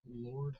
Lord.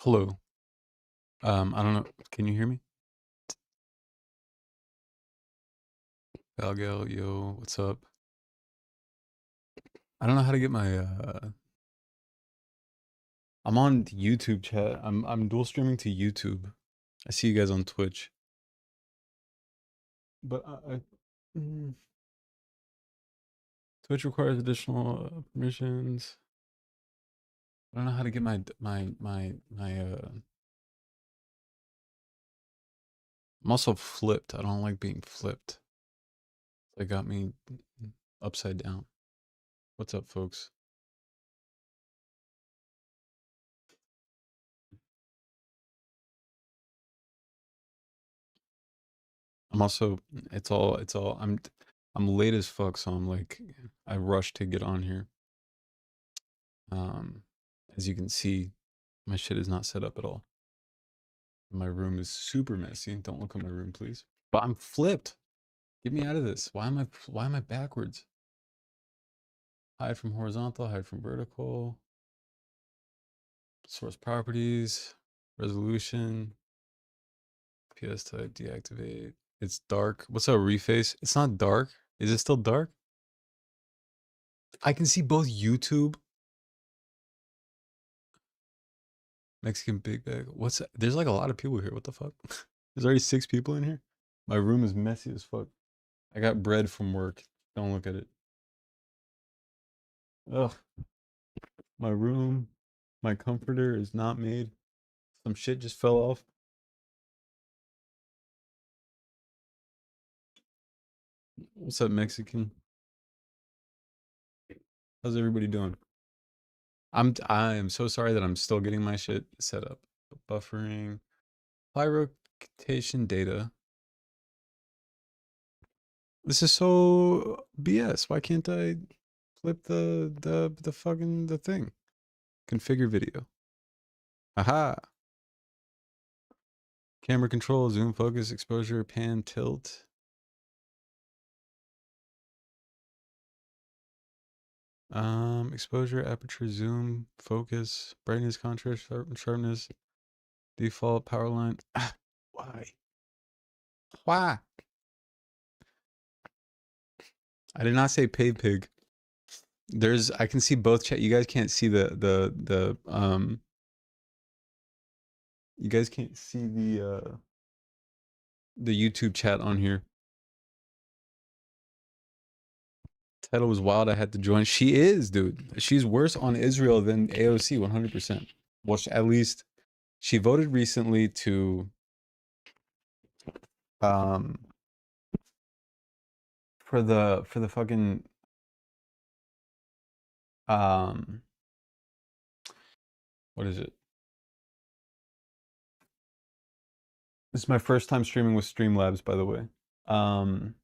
Hello. I don't know. Can you hear me? Galgal, yo, what's up? I don't know how to get my I'm on YouTube chat. I'm dual streaming to YouTube. I see you guys on Twitch. But Twitch requires additional permissions. I don't know how to get my I'm also flipped. I don't like being flipped. They got me upside down. What's up, folks? I'm also it's all I'm late as fuck, so I'm like I rushed to get on here. Um, as you can see, my shit is not set up at all. My room is super messy. Don't look at my room, please. But I'm flipped. Get me out of this. Why am I backwards? Hide from horizontal, hide from vertical. Source properties, resolution, PS type, deactivate. It's dark. What's up, reface? It's not dark. Is it still dark? I can see both YouTube. Mexican Big Bag. What's that? There's like a lot of people here. What the fuck? There's already 6 people in here. My room is messy as fuck. I got bread from work. Don't look at it. Ugh. My room, my comforter is not made. Some shit just fell off. What's up, Mexican? How's everybody doing? I am so sorry that I'm still getting my shit set up. Buffering, pyrotation data. This is so BS. Why can't I flip the fucking the thing? Configure video. Aha. Camera control, zoom, focus, exposure, pan, tilt. Exposure, aperture, zoom, focus, brightness, contrast, sharpness, default, power line. Why? Why? I did not say pay pig. I can see both chat. You guys can't see you guys can't see the YouTube chat on here. Title was wild. I had to join. She is, dude. She's worse on Israel than AOC, 100%. Well, at least she voted recently to um for the fucking um what is it? This is my first time streaming with Streamlabs, by the way. Um,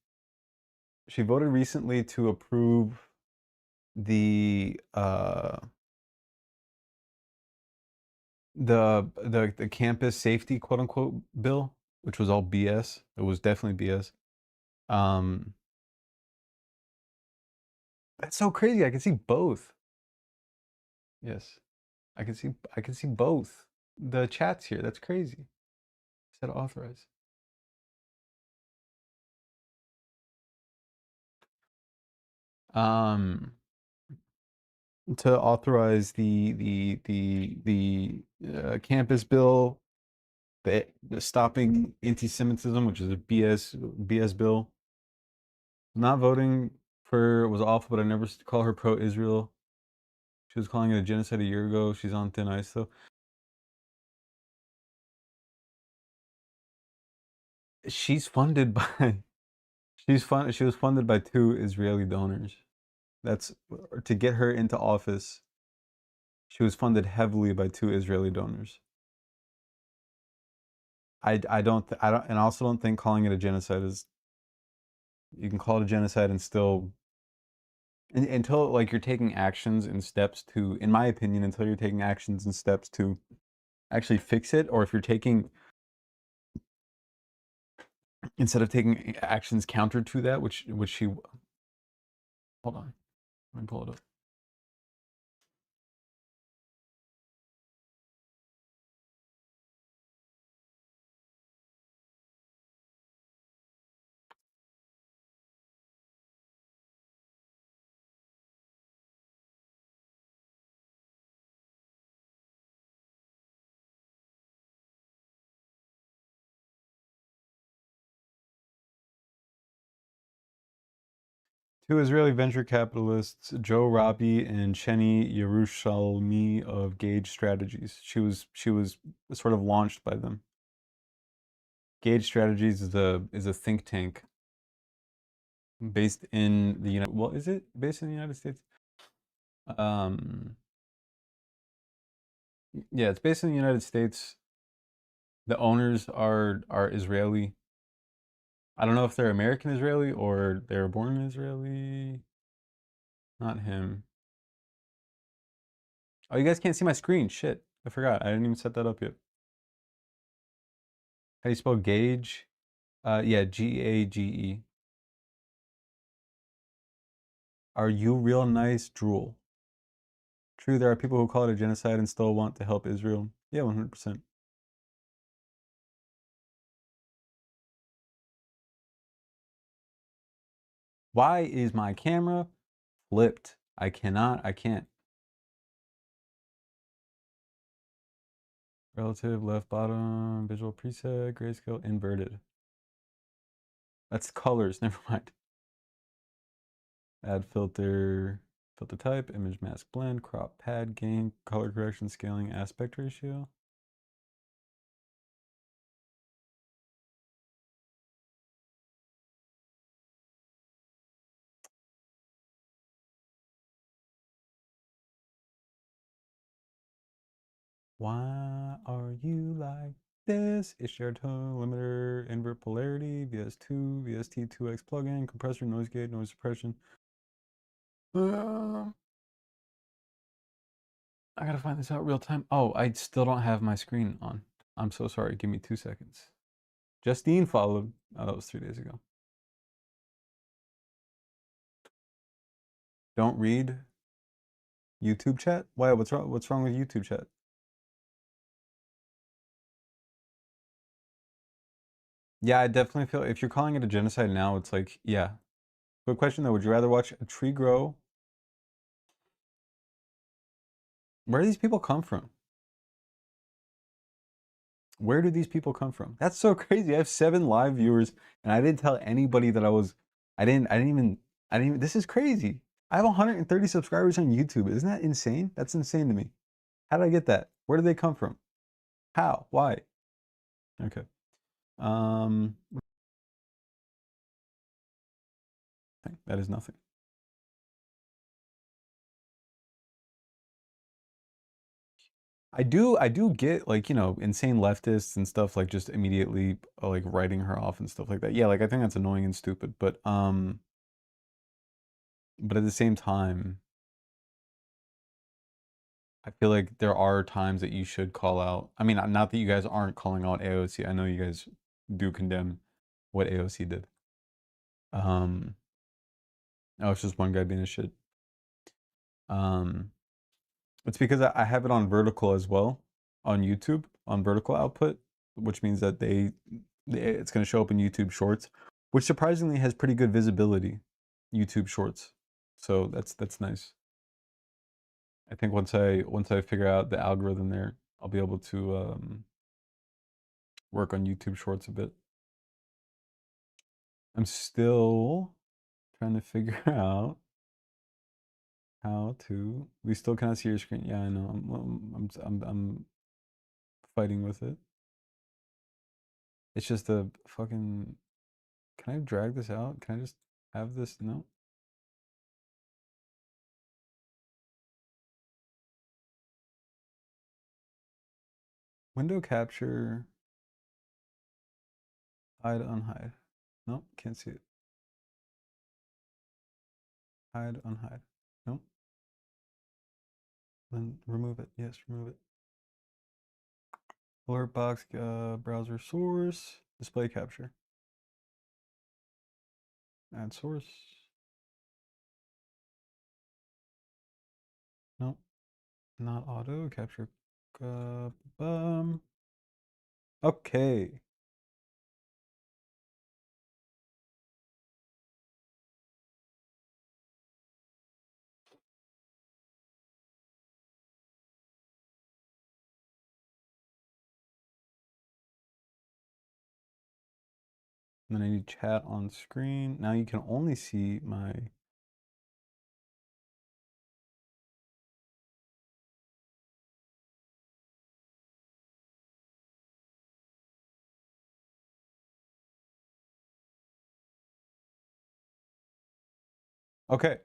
she voted recently to approve the the campus safety quote unquote bill, which was all BS. It was definitely BS. Um, that's so crazy. I can see both. Yes, I can see both the chats here. That's crazy. Said authorize. Um, to authorize the campus bill, the stopping anti-Semitism, which is a BS bill. Not voting for was awful, but I never call her pro-Israel. She was calling it a genocide a year ago. She's on thin ice though. She's funded by she was funded by 2 Israeli donors. That's to get her into office. She was funded heavily by 2 Israeli donors. I don't, and I also don't think calling it a genocide is. You can call it a genocide and still, until like you're taking actions and steps to, in my opinion, until you're taking actions and steps to actually fix it, or if you're taking, instead of taking actions counter to that, which she, hold on, let me pull it up. Two Israeli venture capitalists, Joe Robbie and Sheni Yerushalmi of Gauge Strategies. She was sort of launched by them. Gauge Strategies is a think tank based in the United. Well, is it based in the United States? Um, yeah, it's based in the United States. The owners are Israeli. I don't know if they're American Israeli or they were born in Israeli. Not him. Oh, you guys can't see my screen. Shit, I forgot. I didn't even set that up yet. How do you spell gauge? Yeah, Gage. Are you real nice, drool? True, there are people who call it a genocide and still want to help Israel. Yeah, 100%. Why is my camera flipped? I can't. Relative, left bottom, visual preset, grayscale, inverted. That's colors, never mind. Add filter, filter type, image mask blend, crop pad gain, color correction, scaling, aspect ratio. Why are you like this? Is shared tone, limiter, invert polarity, VS2, VST2X plugin, compressor, noise gate, noise suppression. I gotta find this out real time. Oh, I still don't have my screen on. I'm so sorry. Give me 2 seconds. Justine followed. Oh, that was 3 days ago. Don't read YouTube chat? Why? What's wrong? What's wrong with YouTube chat? Yeah, I definitely feel if you're calling it a genocide now, it's like, yeah. Quick question though, would you rather watch a tree grow? Where do these people come from? Where do these people come from? That's so crazy. I have 7 live viewers and I didn't tell anybody that I didn't even, this is crazy. I have 130 subscribers on YouTube. Isn't that insane? That's insane to me. How did I get that? Where did they come from? How? Why? Okay. Um, that is nothing. I do get like, insane leftists and stuff like just immediately like writing her off and stuff like that. Yeah, like I think that's annoying and stupid, but at the same time, I feel like there are times that you should call out. I mean, not that you guys aren't calling out AOC. I know you guys do condemn what AOC did. Um, oh, it's just one guy being a shit. Um, it's because I have it on vertical as well on YouTube on vertical output, which means that it's going to show up in YouTube Shorts, which surprisingly has pretty good visibility. YouTube Shorts, so that's nice. I think once I figure out the algorithm there, I'll be able to work on YouTube Shorts a bit. I'm still trying to figure out how to. We still cannot see your screen. Yeah, I know. I'm fighting with it. It's just the fucking. Can I drag this out? Can I just have this? No. Window capture. Hide, unhide. Nope, can't see it. Hide, unhide. Nope. Then remove it. Yes, remove it. Alert box, browser source, display capture. Add source. Nope, not auto capture. Um. Okay. And then I need chat on screen. Now you can only see my. Okay.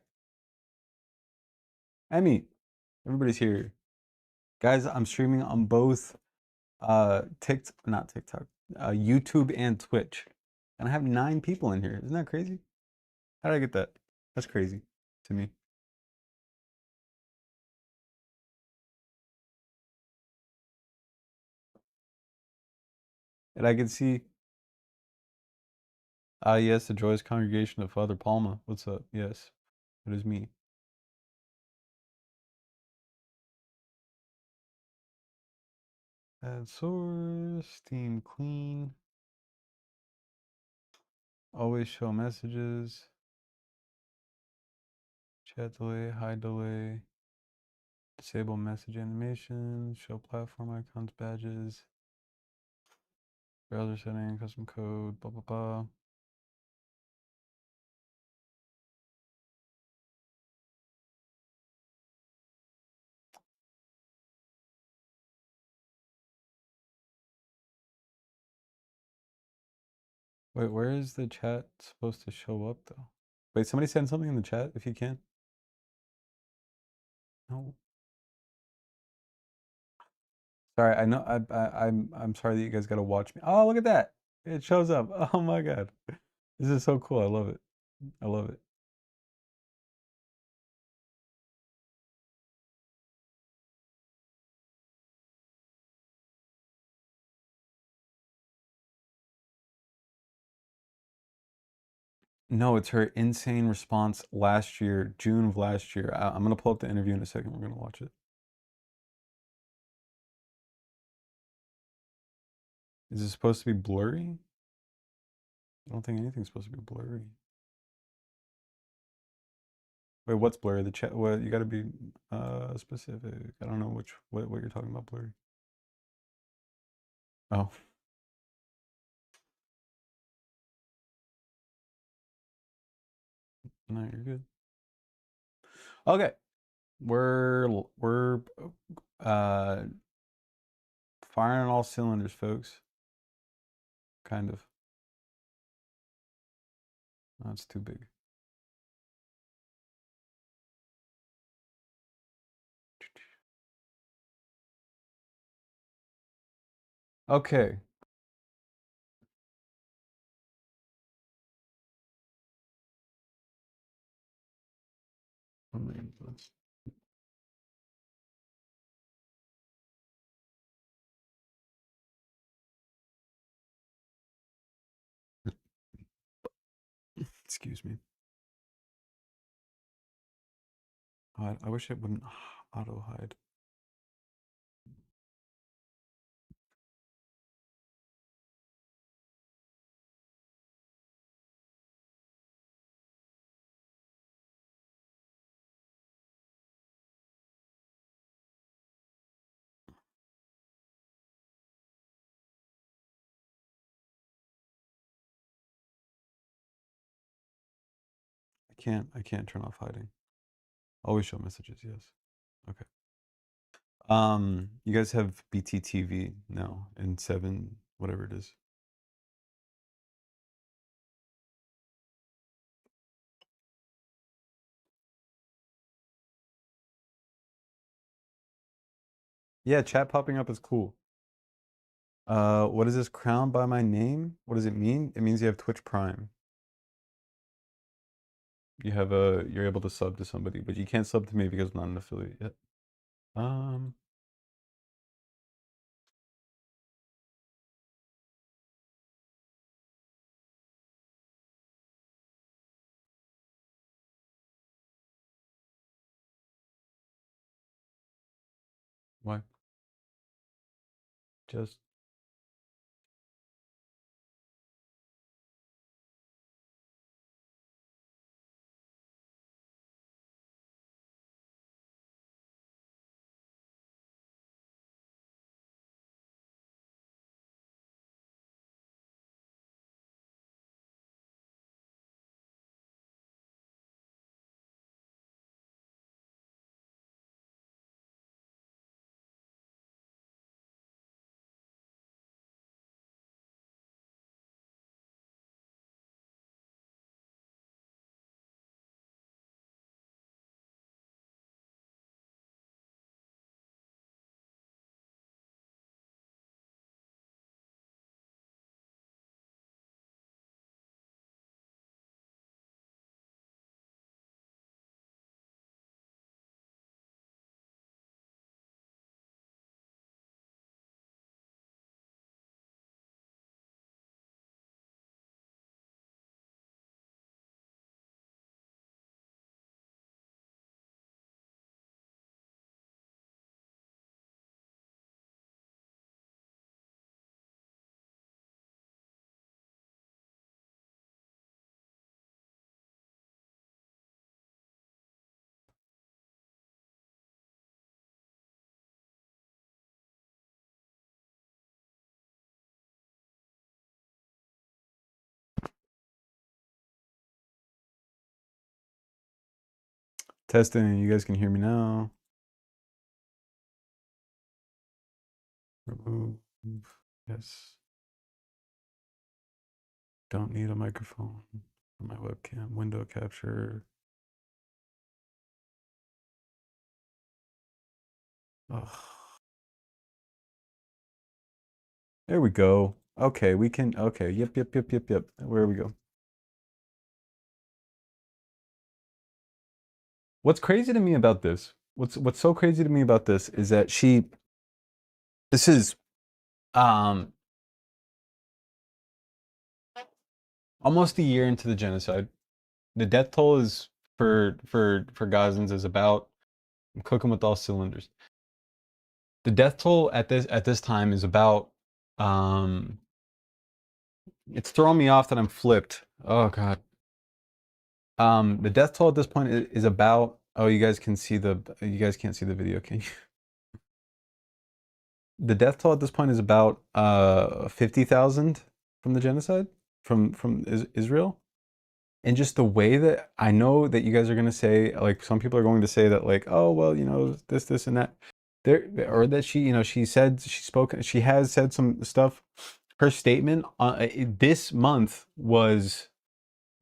Emmy, everybody's here. Guys, I'm streaming on both not TikTok, YouTube and Twitch. And I have 9 people in here. Isn't that crazy? How did I get that? That's crazy to me. And I can see, yes, the joyous congregation of Father Palma. What's up? Yes, it is me. Add source, Steam clean. Always show messages. Chat delay, hide delay. Disable message animation. Show platform icons, badges. Browser setting, custom code, blah, blah, blah. Wait, where is the chat supposed to show up though? Wait, somebody send something in the chat if you can. No. Sorry, I know I'm sorry that you guys gotta watch me. Oh, look at that. It shows up. Oh my god. This is so cool. I love it. I love it. No, it's her insane response last year, June of last year. I'm gonna pull up the interview in a second. We're gonna watch it. Is it supposed to be blurry? I don't think anything's supposed to be blurry. Wait, what's blurry? The chat? What you got to be specific. I don't know what you're talking about blurry. Oh, no, you're good. Okay, we're uh firing on all cylinders, folks. Kind of. That's too big. Okay. Excuse me. I wish it wouldn't auto hide. I can't turn off hiding. Always show messages, yes. Okay. You guys have BTTV now in 7, whatever it is. Yeah, chat popping up is cool. What is this? Crown by my name? What does it mean? It means you have Twitch Prime. You're able to sub to somebody, but you can't sub to me because I'm not an affiliate yet. Um, why? Just testing. You guys can hear me now. Remove. Yes. Don't need a microphone for my webcam. Window capture. Ugh. There we go. Okay, we can. Okay, yep. Where we go? What's crazy to me about this? What's so crazy to me about this is that this is um almost a year into the genocide. The death toll is for Gazans is about, I'm cooking with all cylinders. The death toll at this time is about, it's throwing me off that I'm flipped. Oh God. The death toll at this point is about, oh, you guys can't see the video, can you? The death toll at this point is about 50,000 from the genocide from Israel. And just the way that I know that you guys are going to say, like, some people are going to say that, like, oh, well, you know, this and that, there, or that she, you know, she has said some stuff. Her statement this month was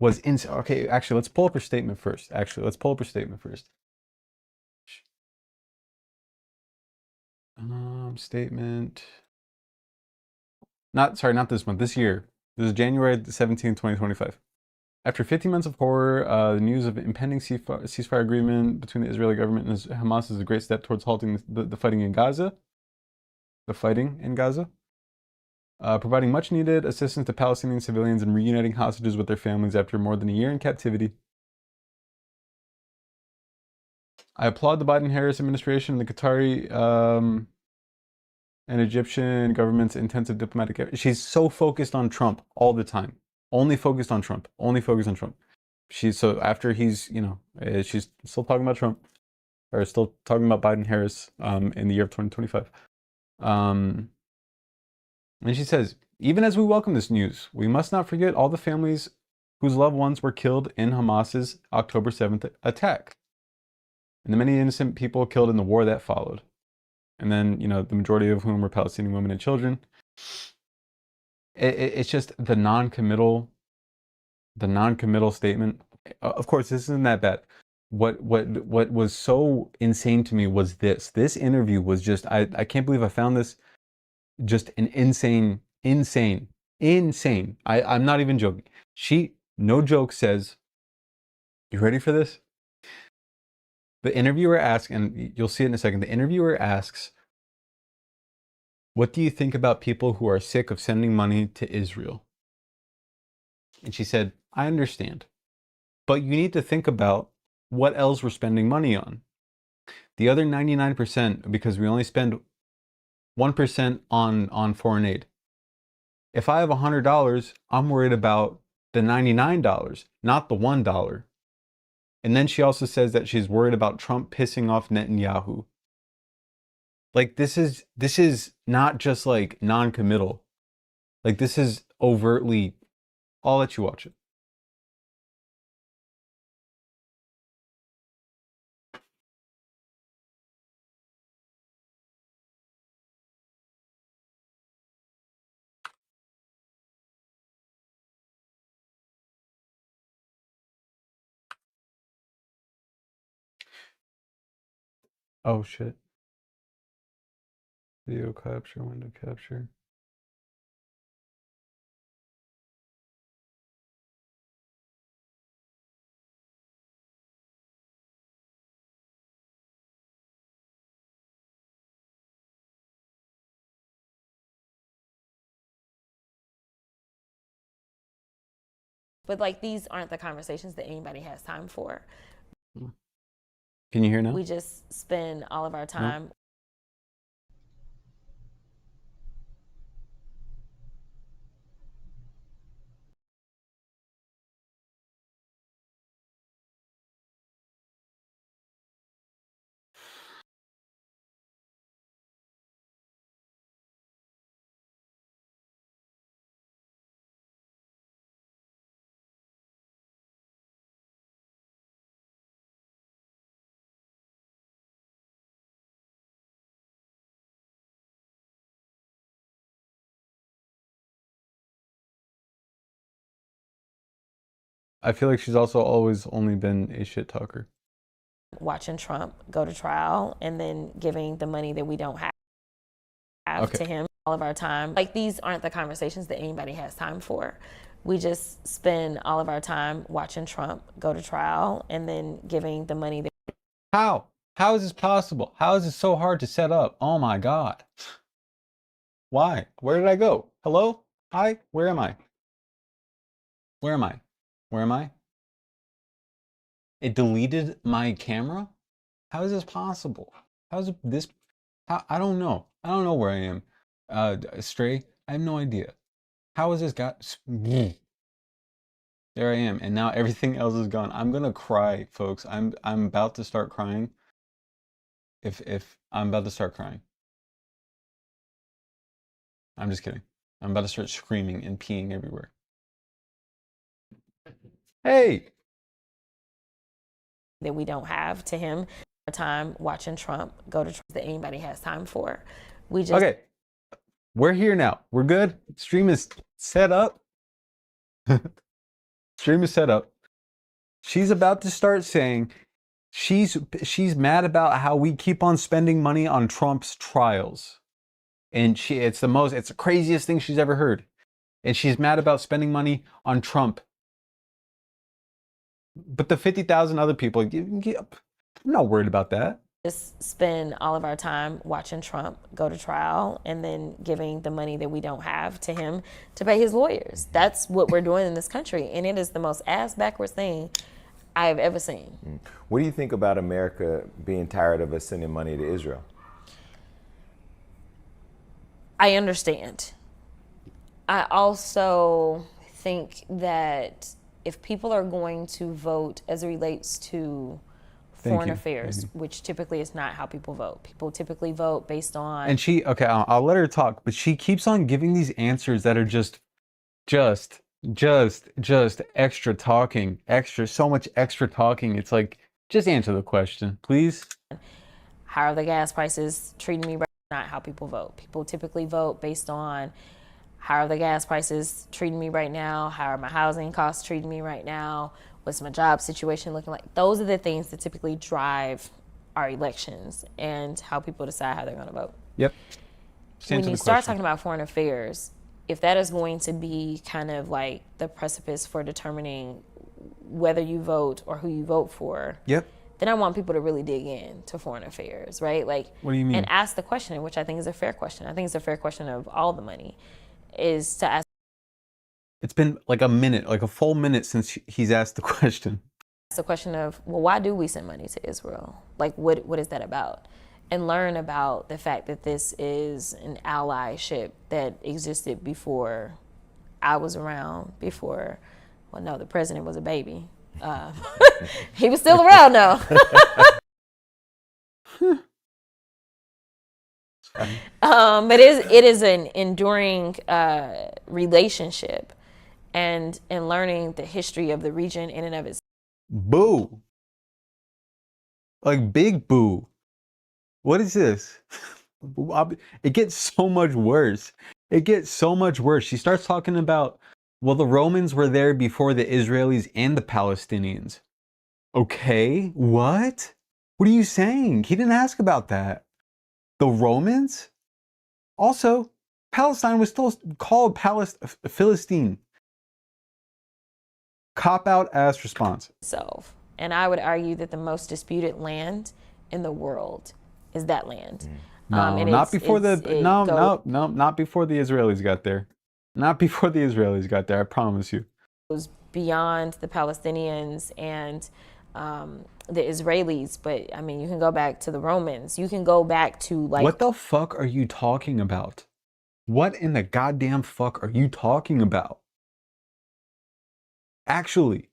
okay. Actually, let's pull up her statement first. Statement. Not this month. This year. This is January 17th, 2025. After 15 months of horror, the news of impending ceasefire agreement between the Israeli government and Hamas is a great step towards halting the fighting in Gaza. Providing much needed assistance to Palestinian civilians and reuniting hostages with their families after more than a year in captivity. I applaud the Biden-Harris administration and the Qatari and Egyptian government's intensive diplomatic effort. She's so focused on Trump all the time. Only focused on Trump. So after he's, you know, she's still talking about Trump, or still talking about Biden-Harris in the year of 2025. And she says, even as we welcome this news, we must not forget all the families whose loved ones were killed in Hamas's October 7th attack, and the many innocent people killed in the war that followed. And then, you know, the majority of whom were Palestinian women and children. It's just the non-committal statement. Of course, this isn't that bad. what was so insane to me was this interview was just, I can't believe I found this, just an insane. I'm not even joking. She, no joke, says, you ready for this? The interviewer asks, and you'll see it in a second, the interviewer asks, what do you think about people who are sick of sending money to Israel? And she said, I understand, but you need to think about what else we're spending money on. The other 99%, because we only spend 1% on foreign aid. If I have $100, I'm worried about the $99, not the $1. And then she also says that she's worried about Trump pissing off Netanyahu. Like, this is not just like non-committal. Like, this is overtly, I'll let you watch it. Oh shit. Video capture, window capture. But like, these aren't the conversations that anybody has time for. Can you hear now? We just spend all of our time. No? I feel like she's also always only been a shit talker. Watching Trump go to trial and then giving the money that we don't have to him all of our time. Like, these aren't the conversations that anybody has time for. We just spend all of our time watching Trump go to trial and then giving the money that. How? How is this possible? How is it so hard to set up? Oh my God. Why? Where did I go? Hello? Hi? Where am I? Where am I? Where am I? It deleted my camera? How is this possible? How is this? I don't know. I don't know where I am. Stray? I have no idea. How has this got? There I am, and now everything else is gone. I'm gonna cry, folks. I'm about to start crying. If I'm about to start crying. I'm just kidding. I'm about to start screaming and peeing everywhere. Hey! That we don't have to him. Our time watching Trump go to trial that anybody has time for. We just. Okay. We're here now. We're good. Stream is set up. Stream is set up. She's about to start saying she's mad about how we keep on spending money on Trump's trials. And it's the craziest thing she's ever heard. And she's mad about spending money on Trump. But the 50,000 other people, I'm not worried about that. Just spend all of our time watching Trump go to trial and then giving the money that we don't have to him to pay his lawyers. That's what we're doing in this country, and it is the most ass-backwards thing I have ever seen. What do you think about America being tired of us sending money to Israel? I understand. I also think that if people are going to vote as it relates to foreign affairs, which typically is not how people vote. People typically vote based on. And I'll let her talk, but she keeps on giving these answers that are just extra talking, so much extra talking. It's like, just answer the question, please. How are the gas prices treating me right now? Not how people vote. People typically vote based on how are the gas prices treating me right now? How are my housing costs treating me right now? what's my job situation looking like? Those are the things that typically drive our elections and how people decide how they're going to vote. Yep. When you start talking about foreign affairs, if that is going to be kind of like the precipice for determining whether you vote or who you vote for, yep, then I want people to really dig in to foreign affairs, right? Like, what do you mean? And ask the question, which I think is a fair question. I think it's a fair question of all the money, is to ask. It's been like a minute, like a full minute since he's asked the question. The question of, well, why do we send money to Israel? Like, what is that about? And learn about the fact that this is an allyship that existed before I was around, before, well, no, the president was a baby. He was still around, though. But it is an enduring relationship, and learning the history of the region in and of itself. Boo. Like big boo. What is this? It gets so much worse. It gets so much worse. She starts talking about, well, the Romans were there before the Israelis and the Palestinians. Okay, what? What are you saying? He didn't ask about that. The Romans? Also, Palestine was still called Philistine. Cop-out ass response. And I would argue that the most disputed land in the world is that land. No, not before not before the Israelis got there. Not before the Israelis got there, I promise you. It goes beyond the Palestinians and the Israelis, but I mean, you can go back to the Romans. You can go back to like... What the fuck are you talking about? What in the goddamn fuck are you talking about? Actually,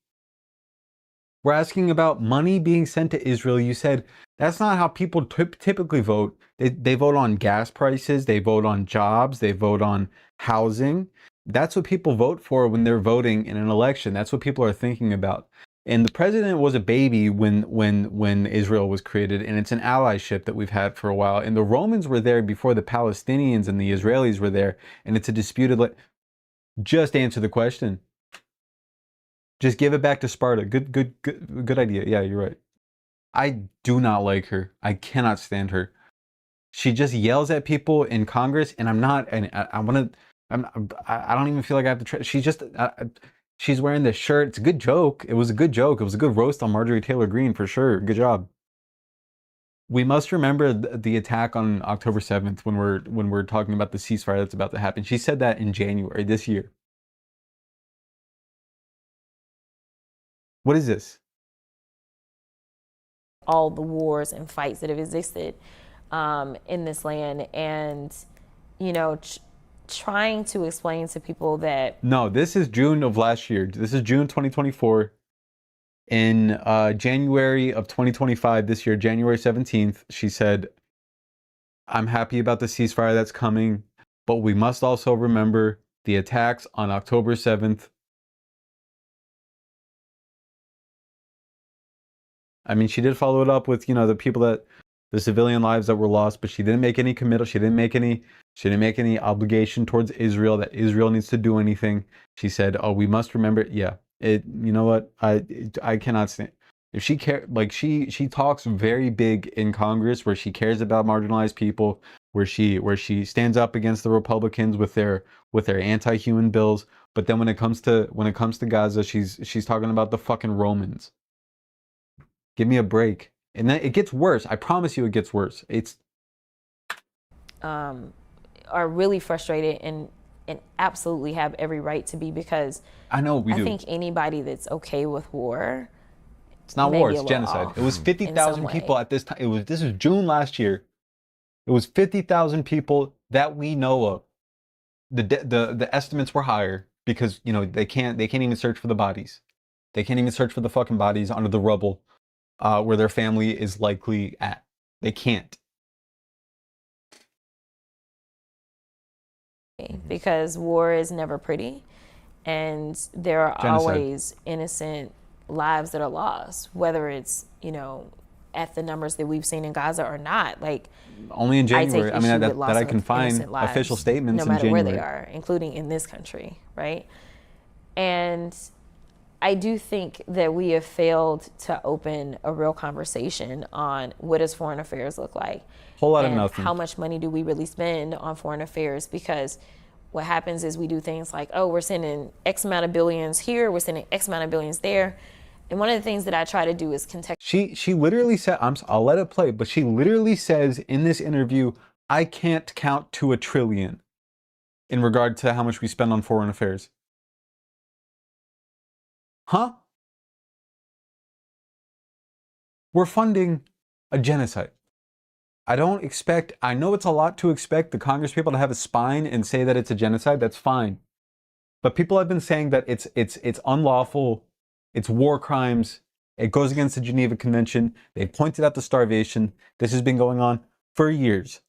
we're asking about money being sent to Israel. You said that's not how people typically vote. They vote on gas prices. They vote on jobs. They vote on housing. That's what people vote for when they're voting in an election. That's what people are thinking about. And the president was a baby when Israel was created, and it's an allyship that we've had for a while. And the Romans were there before the Palestinians and the Israelis were there, and it's a disputed... Just answer the question. Just give it back to Sparta. Good idea. Yeah, you're right. I do not like her. I cannot stand her. She just yells at people in Congress, and I'm not. And I want to. I don't even feel like I have to try. She's just. She's wearing this shirt. It's a good joke. It was a good joke. It was a good roast on Marjorie Taylor Greene for sure. Good job. We must remember the attack on October 7th when we're talking about the ceasefire that's about to happen. She said that in January this year. What is this? All the wars and fights that have existed in this land, and you know, trying to explain to people that... No, this is June of last year. This is June 2024. In January of 2025, this year, January 17th, she said, I'm happy about the ceasefire that's coming, but we must also remember the attacks on October 7th. I mean, she did follow it up with, you know, the civilian lives that were lost, but she didn't make any committal. She didn't make any obligation towards Israel that Israel needs to do anything. She said, "Oh, we must remember." Yeah, you know what? I cannot stand. If she she talks very big in Congress, where she cares about marginalized people, where she stands up against the Republicans with their anti-human bills. But then when it comes to Gaza, she's talking about the fucking Romans. Give me a break. And then it gets worse. I promise you it gets worse. It's... are really frustrated and absolutely have every right to be, because I know we do. I think anybody that's okay with war... It's not war, it's genocide. It was 50,000 people at this time. This is June last year. It was 50,000 people that we know of. The estimates were higher because, you know, they can't even search for the bodies. They can't even search for the fucking bodies under the rubble. Where their family is likely at. They can't. Because war is never pretty, and there are always innocent lives that are lost, whether it's, you know, at the numbers that we've seen in Gaza or not. Like, only in January. I mean, that I can find official statements no matter in January. where they are, including in this country, right? And I do think that we have failed to open a real conversation on what does foreign affairs look like. Whole lot and of nothing. How much money do we really spend on foreign affairs? Because what happens is we do things like, oh, we're sending X amount of billions here, we're sending X amount of billions there. And one of the things that I try to do is She literally said, I'll let it play, but she literally says in this interview, I can't count to $1 trillion in regard to how much we spend on foreign affairs. Huh? We're funding a genocide. I know it's a lot to expect the Congress people to have a spine and say that it's a genocide. That's fine. But people have been saying that it's unlawful, it's war crimes, it goes against the Geneva Convention. They pointed out the starvation. This has been going on for years.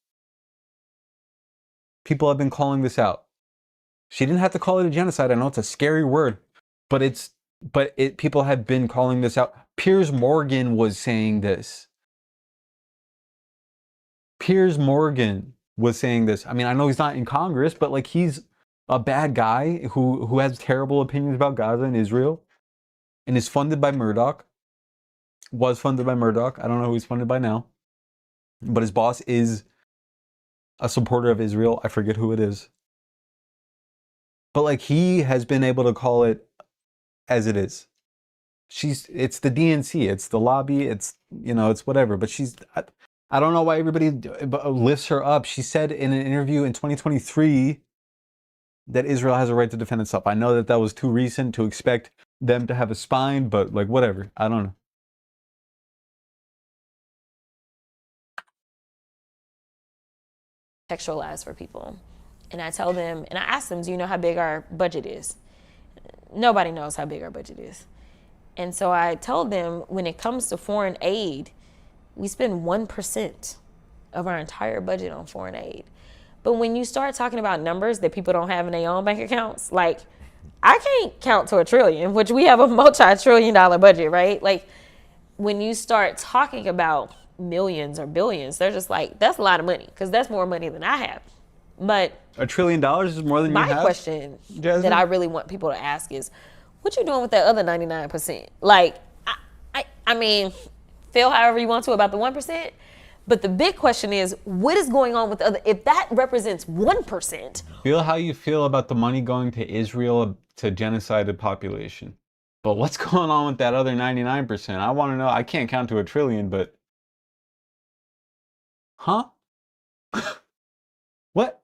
People have been calling this out. She didn't have to call it a genocide. I know it's a scary word, but people have been calling this out. Piers Morgan was saying this. Piers Morgan was saying this. I mean, I know he's not in Congress, but like he's a bad guy who has terrible opinions about Gaza and Israel and is funded by Murdoch. Was funded by Murdoch. I don't know who he's funded by now. But his boss is a supporter of Israel. I forget who it is. But like he has been able to call it as it is. It's the DNC, it's the lobby, it's whatever. But I don't know why everybody lifts her up. She said in an interview in 2023 that Israel has a right to defend itself. I know that was too recent to expect them to have a spine, but like whatever. I don't know. contextualize for people. And I tell them, and I ask them, do you know how big our budget is? Nobody knows how big our budget is. And so I told them, when it comes to foreign aid, we spend 1% of our entire budget on foreign aid. But when you start talking about numbers that people don't have in their own bank accounts, like I can't count to $1 trillion, which we have a multi-trillion-dollar budget, right? Like when you start talking about millions or billions, they're just like, that's a lot of money, because that's more money than I have. But $1 trillion is more than you have? My question, Jasmine, that I really want people to ask is, what you doing with that other 99%? Like, I mean, feel however you want to about the 1%, but the big question is, what is going on with the other? If that represents 1%. Feel how you feel about the money going to Israel to genocided population. But what's going on with that other 99%? I want to know. I can't count to $1 trillion, but... Huh? What?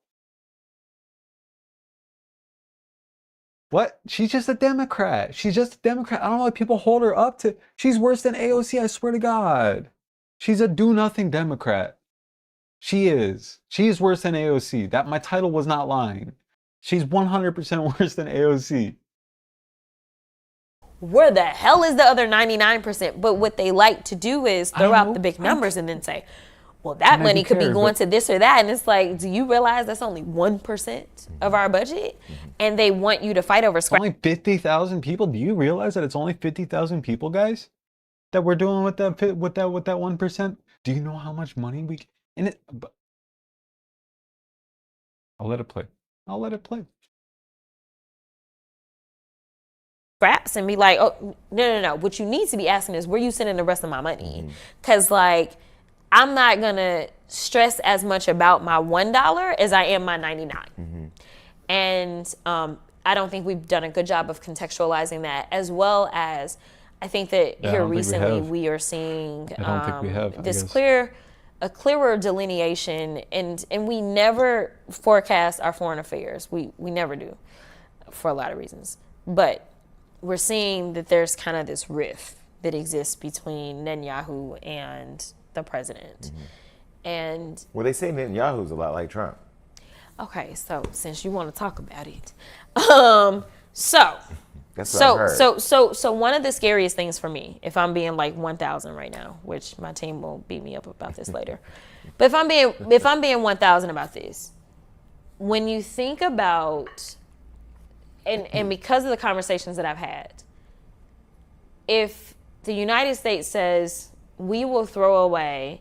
What? She's just a Democrat. She's just a Democrat. I don't know why people hold her up to... She's worse than AOC, I swear to God. She's a do-nothing Democrat. She is. She is worse than AOC. That my title was not lying. She's 100% worse than AOC. Where the hell is the other 99%? But what they like to do is throw out the big numbers and then say, well, that money could be going to this or that. And it's like, do you realize that's only 1% of our budget? And they want you to fight over scratch. Only 50,000 people? Do you realize that it's only 50,000 people, guys? That we're doing with that 1%? Do you know how much money we... in it? I'll let it play. I'll let it play. Scraps and be like, oh, no. What you need to be asking is, where you sending the rest of my money? Because, like, I'm not going to stress as much about my $1 as I am my 99. And I don't think we've done a good job of contextualizing that, as well as I think that here recently we are seeing this clearer delineation, and we never forecast our foreign affairs. We never do, for a lot of reasons. But we're seeing that there's kind of this rift that exists between Netanyahu and the president. And well, they say Netanyahu's a lot like Trump. Okay, so since you want to talk about it, so one of the scariest things for me, if I'm being like 1,000 right now, which my team will beat me up about this later, but if I'm being 1,000 about this, when you think about, and because of the conversations that I've had, if the United States says we will throw away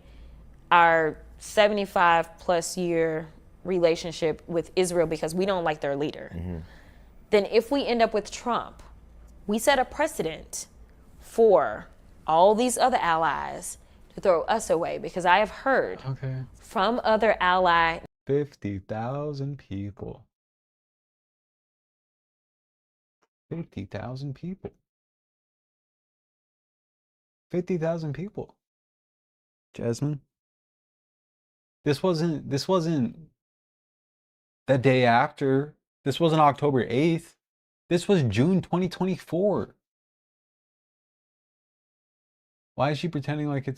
our 75 plus year relationship with Israel because we don't like their leader, then if we end up with Trump We set a precedent for all these other allies to throw us away, because I have heard from other ally 50,000 people. 50,000 people. 50,000 people. Jasmine. This wasn't the day after. This wasn't October 8th. This was June 2024. Why is she pretending like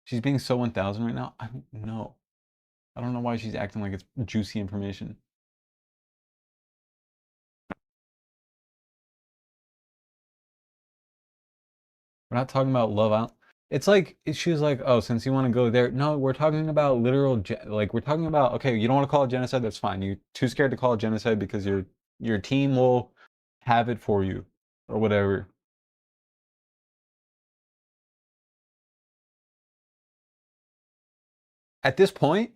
she's being so 1000 right now? I don't know. I don't know why she's acting like it's juicy information. We're not talking about Love Island. It's like, she was like, oh, since you want to go there. No, we're talking about literal, like, we're talking about, okay, you don't want to call it genocide, that's fine. You're too scared to call it genocide because your team will have it for you or whatever. At this point,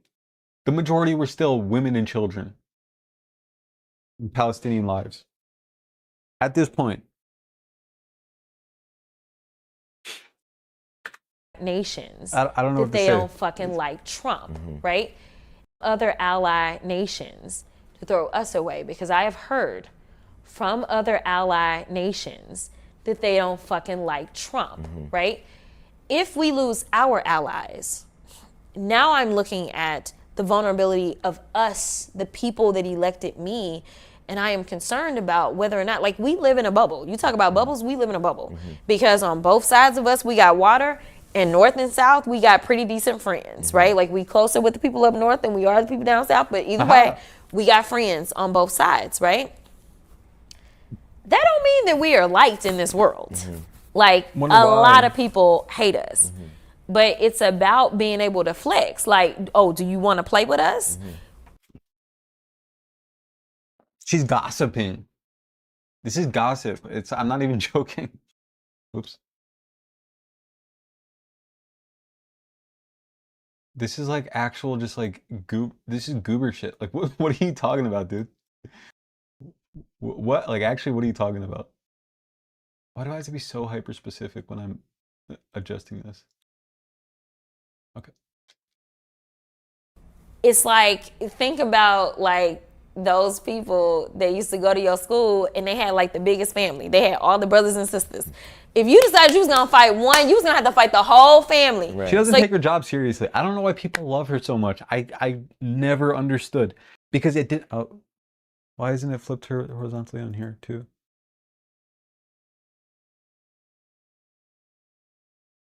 the majority were still women and children. Palestinian lives. At this point. nations I don't know that what to they say. don't fucking like Trump, right? Other ally nations to throw us away, because I have heard from other ally nations that they don't fucking like Trump, right? If we lose our allies, now I'm looking at the vulnerability of us, the people that elected me, and I am concerned about whether or not, like, we live in a bubble. You talk about bubbles, we live in a bubble. Because on both sides of us, we got water, and north and south, we got pretty decent friends, right? Like, we closer with the people up north than we are the people down south, but either way, we got friends on both sides, right? That don't mean that we are liked in this world. Like, a lot of people hate us. But it's about being able to flex. Like, oh, do you want to play with us? She's gossiping. This is gossip. I'm not even joking. Oops. This is like actual, just like this is goober shit. Like, what are you talking about, dude? What, like, actually, what are you talking about? Why do I have to be so hyper specific when I'm adjusting this? Okay. It's like, think about like those people that used to go to your school and they had like the biggest family. They had all the brothers and sisters. If you decided you was gonna fight one, you was gonna have to fight the whole family. Right. She doesn't take her job seriously. I don't know why people love her so much. I never understood, because it did. Oh, why isn't it flipped horizontally on here too?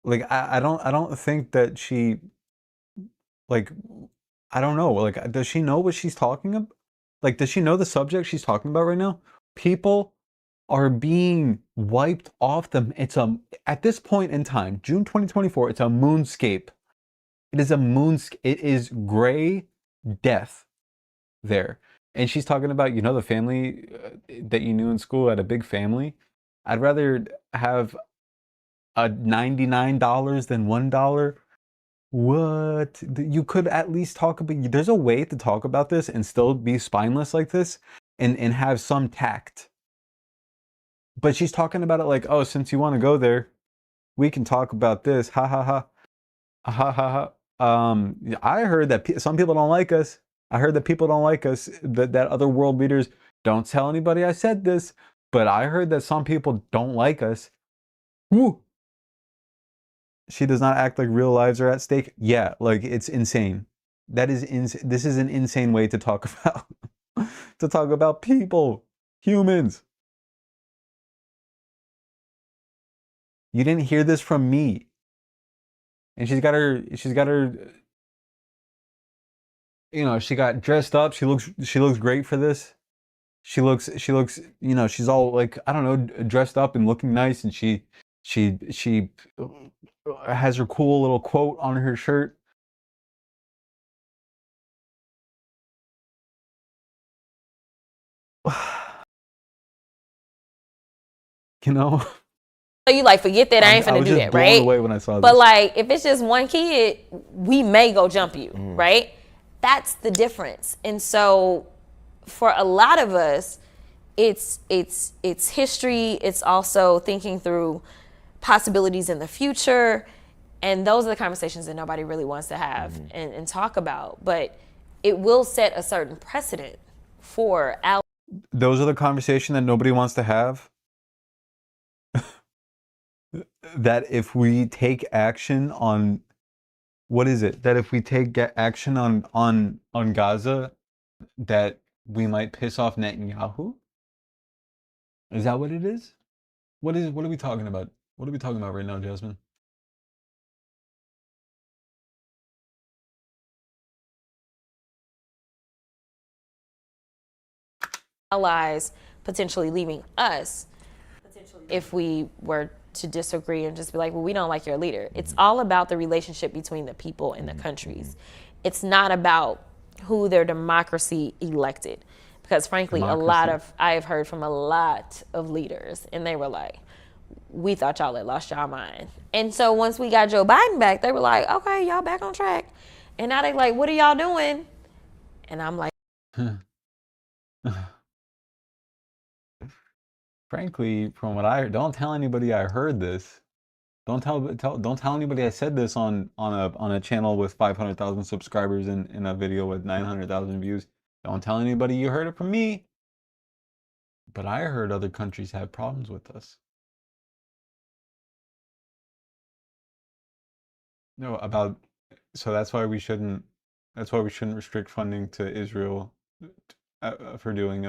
Like, I don't think that she, like, I don't know. Like, does she know what she's talking about? Like, does she know the subject she's talking about right now? People are being wiped off them. At this point in time, June 2024, it's a moonscape. It is a moonscape. It is gray death there. And she's talking about, the family that you knew in school had a big family. I'd rather have a $99 than $1. What? You could at least talk about, there's a way to talk about this and still be spineless like this and have some tact. But she's talking about it like, oh, since you want to go there, we can talk about this. Ha ha ha. Ha ha ha. I heard that some people don't like us. I heard that people don't like us, that other world leaders, don't tell anybody I said this, but I heard that some people don't like us. Woo. She does not act like real lives are at stake. Yeah, like, it's insane. That is insane. This is an insane way to talk about people, humans. You didn't hear this from me. And she's got her, she got dressed up. She looks great for this. She looks, she's all like, I don't know, dressed up and looking nice, and she has her cool little quote on her shirt. So you like, forget that, I ain't finna do that, right? I was just blown away when I saw this. But like, if it's just one kid, we may go jump you, right? That's the difference. And so for a lot of us, it's history. It's also thinking through possibilities in the future. And those are the conversations that nobody really wants to have and talk about. But it will set a certain precedent for our. Those are the conversations that nobody wants to have. That if we take action on, what is it? That if we take action on Gaza, that we might piss off Netanyahu? Is that what it is? What are we talking about? What are we talking about right now, Jasmine? Allies potentially leaving us if we were to disagree and just be like, well, we don't like your leader. It's all about the relationship between the people and the countries. It's not about who their democracy elected. Because frankly, I have heard from a lot of leaders, and they were like, we thought y'all had lost y'all mind. And so once we got Joe Biden back, they were like, okay, y'all back on track. And now they like, what are y'all doing? And I'm like, frankly, from what I heard, don't tell anybody I heard this. Don't tell anybody I said this on a channel with 500,000 subscribers in a video with 900,000 views. Don't tell anybody you heard it from me. But I heard other countries have problems with us. No, so that's why we shouldn't restrict funding to Israel for doing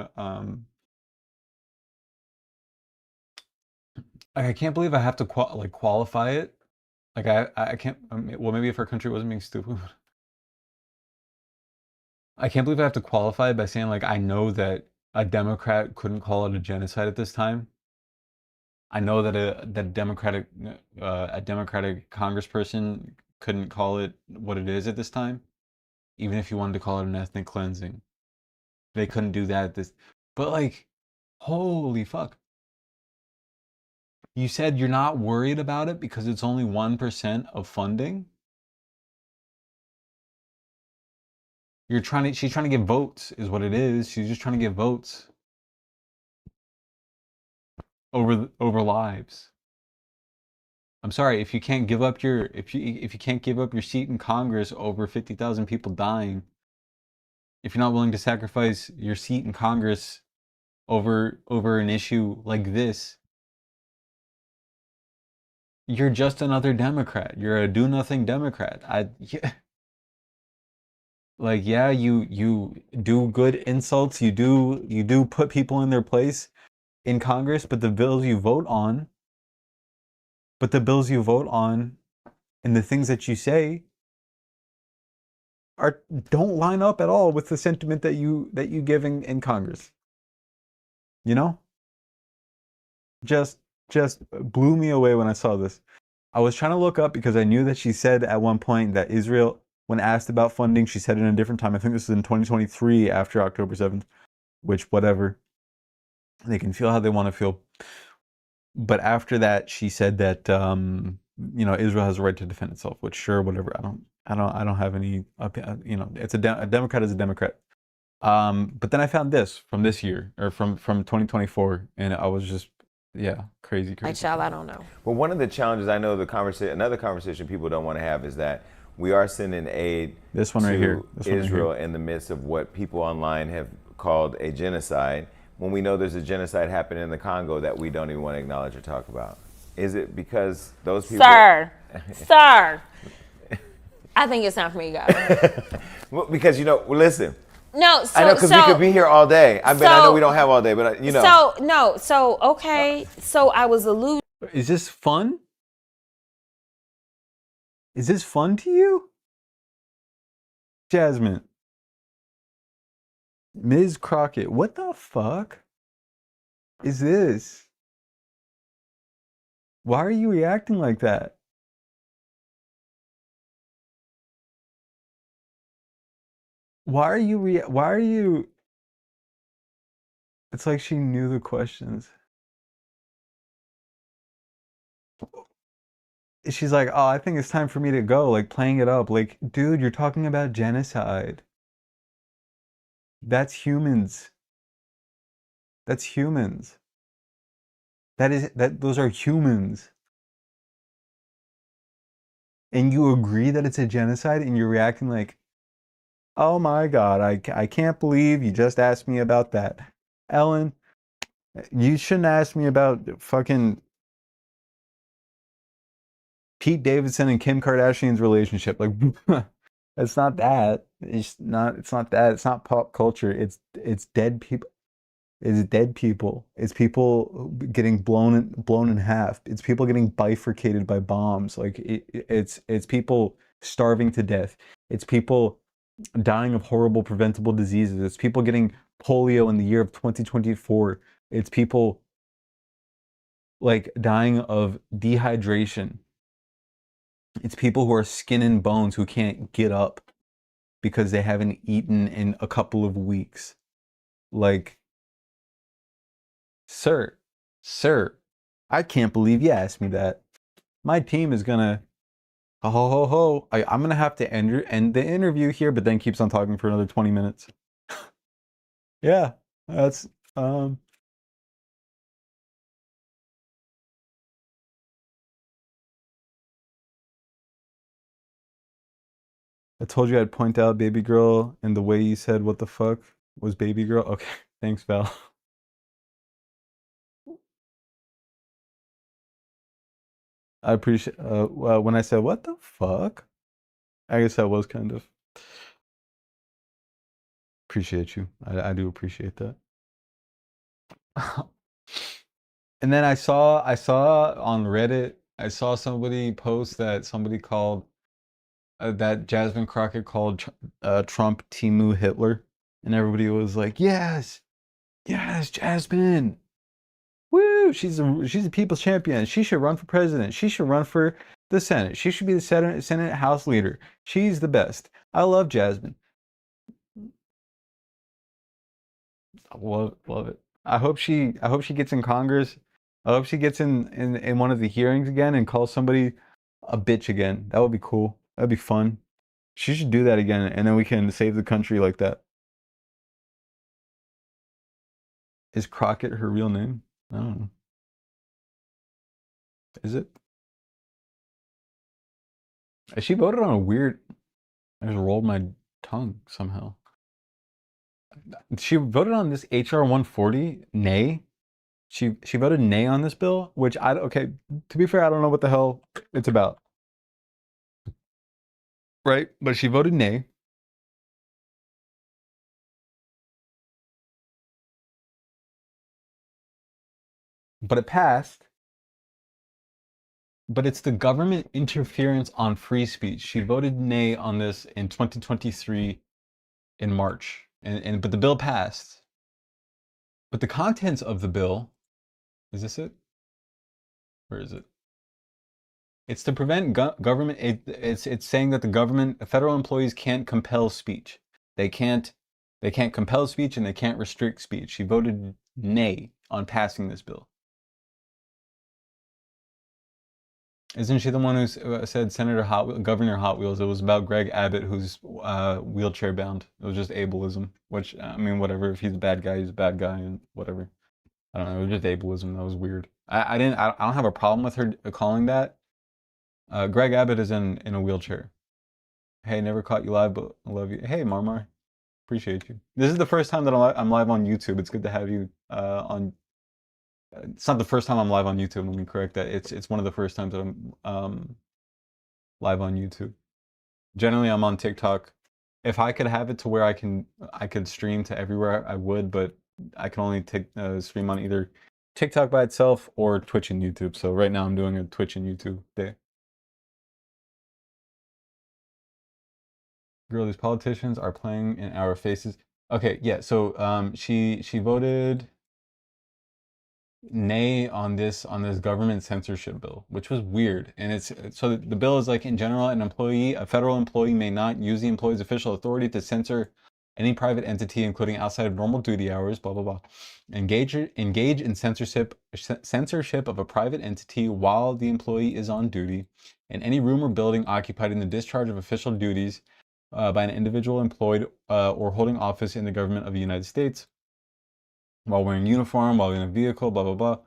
I can't believe I have to qualify it. Like I can't. Well, maybe if our country wasn't being stupid. I can't believe I have to qualify it by saying like I know that a Democrat couldn't call it a genocide at this time. I know that a Democratic Congressperson couldn't call it what it is at this time, even if you wanted to call it an ethnic cleansing. They couldn't do that at this. But like, holy fuck. You said you're not worried about it because it's only 1% of funding? She's trying to get votes, is what it is. She's just trying to get votes over lives. I'm sorry, if you can't give up your if you can't give up your seat in Congress over 50,000 people dying, if you're not willing to sacrifice your seat in Congress over an issue like this, you're just another Democrat. You're a do-nothing Democrat. You do good insults. You do put people in their place in Congress, but the bills you vote on and the things that you say don't line up at all with the sentiment that you give in Congress. You know? Just blew me away when I saw this. I was trying to look up because I knew that she said at one point that Israel, when asked about funding, she said it in a different time. I think this is in 2023 after October 7th, which whatever. They can feel how they want to feel. But after that, she said that Israel has a right to defend itself, which sure, whatever. I don't have any, it's a Democrat is a Democrat. But then I found this from this year or from 2024, and I was just, yeah, crazy. child, I don't know. Well, one of the challenges I know another conversation people don't want to have is that we are sending aid to Israel in the midst of what people online have called a genocide, when we know there's a genocide happening in the Congo that we don't even want to acknowledge or talk about. Is it because those people... Sir, I think it's time for me to go. Well, because, listen... No, I know, because we could be here all day. I know we don't have all day, but okay. So I was alluding. Is this fun? Is this fun to you? Jasmine. Ms. Crockett, what the fuck is this? Why are you reacting like that? Why are you? It's like she knew the questions. She's like, oh, I think it's time for me to go, like playing it up. Like, dude, you're talking about genocide. That's humans. That's humans. Those are humans. And you agree that it's a genocide, and you're reacting like, oh my God, I can't believe you just asked me about that. Ellen, you shouldn't ask me about fucking Pete Davidson and Kim Kardashian's relationship. Like, it's not that. It's not that. It's not pop culture. It's dead people. It's dead people. It's people getting blown in half. It's people getting bifurcated by bombs. Like it's people starving to death. It's people dying of horrible preventable diseases. It's people getting polio in the year of 2024. It's people like dying of dehydration. It's people who are skin and bones who can't get up because they haven't eaten in a couple of weeks. Like, Sir, I can't believe you asked me that. My team is gonna, ho ho ho. I'm gonna have to end the interview here, but then keeps on talking for another 20 minutes. Yeah, that's I told you I'd point out baby girl, and the way you said what the fuck was baby girl. Okay, thanks, Val. I appreciate well, when I said what the fuck, I guess that was kind of appreciate you. I do appreciate that. And then I saw on Reddit, I saw somebody post that somebody called that Jasmine Crockett called Trump Timu Hitler, and everybody was like, yes, Jasmine. Woo! She's a people's champion. She should run for president. She should run for the Senate. She should be the Senate House leader. She's the best. I love Jasmine. I love it. I hope she gets in Congress. I hope she gets in one of the hearings again and calls somebody a bitch again. That would be cool. That'd be fun. She should do that again, and then we can save the country like that. Is Crockett her real name? I don't know. Is it? She voted on a weird... I just rolled my tongue somehow. She voted on this HR 140, nay. She voted nay on this bill, which okay, to be fair, I don't know what the hell it's about. Right? But she voted nay. But it passed. But it's the government interference on free speech. She voted nay on this in 2023 in March. But the bill passed. But the contents of the bill, is this it? Where is it? It's to prevent government. It's saying that the government, federal employees can't compel speech. They can't compel speech and they can't restrict speech. She voted nay on passing this bill. Isn't she the one who said Governor Hot Wheels? It was about Greg Abbott, who's wheelchair bound. It was just ableism, which, I mean, whatever. If he's a bad guy, he's a bad guy, and whatever. I don't know. It was just ableism. That was weird. I don't have a problem with her calling that. Greg Abbott is in a wheelchair. Hey, never caught you live, but I love you. Hey, Marmar, appreciate you. This is the first time that I'm live on YouTube. It's good to have you on. It's not the first time I'm live on YouTube. Let me correct that. It's one of the first times that I'm live on YouTube. Generally, I'm on TikTok. If I could have it to where I could stream to everywhere, I would. But I can only stream on either TikTok by itself or Twitch and YouTube. So right now, I'm doing a Twitch and YouTube day. Girl, these politicians are playing in our faces. Okay, yeah. So she voted nay on this government censorship bill, which was weird. And so the bill is like, in general, a federal employee may not use the employee's official authority to censor any private entity, including outside of normal duty hours, blah blah blah. Engage in censorship of a private entity while the employee is on duty, in any room or building occupied in the discharge of official duties by an individual employed or holding office in the government of the United States, while wearing uniform, while in a vehicle, blah blah blah.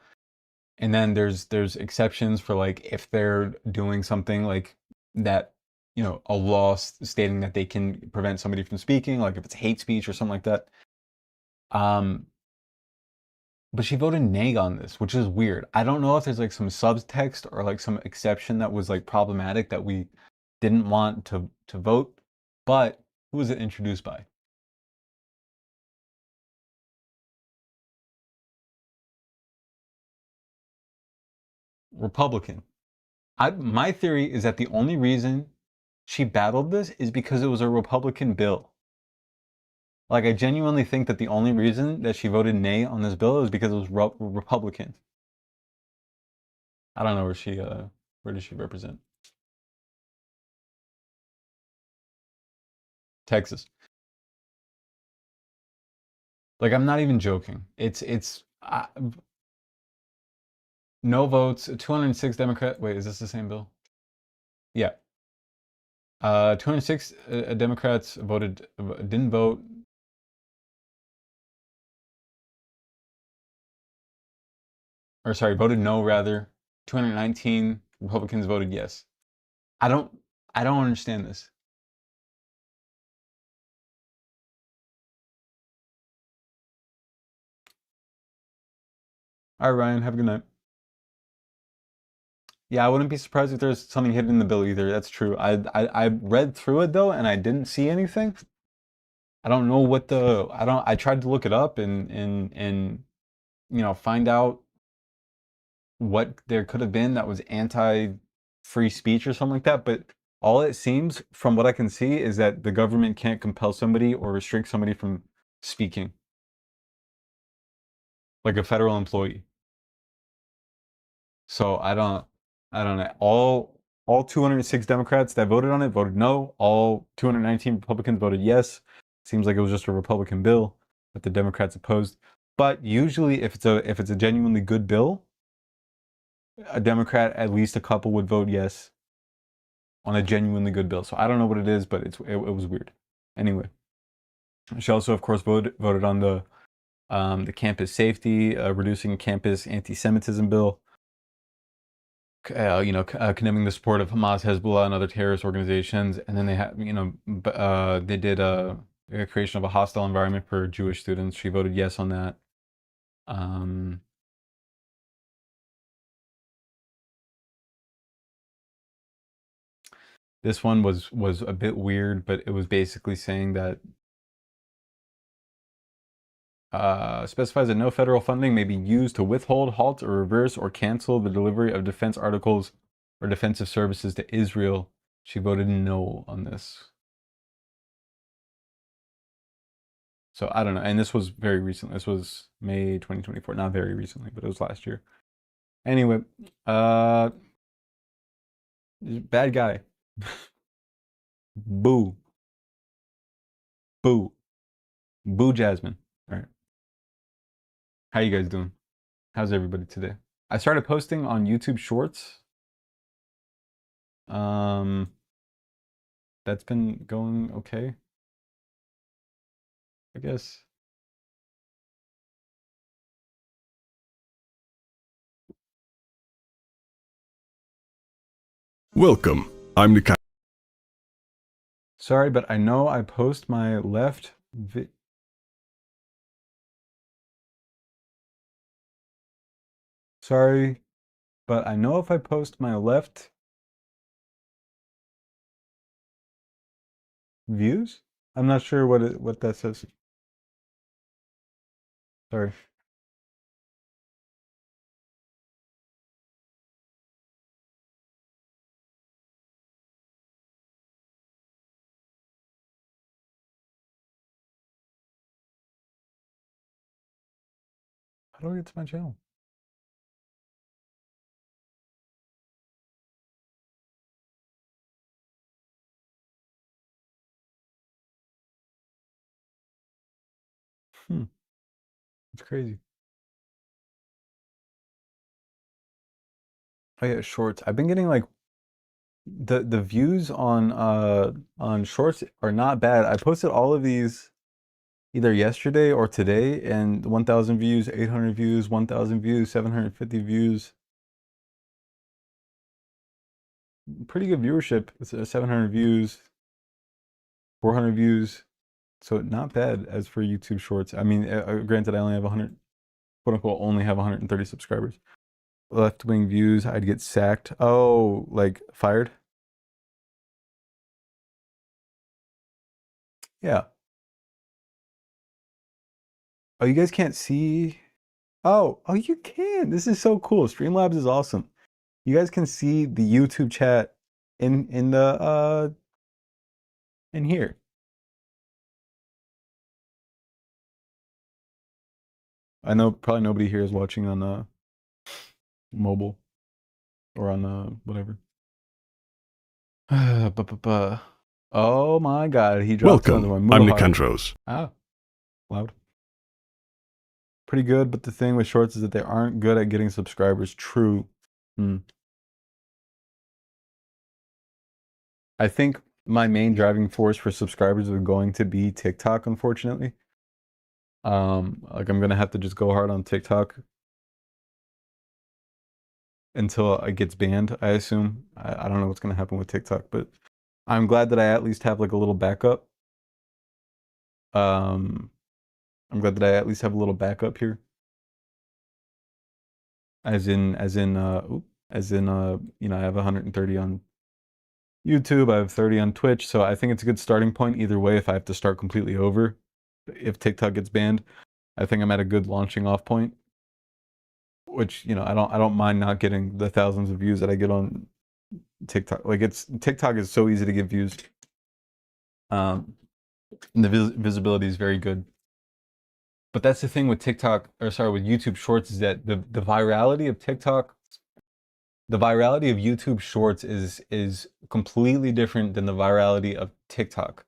And then there's exceptions for like if they're doing something like that, you know, a law stating that they can prevent somebody from speaking, like if it's hate speech or something like that. But she voted nay on this, which is weird. I don't know if there's like some subtext or like some exception that was like problematic that we didn't want to vote. But who was it introduced by? Republican. My theory is that the only reason she battled this is because it was a Republican bill. Like, I genuinely think that the only reason that she voted nay on this bill is because it was Republican. I don't know where does she represent? Texas. Like, I'm not even joking. It's no votes, 206 Democrat. Wait, is this the same bill? Yeah. 206 Democrats didn't vote. Or sorry, voted no rather. 219 Republicans voted yes. I don't understand this. All right, Ryan, have a good night. Yeah, I wouldn't be surprised if there's something hidden in the bill either. That's true. I read through it though, and I didn't see anything. I don't know what I tried to look it up and you know, find out what there could have been that was anti-free speech or something like that. But all it seems from what I can see is that the government can't compel somebody or restrict somebody from speaking, like a federal employee. So I don't know. All 206 Democrats that voted on it voted no. All 219 Republicans voted yes. Seems like it was just a Republican bill that the Democrats opposed. But usually, if it's a genuinely good bill, a Democrat, at least a couple, would vote yes on a genuinely good bill. So I don't know what it is, but it was weird. Anyway, she also, of course, voted on the campus safety, reducing campus anti-Semitism bill. You know, condemning the support of Hamas, Hezbollah, and other terrorist organizations, and then they had, you know, they did a creation of a hostile environment for Jewish students. She voted yes on that. This one was a bit weird, but it was basically saying that specifies that no federal funding may be used to withhold, halt, or reverse or cancel the delivery of defense articles or defensive services to Israel. She voted no on this. So I don't know. And this was very recent. This was May 2024. Not very recently, but it was last year. Anyway, bad guy. Boo. Boo. Boo Jasmine. All right. How you guys doing? How's everybody today? I started posting on YouTube Shorts. That's been going okay, I guess. Welcome. I'm the Sorry, but I know I post my left Sorry, but I know if I post my left views, I'm not sure what that says. Sorry. How do I get to my channel? It's crazy. Oh yeah, shorts. I've been getting like the views on shorts are not bad. I posted all of these either yesterday or today, and 1,000 views, 800 views, 1,000 views, 750 views. Pretty good viewership. It's 700 views, 400 views. So not bad as for YouTube Shorts. I mean, granted, I only have 100, quote unquote, only have 130 subscribers. Left wing views, I'd get sacked. Oh, like fired? Yeah. Oh, you guys can't see? Oh, you can. This is so cool. Streamlabs is awesome. You guys can see the YouTube chat in the in here. I know probably nobody here is watching on mobile or on whatever. Oh my god, he dropped another one. Welcome, I'm Nicandros. Ah, loud. Pretty good, but the thing with shorts is that they aren't good at getting subscribers. True. I think my main driving force for subscribers is going to be TikTok, unfortunately. Like I'm gonna have to just go hard on TikTok until it gets banned, I assume. I don't know what's gonna happen with TikTok, but I'm glad that I at least have like a little backup. I'm glad that I at least have a little backup here. As in, you know, I have 130 on YouTube, I have 30 on Twitch, so I think it's a good starting point either way if I have to start completely over. If TikTok gets banned, I think I'm at a good launching off point. Which, you know, I don't mind not getting the thousands of views that I get on TikTok. Like TikTok is so easy to get views. And the visibility is very good. But that's the thing with TikTok, or sorry, with YouTube Shorts, is that the virality of TikTok, the virality of YouTube Shorts is completely different than the virality of TikTok.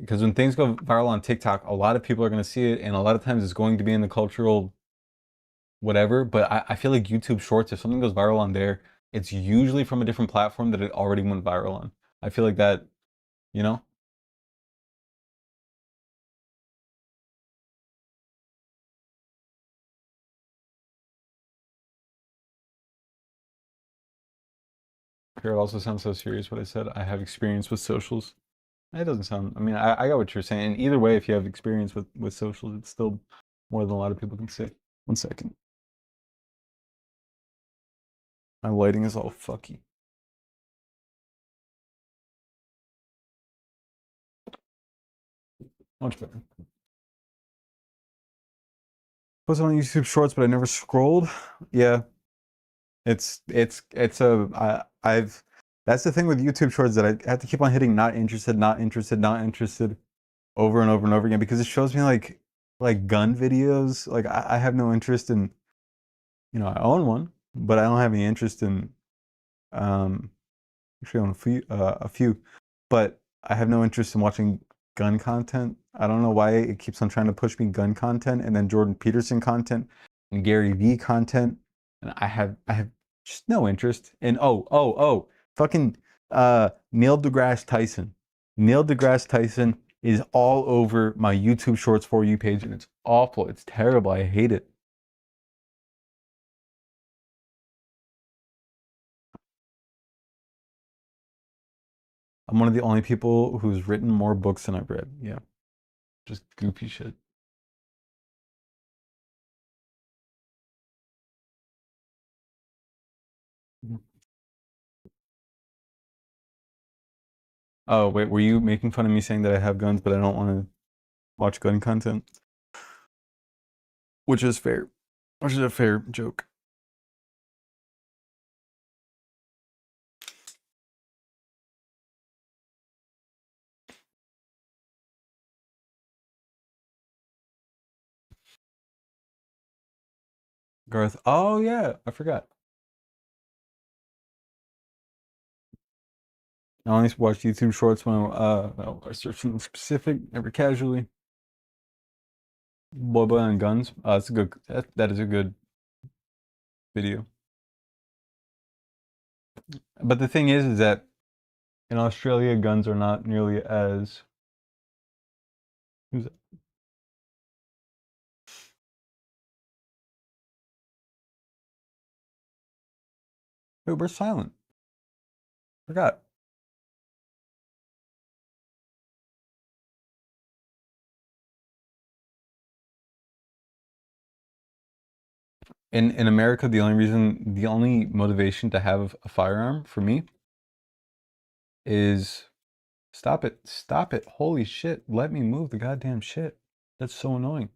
Because when things go viral on TikTok, a lot of people are going to see it, and a lot of times it's going to be in the cultural whatever. But I feel like YouTube Shorts, if something goes viral on there, it's usually from a different platform that it already went viral on. I feel like that, you know? Here it also sounds so serious what I said. I have experience with socials. It doesn't sound, I mean, I got what you're saying. And either way, if you have experience with socials, it's still more than a lot of people can say. 1 second. My lighting is all fucky. Much better. Was on YouTube Shorts, but I never scrolled. Yeah, I've that's the thing with YouTube Shorts, that I have to keep on hitting not interested, not interested, not interested over and over and over again, because it shows me like gun videos. Like I have no interest in, you know, I own one, but I don't have any interest in actually own a few, but I have no interest in watching gun content. I don't know why it keeps on trying to push me gun content and then Jordan Peterson content and Gary Vee content, and I have just no interest in fucking Neil deGrasse Tyson. Neil deGrasse Tyson is all over my YouTube Shorts For You page, and it's awful. It's terrible. I hate it. I'm one of the only people who's written more books than I've read. Yeah. Just goofy shit. Oh, wait, were you making fun of me saying that I have guns, but I don't want to watch gun content? Which is fair. Which is a fair joke. Garth. Oh, yeah. I forgot. I only watch YouTube Shorts when I search something specific, never casually. Boy on guns. That's a good. That is a good video. But the thing is that in Australia, guns are not nearly as Who's that? Wait, we're silent. Forgot. In America, the only motivation to have a firearm for me is stop it. Holy shit. Let me move the goddamn shit. That's so annoying.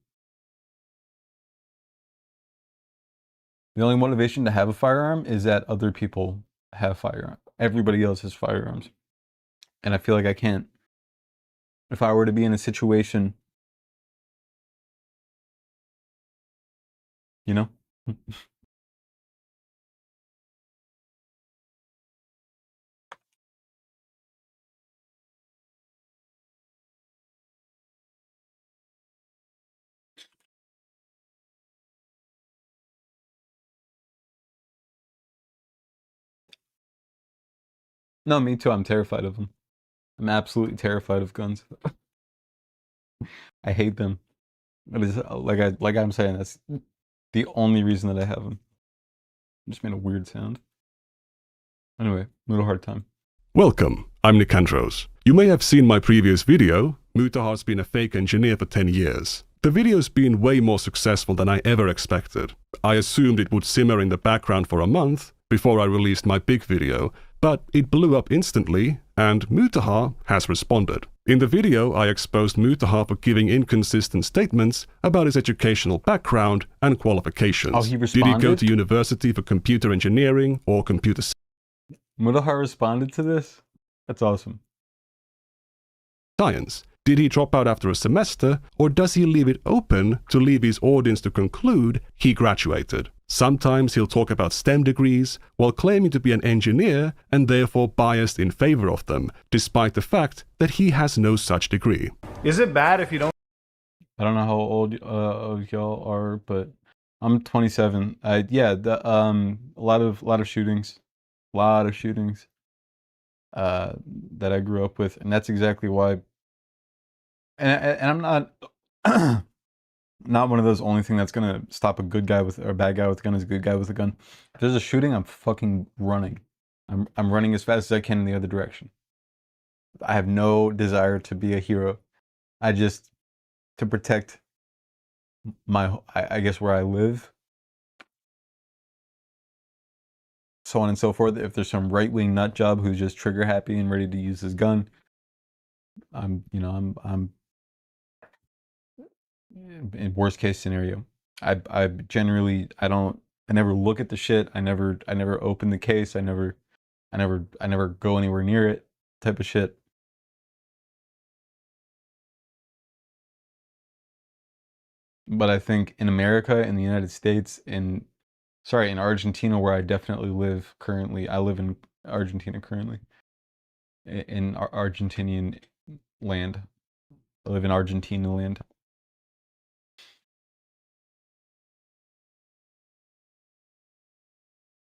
The only motivation to have a firearm is that other people have firearms. Everybody else has firearms. And I feel like I can't. If I were to be in a situation, you know? No, me too. I'm terrified of them. I'm absolutely terrified of guns. I hate them. It is like I'm saying, that's the only reason that I have them. Just made a weird sound. Anyway, little hard time. Welcome, I'm Nicandros. You may have seen my previous video. Mutahar's been a fake engineer for 10 years. The video's been way more successful than I ever expected. I assumed it would simmer in the background for a month before I released my big video, but it blew up instantly, and Mutahar has responded. In the video, I exposed Mutahar for giving inconsistent statements about his educational background and qualifications. Oh, he responded? Did he go to university for computer engineering or computer Mutahar responded to this? That's awesome. science? Did he drop out after a semester, or does he leave it open to leave his audience to conclude he graduated? Sometimes he'll talk about STEM degrees while claiming to be an engineer and therefore biased in favor of them, despite the fact that he has no such degree. Is it bad if you don't? I don't know how old y'all are, but I'm 27. Yeah, a lot of shootings, that I grew up with, and that's exactly why. And I'm not not one of those only thing that's gonna stop a good guy with or a bad guy with a gun is a good guy with a gun. If there's a shooting, I'm fucking running. I'm running as fast as I can in the other direction. I have no desire to be a hero. I just to protect I guess where I live, so on and so forth. If there's some right-wing nut job who's just trigger happy and ready to use his gun, I'm in worst case scenario. I generally I never look at the shit. I never open the case. I never go anywhere near it type of shit. But I think in America, in the United States, in Argentina, where I definitely live currently. I live in Argentina currently. In Argentinian land. I live in Argentina land.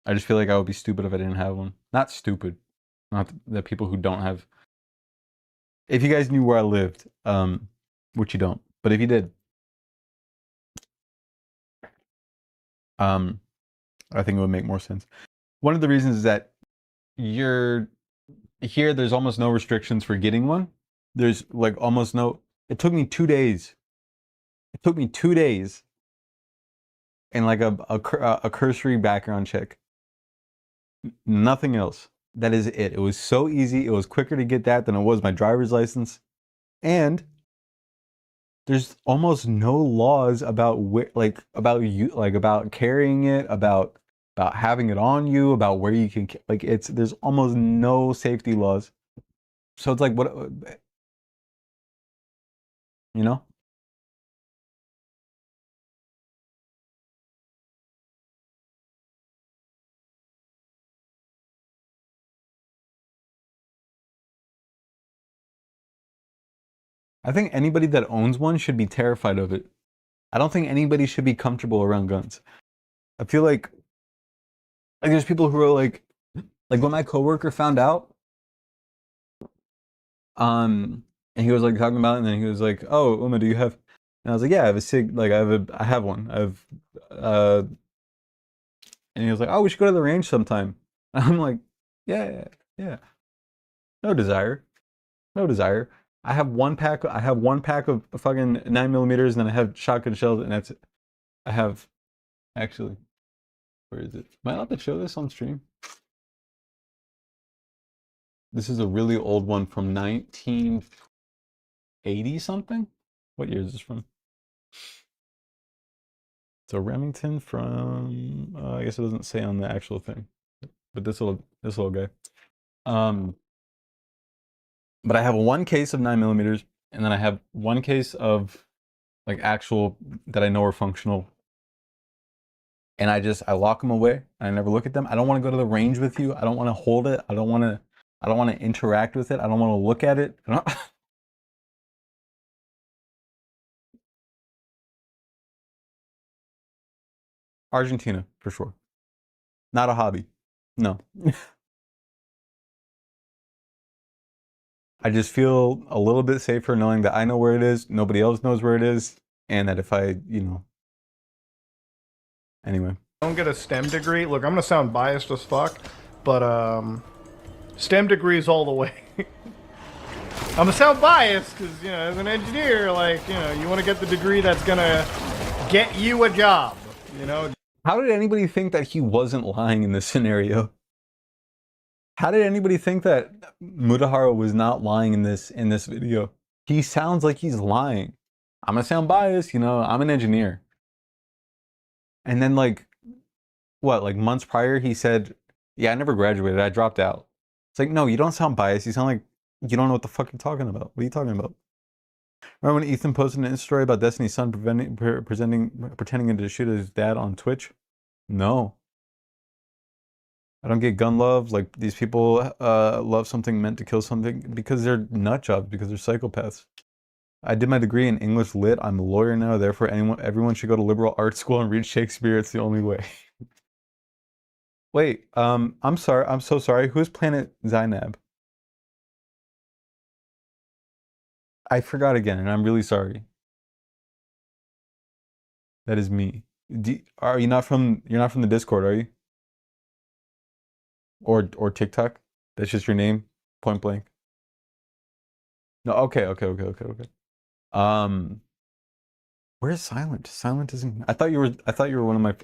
I just feel like I would be stupid if I didn't have one. Not stupid. Not the people who don't have. If you guys knew where I lived, which you don't, but if you did, I think it would make more sense. One of the reasons is that there's almost no restrictions for getting one. There's like almost no. It took me 2 days. It took me 2 days, and like a cursory background check. Nothing else. That is it. It was so easy. It was quicker to get that than it was my driver's license. And there's almost no laws about about carrying it, about having it on you, about where you can there's almost no safety laws. So it's like what, you know? I think anybody that owns one should be terrified of it. I don't think anybody should be comfortable around guns. I feel like there's people who are like when my coworker found out, And he was like talking about it, and then he was like, "Oh, Uma, do you have?" And I was like, "Yeah, I have a Sig. Like, I have one. And he was like, "Oh, we should go to the range sometime." And I'm like, "Yeah, yeah. No desire, no desire. I have one pack. I have one pack of fucking 9mm, and then I have shotgun shells, and that's it. I have, actually, where is it? Am I allowed to show this on stream? This is a really old one from 1980 something. What year is this from? It's a Remington from, I guess it doesn't say on the actual thing, but this little guy. But I have one case of 9mm, and then I have one case of like actual that I know are functional. And I lock them away. I never look at them. I don't want to go to the range with you. I don't want to hold it. I don't want to interact with it. I don't want to look at it. Argentina, for sure. Not a hobby. No. I just feel a little bit safer knowing that I know where it is, nobody else knows where it is, and that if I, anyway. Don't get a STEM degree. Look, I'm gonna sound biased as fuck, but STEM degrees all the way. I'm gonna sound biased because as an engineer, like you want to get the degree that's gonna get you a job. How did anybody think that he wasn't lying in this scenario? How did anybody think that Mutahara was not lying in this video? He sounds like he's lying. I'm gonna sound biased, I'm an engineer. And then like months prior he said, "Yeah, I never graduated, I dropped out." It's like, no, you don't sound biased. You sound like you don't know what the fuck you're talking about. What are you talking about? Remember when Ethan posted an Insta story about Destiny's son pretending to shoot his dad on Twitch? No. I don't get gun love. Like, these people love something meant to kill something because they're nut jobs, because they're psychopaths. I did my degree in English Lit. I'm a lawyer now, therefore everyone should go to liberal arts school and read Shakespeare. It's the only way. Wait, I'm sorry. I'm so sorry. Who's Planet Zainab? I forgot again, and I'm really sorry. That is me. You're not from the Discord, are you? Or TikTok? That's just your name, point blank. No, okay. Where's Silent? Silent isn't. I thought you were one of my.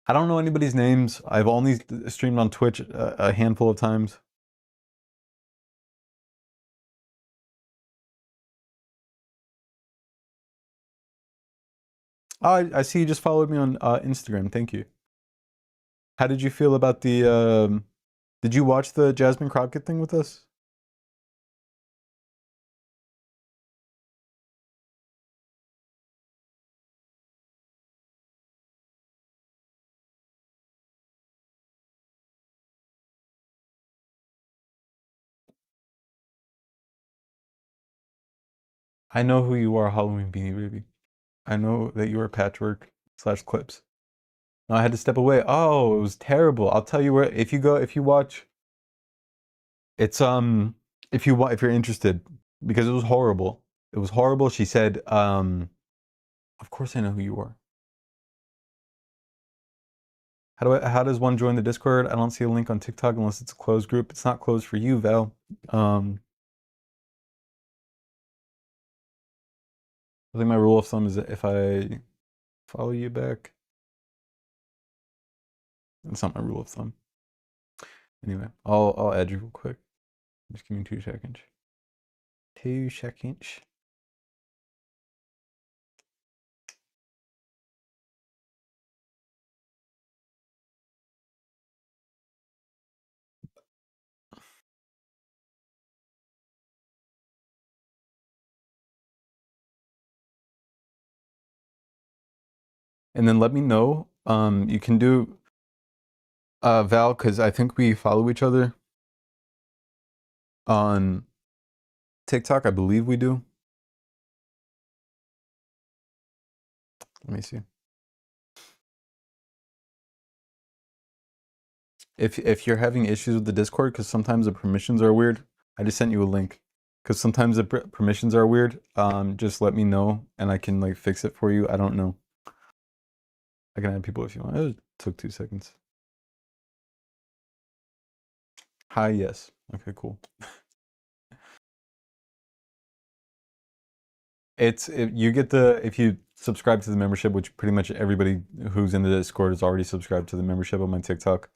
I don't know anybody's names. I've only streamed on Twitch a handful of times. Oh, I see you just followed me on Instagram. Thank you. How did you feel about the? Did you watch the Jasmine Crockett thing with us? I know who you are, Halloween Beanie Baby. I know that you are Patchwork / Clips. No, I had to step away. Oh, it was terrible. I'll tell you where. If you watch, it's if you're interested, because it was horrible. It was horrible. She said, "Of course I know who you are." How does one join the Discord? I don't see a link on TikTok unless it's a closed group. It's not closed for you, Val. I think my rule of thumb is that if I follow you back, it's not my rule of thumb. Anyway, I'll add you real quick. Just give me 2 seconds. 2 seconds. And then let me know. You can do Val, because I think we follow each other on TikTok. I believe we do. Let me see. If you're having issues with the Discord, because sometimes the permissions are weird, I just sent you a link. because sometimes the permissions are weird. Just let me know and I can like fix it for you. I don't know. I can add people if you want. It took 2 seconds. Hi, yes. Okay, cool. You get if you subscribe to the membership, which pretty much everybody who's in the Discord is already subscribed to the membership on my TikTok.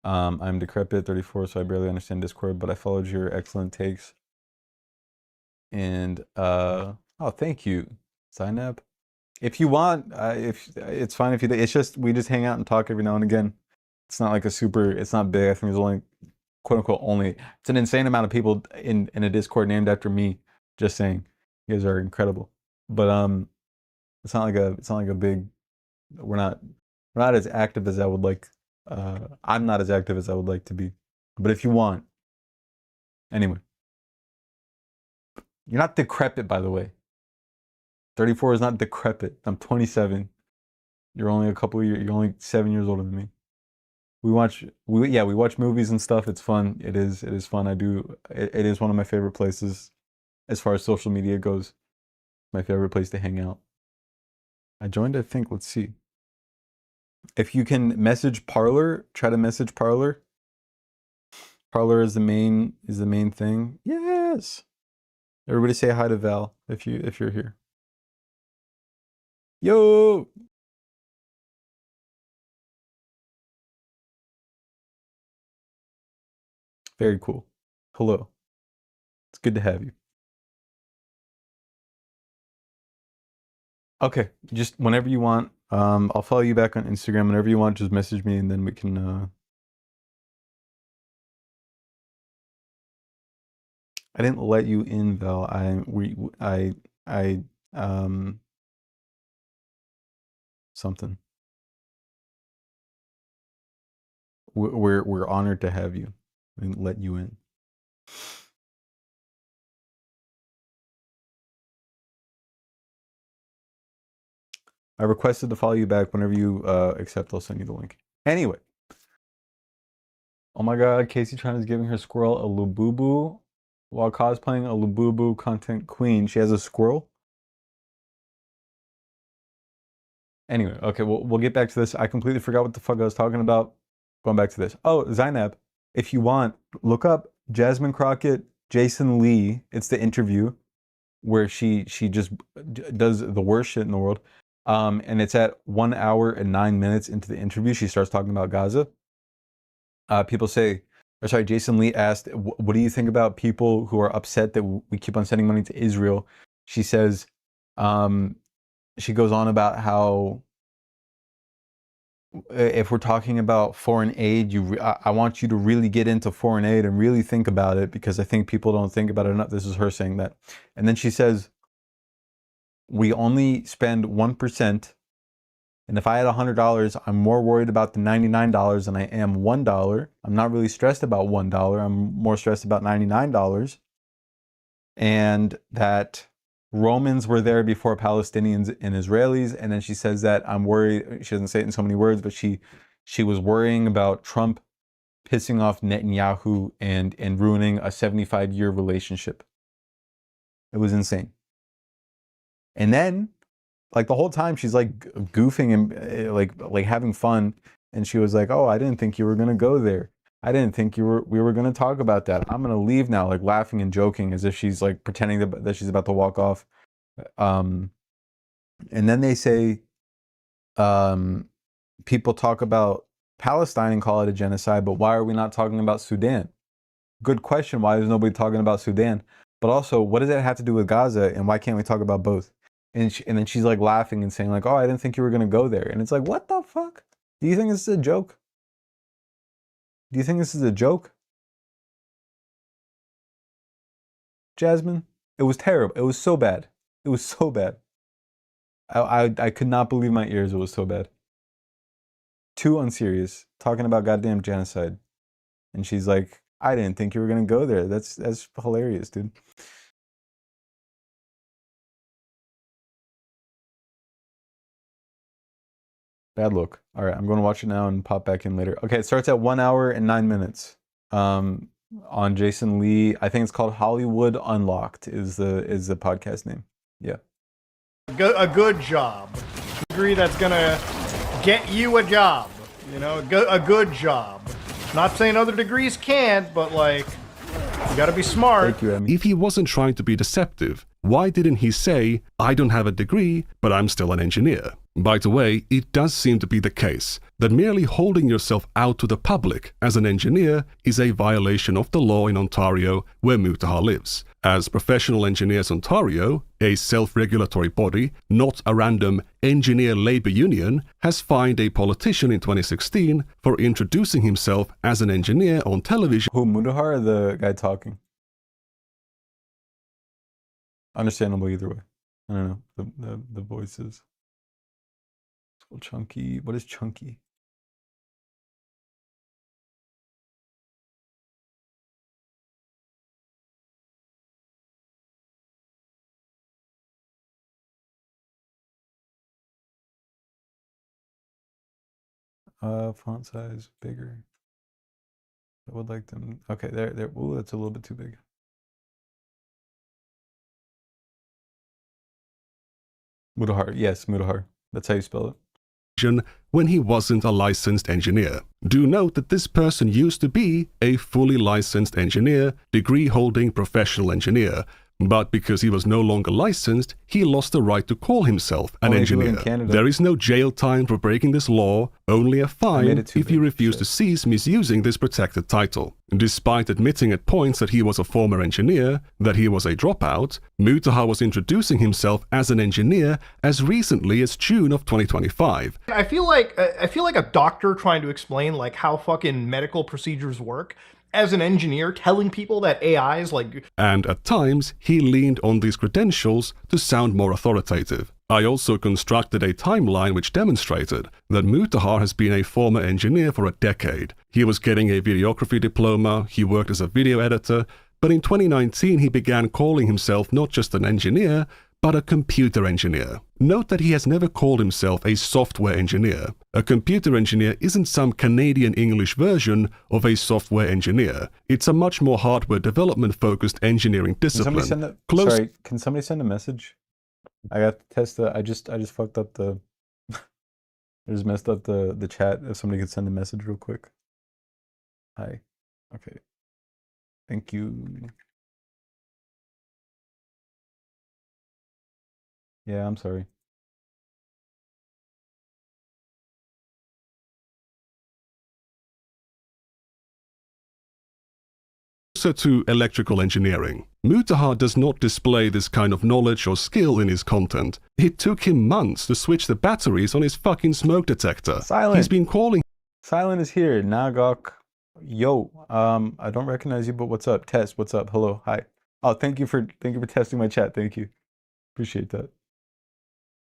I'm Decrepit 34, so I barely understand Discord, but I followed your excellent takes. And oh, thank you, Zainab. If you want, if it's fine if you. It's just we just hang out and talk every now and again. It's not like it's not big. I think there's only, quote unquote, only. It's an insane amount of people in a Discord named after me. Just saying, you guys are incredible. But it's not like a big. We're not as active as I would like. I'm not as active as I would like to be. But if you want, anyway, you're not decrepit, by the way. 34 is not decrepit. I'm 27. You're only a couple of years. You're only 7 years older than me. We watch movies and stuff. It's fun. It is fun. It is one of my favorite places as far as social media goes. My favorite place to hang out. I joined, I think. Let's see. If you can message Parler, try to message Parler. Parler is the main thing. Yes. Everybody say hi to Val if you're here. Yo. Very cool. Hello. It's good to have you. Okay, just whenever you want. I'll follow you back on Instagram whenever you want. Just message me and then we can. I didn't let you in, Val. Something. We're honored to have you. I didn't let you in. I requested to follow you back. Whenever you accept, I'll send you the link. Anyway. Oh my god, Casey Tran is giving her squirrel a Labubu while cosplaying a Labubu content queen. She has a squirrel? Anyway, okay, we'll get back to this. I completely forgot what the fuck I was talking about. Going back to this. Oh, Zainab, if you want, look up Jasmine Crockett, Jason Lee. It's the interview where she just does the worst shit in the world. And it's at 1 hour and 9 minutes into the interview. She starts talking about Gaza. Jason Lee asked, what do you think about people who are upset that we keep on sending money to Israel? She says, she goes on about how if we're talking about foreign aid, I want you to really get into foreign aid and really think about it, because I think people don't think about it enough. This is her saying that. And then she says, we only spend 1%. And if I had $100, I'm more worried about the $99 than I am $1. I'm not really stressed about $1. I'm more stressed about $99. And that Romans were there before Palestinians and Israelis. And then she says that I'm worried. She doesn't say it in so many words, but she was worrying about Trump pissing off Netanyahu and ruining a 75-year relationship. It was insane. And then, like the whole time, she's like goofing and like having fun. And she was like, "Oh, I didn't think you were gonna go there. I didn't think we were gonna talk about that. I'm gonna leave now," like laughing and joking as if she's like pretending that she's about to walk off. And then they say, people talk about Palestine and call it a genocide, but why are we not talking about Sudan? Good question. Why is nobody talking about Sudan? But also, what does that have to do with Gaza? And why can't we talk about both? And then she's like laughing and saying like, "Oh, I didn't think you were gonna go there." And it's like, what the fuck? Do you think this is a joke? Do you think this is a joke? Jasmine? It was terrible. It was so bad. It was so bad. I could not believe my ears. It was so bad. Too unserious. Talking about goddamn genocide. And she's like, "I didn't think you were gonna go there." That's hilarious, dude. Bad look. All right, I'm going to watch it now and pop back in later. Okay, it starts at 1 hour and 9 minutes. on Jason Lee. I think it's called Hollywood Unlocked is the podcast name. Yeah. A good job. A degree that's gonna get you a job. You know, a good job. Not saying other degrees can't, but like, you gotta be smart. Thank you, Emmy. If he wasn't trying to be deceptive, why didn't he say, I don't have a degree, but I'm still an engineer? By the way, it does seem to be the case that merely holding yourself out to the public as an engineer is a violation of the law in Ontario where Mutahar lives, as Professional Engineers Ontario, a self-regulatory body, not a random engineer labor union, has fined a politician in 2016 for introducing himself as an engineer on television. Who, Mutahar or the guy talking? Understandable either way. I don't know. The voices. Chunky. What is chunky? Font size bigger. I would like them. Okay, there. Ooh, that's a little bit too big. Mutahar. Yes, Mutahar. That's how you spell it. When he wasn't a licensed engineer. Do note that this person used to be a fully licensed engineer, degree-holding professional engineer, but because he was no longer licensed, he lost the right to call himself an engineer. There is no jail time for breaking this law, only a fine if you refuse to cease misusing this protected title. Despite admitting at points that he was a former engineer, that he was a dropout, Mutahar was introducing himself as an engineer as recently as June of 2025. I feel like a doctor trying to explain like how fucking medical procedures work as an engineer, telling people that AI is like... And at times, he leaned on these credentials to sound more authoritative. I also constructed a timeline which demonstrated that Mutahar has been a former engineer for a decade. He was getting a videography diploma, he worked as a video editor, but in 2019 he began calling himself not just an engineer, but a computer engineer. Note that he has never called himself a software engineer. A computer engineer isn't some Canadian English version of a software engineer. It's a much more hardware development-focused engineering discipline. Can somebody send a message? I got to test the. I just fucked up the. I just messed up the chat. If somebody could send a message real quick. Hi. Okay. Thank you. Yeah, I'm sorry. Also to electrical engineering. Mutahar does not display this kind of knowledge or skill in his content. It took him months to switch the batteries on his fucking smoke detector. Silent. He's been calling... Silent is here. Nagok. Yo. I don't recognize you, but what's up? Test. What's up? Hello. Hi. Oh, thank you for testing my chat. Thank you. Appreciate that.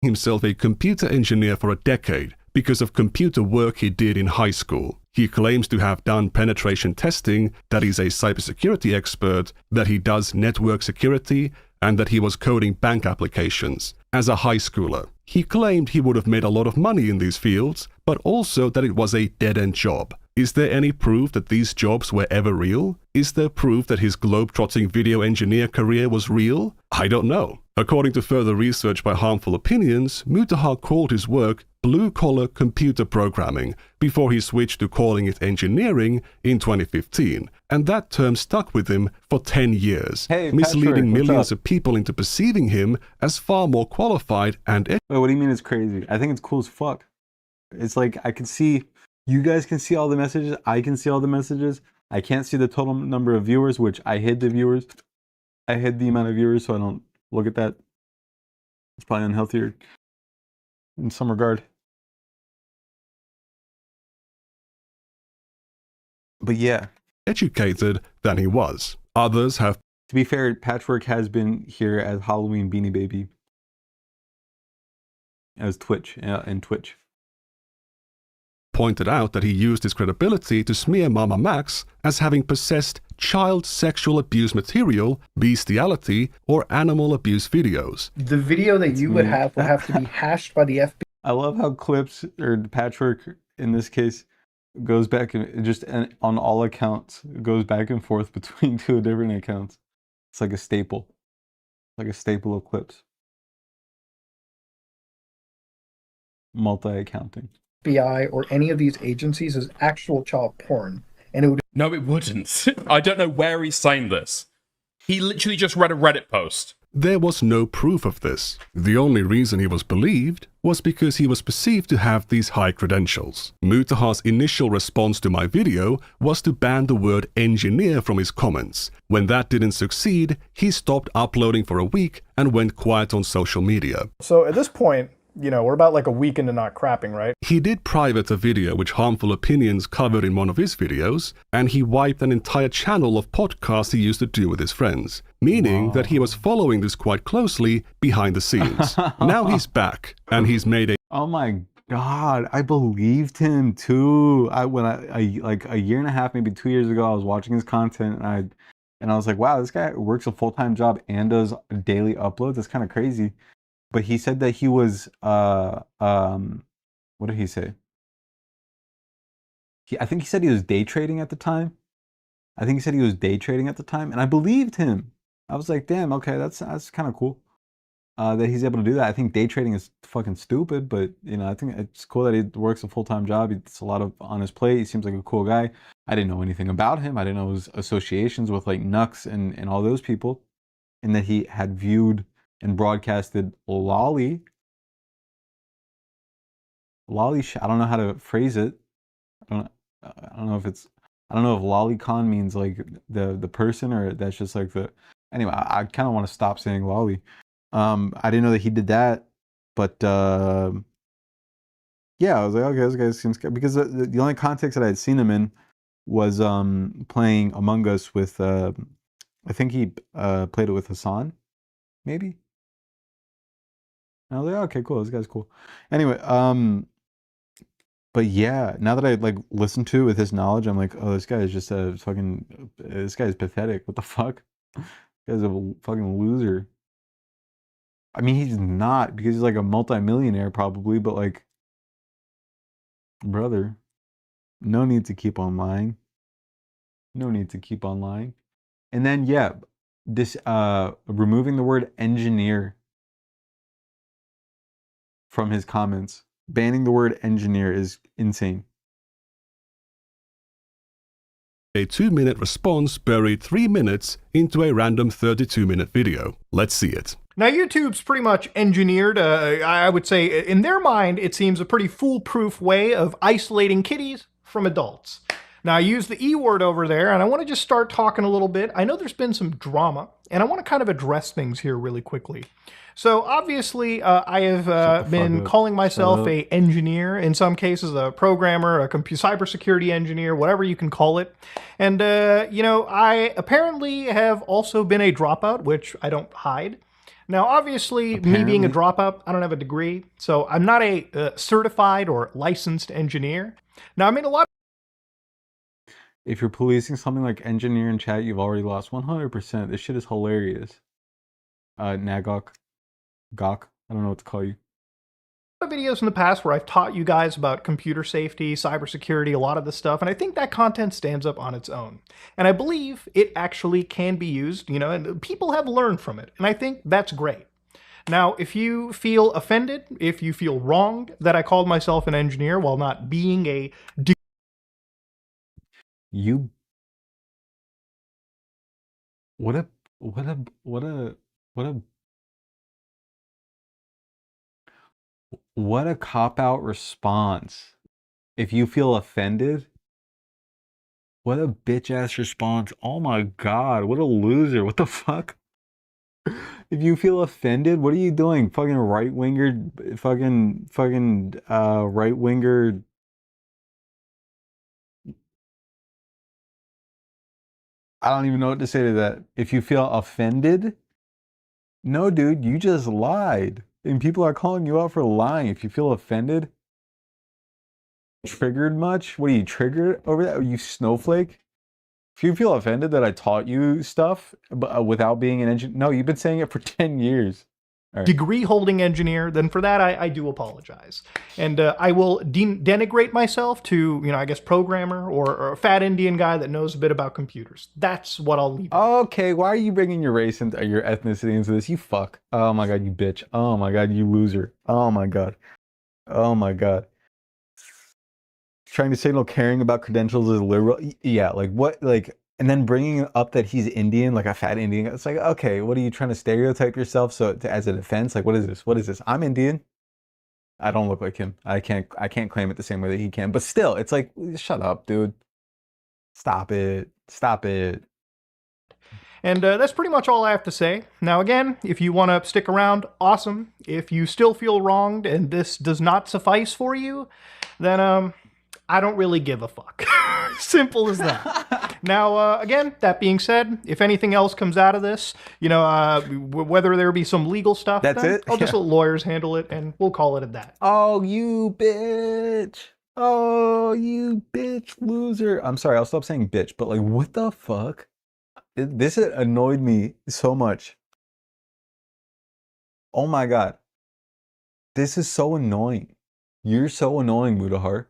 Himself a computer engineer for a decade because of computer work he did in high school. He claims to have done penetration testing, that he's a cybersecurity expert, that he does network security, and that he was coding bank applications. As a high schooler, he claimed he would have made a lot of money in these fields, but also that it was a dead-end job. Is there any proof that these jobs were ever real? Is there proof that his globe-trotting video engineer career was real? I don't know. According to further research by Harmful Opinions, Mutahar called his work blue-collar computer programming before he switched to calling it engineering in 2015, and that term stuck with him for 10 years, misleading millions of people into perceiving him as far more qualified and... Wait, what do you mean it's crazy? I think it's cool as fuck. It's like, I can see... You guys can see all the messages. I can see all the messages. I can't see the total number of viewers, which I hid the viewers. I hid the amount of viewers so I don't look at that. It's probably unhealthier in some regard. But yeah. Educated than he was. Others have... To be fair, Patchwork has been here as Halloween Beanie Baby. As Twitch, and Twitch. Pointed out that he used his credibility to smear Mama Max as having possessed child sexual abuse material, bestiality, or animal abuse videos. The video that you would have to be hashed by the FBI. I love how Clips, or Patchwork in this case, goes back and just on all accounts goes back and forth between two different accounts. It's like a staple, of clips. Multi-accounting. FBI or any of these agencies as actual child porn, and it would. No, it wouldn't. I don't know where he's saying this. He literally just read a Reddit post. There was no proof of this. The only reason he was believed was because he was perceived to have these high credentials. Mutahar's initial response to my video was to ban the word engineer from his comments. When that didn't succeed, he stopped uploading for a week and went quiet on social media. So at this point, you know, we're about like a week into not crapping, right? He did private a video which harmful opinions covered in one of his videos, and he wiped an entire channel of podcasts he used to do with his friends, meaning that he was following this quite closely behind the scenes. Now he's back, and he's made a... Oh my God, I believed him too. When like a year and a half, maybe 2 years ago, I was watching his content, and I was like, wow, this guy works a full-time job and does daily uploads. That's kind of crazy. But he said that he was, what did he say? I think he said he was day trading at the time. And I believed him. I was like, damn, okay, that's kind of cool. That he's able to do that. I think day trading is fucking stupid, but you know, I think it's cool that he works a full-time job. It's a lot on his plate. He seems like a cool guy. I didn't know anything about him. I didn't know his associations with like Nux and all those people, and that he had viewed and broadcasted lolly. I don't know how to phrase it. I don't know if lolicon means like the person, or that's just like the. Anyway, I kind of want to stop saying lolly. I didn't know that he did that, but yeah, I was like, okay, this guy seems good, because the only context that I had seen him in was playing Among Us with I think he played it with Hassan, maybe. And I was like, okay, cool, this guy's cool. Anyway, but yeah, now that I like listened to it with his knowledge, I'm like, oh, this guy is just this guy is pathetic. What the fuck? This guy's a fucking loser. I mean, he's not, because he's like a multi-millionaire probably, but like, brother, no need to keep on lying. And then, yeah, this, removing the word engineer from his comments. Banning the word engineer is insane. A 2-minute response buried 3 minutes into a random 32-minute video. Let's see it. Now, YouTube's pretty much engineered, I would say, in their mind, it seems a pretty foolproof way of isolating kiddies from adults. Now, I use the E word over there, and I want to just start talking a little bit. I know there's been some drama, and I want to kind of address things here really quickly. So obviously, I have been calling myself an engineer, in some cases a programmer, a cybersecurity engineer, whatever you can call it. And, you know, I apparently have also been a dropout, which I don't hide. Now, obviously, me being a dropout, I don't have a degree, so I'm not a certified or licensed engineer. Now, I mean, a lot of... If you're policing something like engineer in chat, you've already lost 100%. This shit is hilarious. Nagok. Gawk, I don't know what to call you. Videos in the past where I've taught you guys about computer safety, cybersecurity, a lot of this stuff, and I think that content stands up on its own. And I believe it actually can be used, you know, and people have learned from it, and I think that's great. Now, if you feel offended, if you feel wronged that I called myself an engineer while not being a... What a cop-out response. If you feel offended, what a bitch-ass response. Oh my God, what a loser. What the fuck? If you feel offended, what are you doing? Fucking right-winger, right-winger. I don't even know what to say to that. If you feel offended, no, dude, you just lied. And people are calling you out for lying. If you feel offended, triggered much? What are you triggered over that? Are you snowflake? If you feel offended that I taught you stuff but, without being an engineer, no, you've been saying it for 10 years. degree holding engineer, then for that I do apologize. And I will denigrate myself to, I guess programmer or a fat Indian guy that knows a bit about computers. That's what I'll leave. Okay, why are you bringing your race and your ethnicity into this? You fuck. Oh my god, you bitch. Oh my god, you loser. Oh my god. Oh my god. Trying to signal caring about credentials is liberal. Yeah, like what, like, and then bringing up that he's Indian, like a fat Indian. It's like, okay, what are you trying to stereotype yourself as a defense? Like, what is this? What is this? I'm Indian. I don't look like him. I can't claim it the same way that he can. But still, it's like, shut up, dude. Stop it. Stop it. And that's pretty much all I have to say. Now, again, if you want to stick around, awesome. If you still feel wronged and this does not suffice for you, then I don't really give a fuck. Simple as that. Now, again, that being said, if anything else comes out of this, whether there be some legal stuff, that's it. I'll just let lawyers handle it, and we'll call it at that. Oh, you bitch. Oh, you bitch loser. I'm sorry, I'll stop saying bitch, but like, what the fuck? This annoyed me so much. Oh my god. This is so annoying. You're so annoying, Mutahar.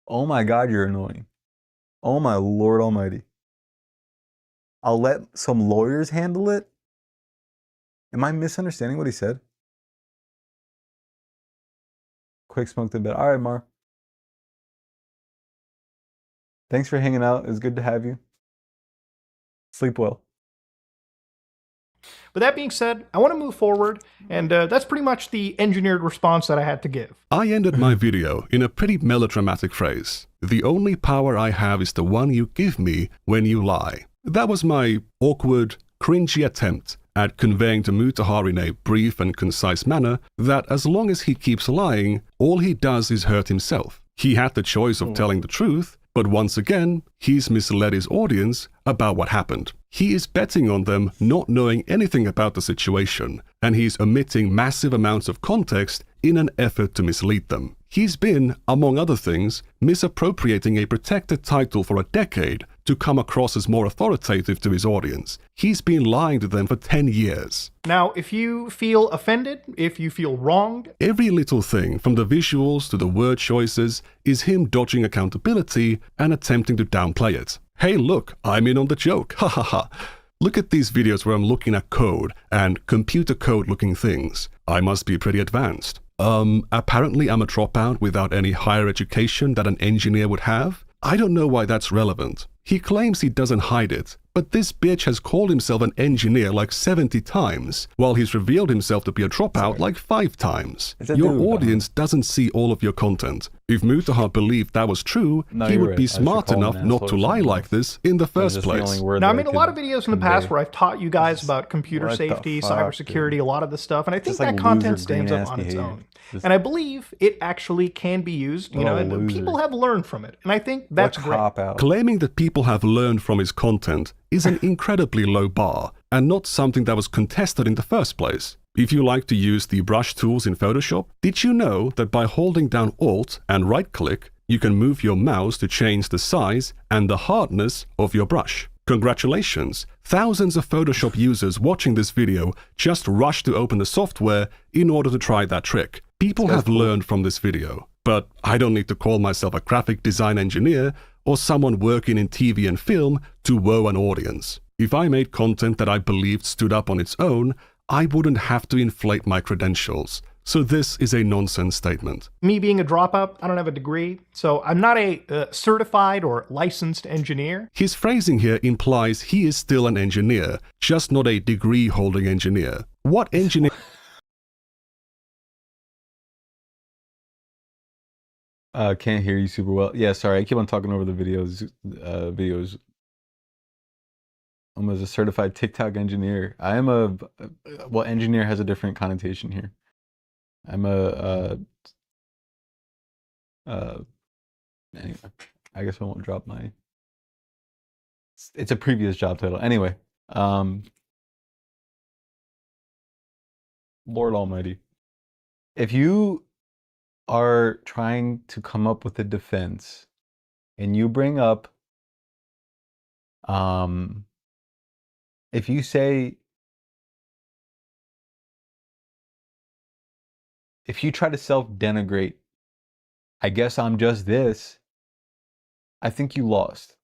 Oh my god, you're annoying. Oh my lord almighty. I'll let some lawyers handle it? Am I misunderstanding what he said? Quick smoke to bed. All right, Mar. Thanks for hanging out. It's good to have you. Sleep well. But that being said, I want to move forward, and that's pretty much the engineered response that I had to give. I ended my video in a pretty melodramatic phrase. The only power I have is the one you give me when you lie. That was my awkward, cringy attempt at conveying to Mutahar in a brief and concise manner that as long as he keeps lying, all he does is hurt himself. He had the choice of telling the truth, but once again, he's misled his audience about what happened. He is betting on them not knowing anything about the situation, and he's omitting massive amounts of context in an effort to mislead them. He's been, among other things, misappropriating a protected title for a decade to come across as more authoritative to his audience. He's been lying to them for 10 years. Now, if you feel offended, if you feel wronged... Every little thing, from the visuals to the word choices, is him dodging accountability and attempting to downplay it. Hey look, I'm in on the joke, ha ha ha. Look at these videos where I'm looking at code and computer code looking things. I must be pretty advanced. Apparently I'm a dropout without any higher education that an engineer would have. I don't know why that's relevant. He claims he doesn't hide it, but this bitch has called himself an engineer like 70 times, while he's revealed himself to be a dropout like 5 times. Your audience doesn't see all of your content. If Mutahar believed that was true, he would be smart enough not to lie like this in the first place. Now, I made a lot of videos in the past where I've taught you guys about computer safety, cybersecurity, a lot of this stuff, and I think that content stands up on its own. And I believe it actually can be used, and people have learned from it. And I think that's great. Claiming that people have learned from his content is an incredibly low bar, and not something that was contested in the first place. If you like to use the brush tools in Photoshop, did you know that by holding down Alt and right-click, you can move your mouse to change the size and the hardness of your brush? Congratulations! Thousands of Photoshop users watching this video just rushed to open the software in order to try that trick. People have learned from this video, but I don't need to call myself a graphic design engineer or someone working in TV and film to woo an audience. If I made content that I believed stood up on its own, I wouldn't have to inflate my credentials. So this is a nonsense statement. Me being a dropout, I don't have a degree, so I'm not a certified or licensed engineer. His phrasing here implies he is still an engineer, just not a degree-holding engineer. What engineer... Can't hear you super well. Yeah, sorry, I keep on talking over the videos. I'm a certified TikTok engineer. I am a... well, engineer has a different connotation here. I'm a... anyway, I guess I won't drop my... It's a previous job title. Anyway, Lord Almighty. If you are trying to come up with a defense and you bring up if you say if you try to self-denigrate, I guess I'm just this, I think you lost.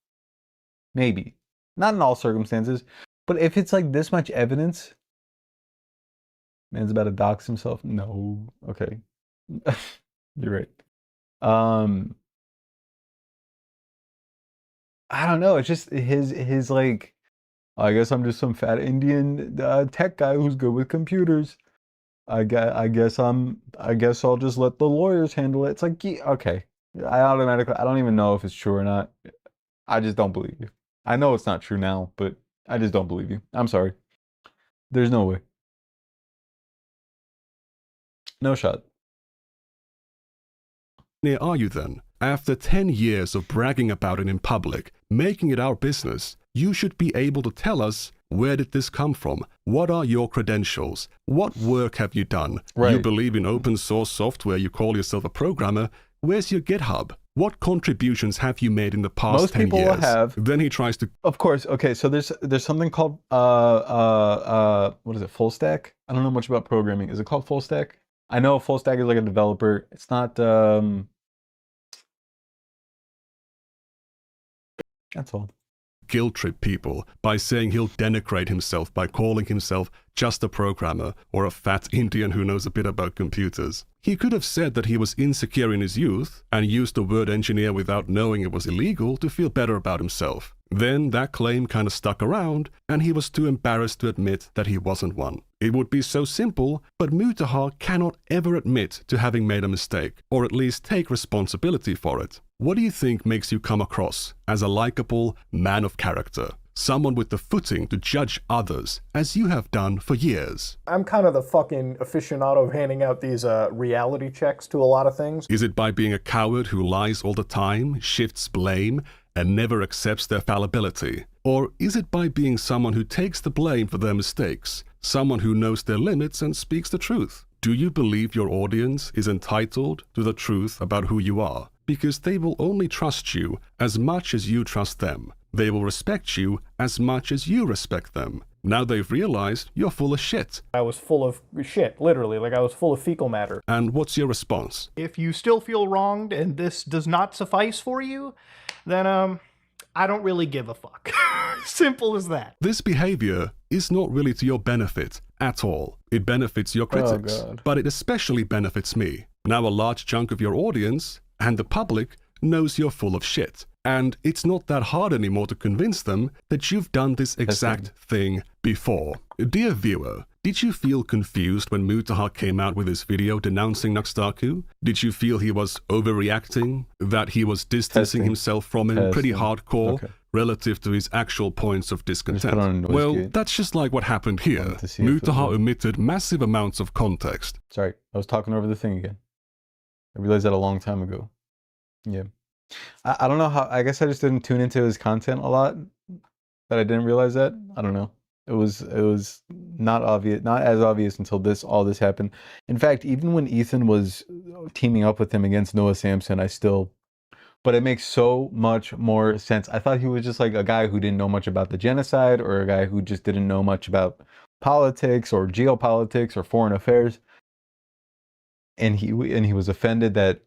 Maybe. Not in all circumstances, but if it's like this much evidence, man's about to dox himself. No. Okay. You're right. I don't know. It's just his like, I guess I'm just some fat Indian tech guy who's good with computers. I guess I'll just let the lawyers handle it. It's like, yeah, okay. I don't even know if it's true or not. I just don't believe you. I know it's not true now, but I just don't believe you. I'm sorry. There's no way. No shot. Near are you then? After 10 years of bragging about it in public, making it our business, you should be able to tell us, where did this come from? What are your credentials? What work have you done? Right. You believe in open source software, you call yourself a programmer. Where's your GitHub? What contributions have you made in the past Most 10 people years? have. Then he tries to... Of course. Okay, so there's something called what is it? Full stack? I don't know much about programming. Is it called full stack? I know full stack is like a developer. It's not that's all. Guilt trip people by saying he'll denigrate himself by calling himself just a programmer or a fat Indian who knows a bit about computers. He could have said that he was insecure in his youth and used the word engineer without knowing it was illegal to feel better about himself. Then that claim kind of stuck around and he was too embarrassed to admit that he wasn't one. It would be so simple, but Mutahar cannot ever admit to having made a mistake, or at least take responsibility for it. What do you think makes you come across as a likable man of character? Someone with the footing to judge others, as you have done for years. I'm kind of the fucking aficionado of handing out these reality checks to a lot of things. Is it by being a coward who lies all the time, shifts blame, and never accepts their fallibility? Or is it by being someone who takes the blame for their mistakes, someone who knows their limits and speaks the truth? Do you believe your audience is entitled to the truth about who you are? Because they will only trust you as much as you trust them. They will respect you as much as you respect them. Now they've realized you're full of shit. I was full of shit, literally, like I was full of fecal matter. And what's your response? If you still feel wronged and this does not suffice for you, then I don't really give a fuck. Simple as that. This behavior is not really to your benefit at all. It benefits your critics, but it especially benefits me. Now a large chunk of your audience and the public knows you're full of shit. And it's not that hard anymore to convince them that you've done this exact thing before. Dear viewer, did you feel confused when Mutahar came out with his video denouncing Nuxtaku? Did you feel he was overreacting? That he was distancing himself from him pretty hardcore relative to his actual points of discontent? Well, that's just like what happened here. Mutahar omitted massive amounts of context. Sorry, I was talking over the thing again. I realized that a long time ago. Yeah. I don't know how, I guess I just didn't tune into his content a lot, that I didn't realize that. I don't know. It was not obvious, not as obvious until all this happened. In fact, even when Ethan was teaming up with him against Noah Samson, but it makes so much more sense. I thought he was just like a guy who didn't know much about the genocide, or a guy who just didn't know much about politics or geopolitics or foreign affairs. And he was offended that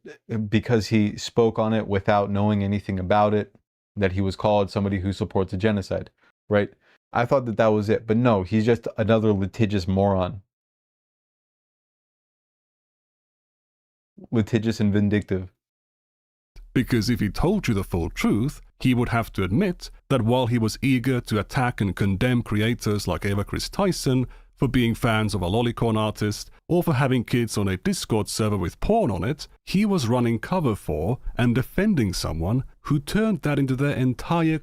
because he spoke on it without knowing anything about it, that he was called somebody who supports a genocide, right? I thought that was it, but no, he's just another litigious moron. Litigious and vindictive. Because if he told you the full truth, he would have to admit that while he was eager to attack and condemn creators like Eva Chris Tyson for being fans of a lolicon artist, or for having kids on a Discord server with porn on it, he was running cover for and defending someone who turned that into their entire...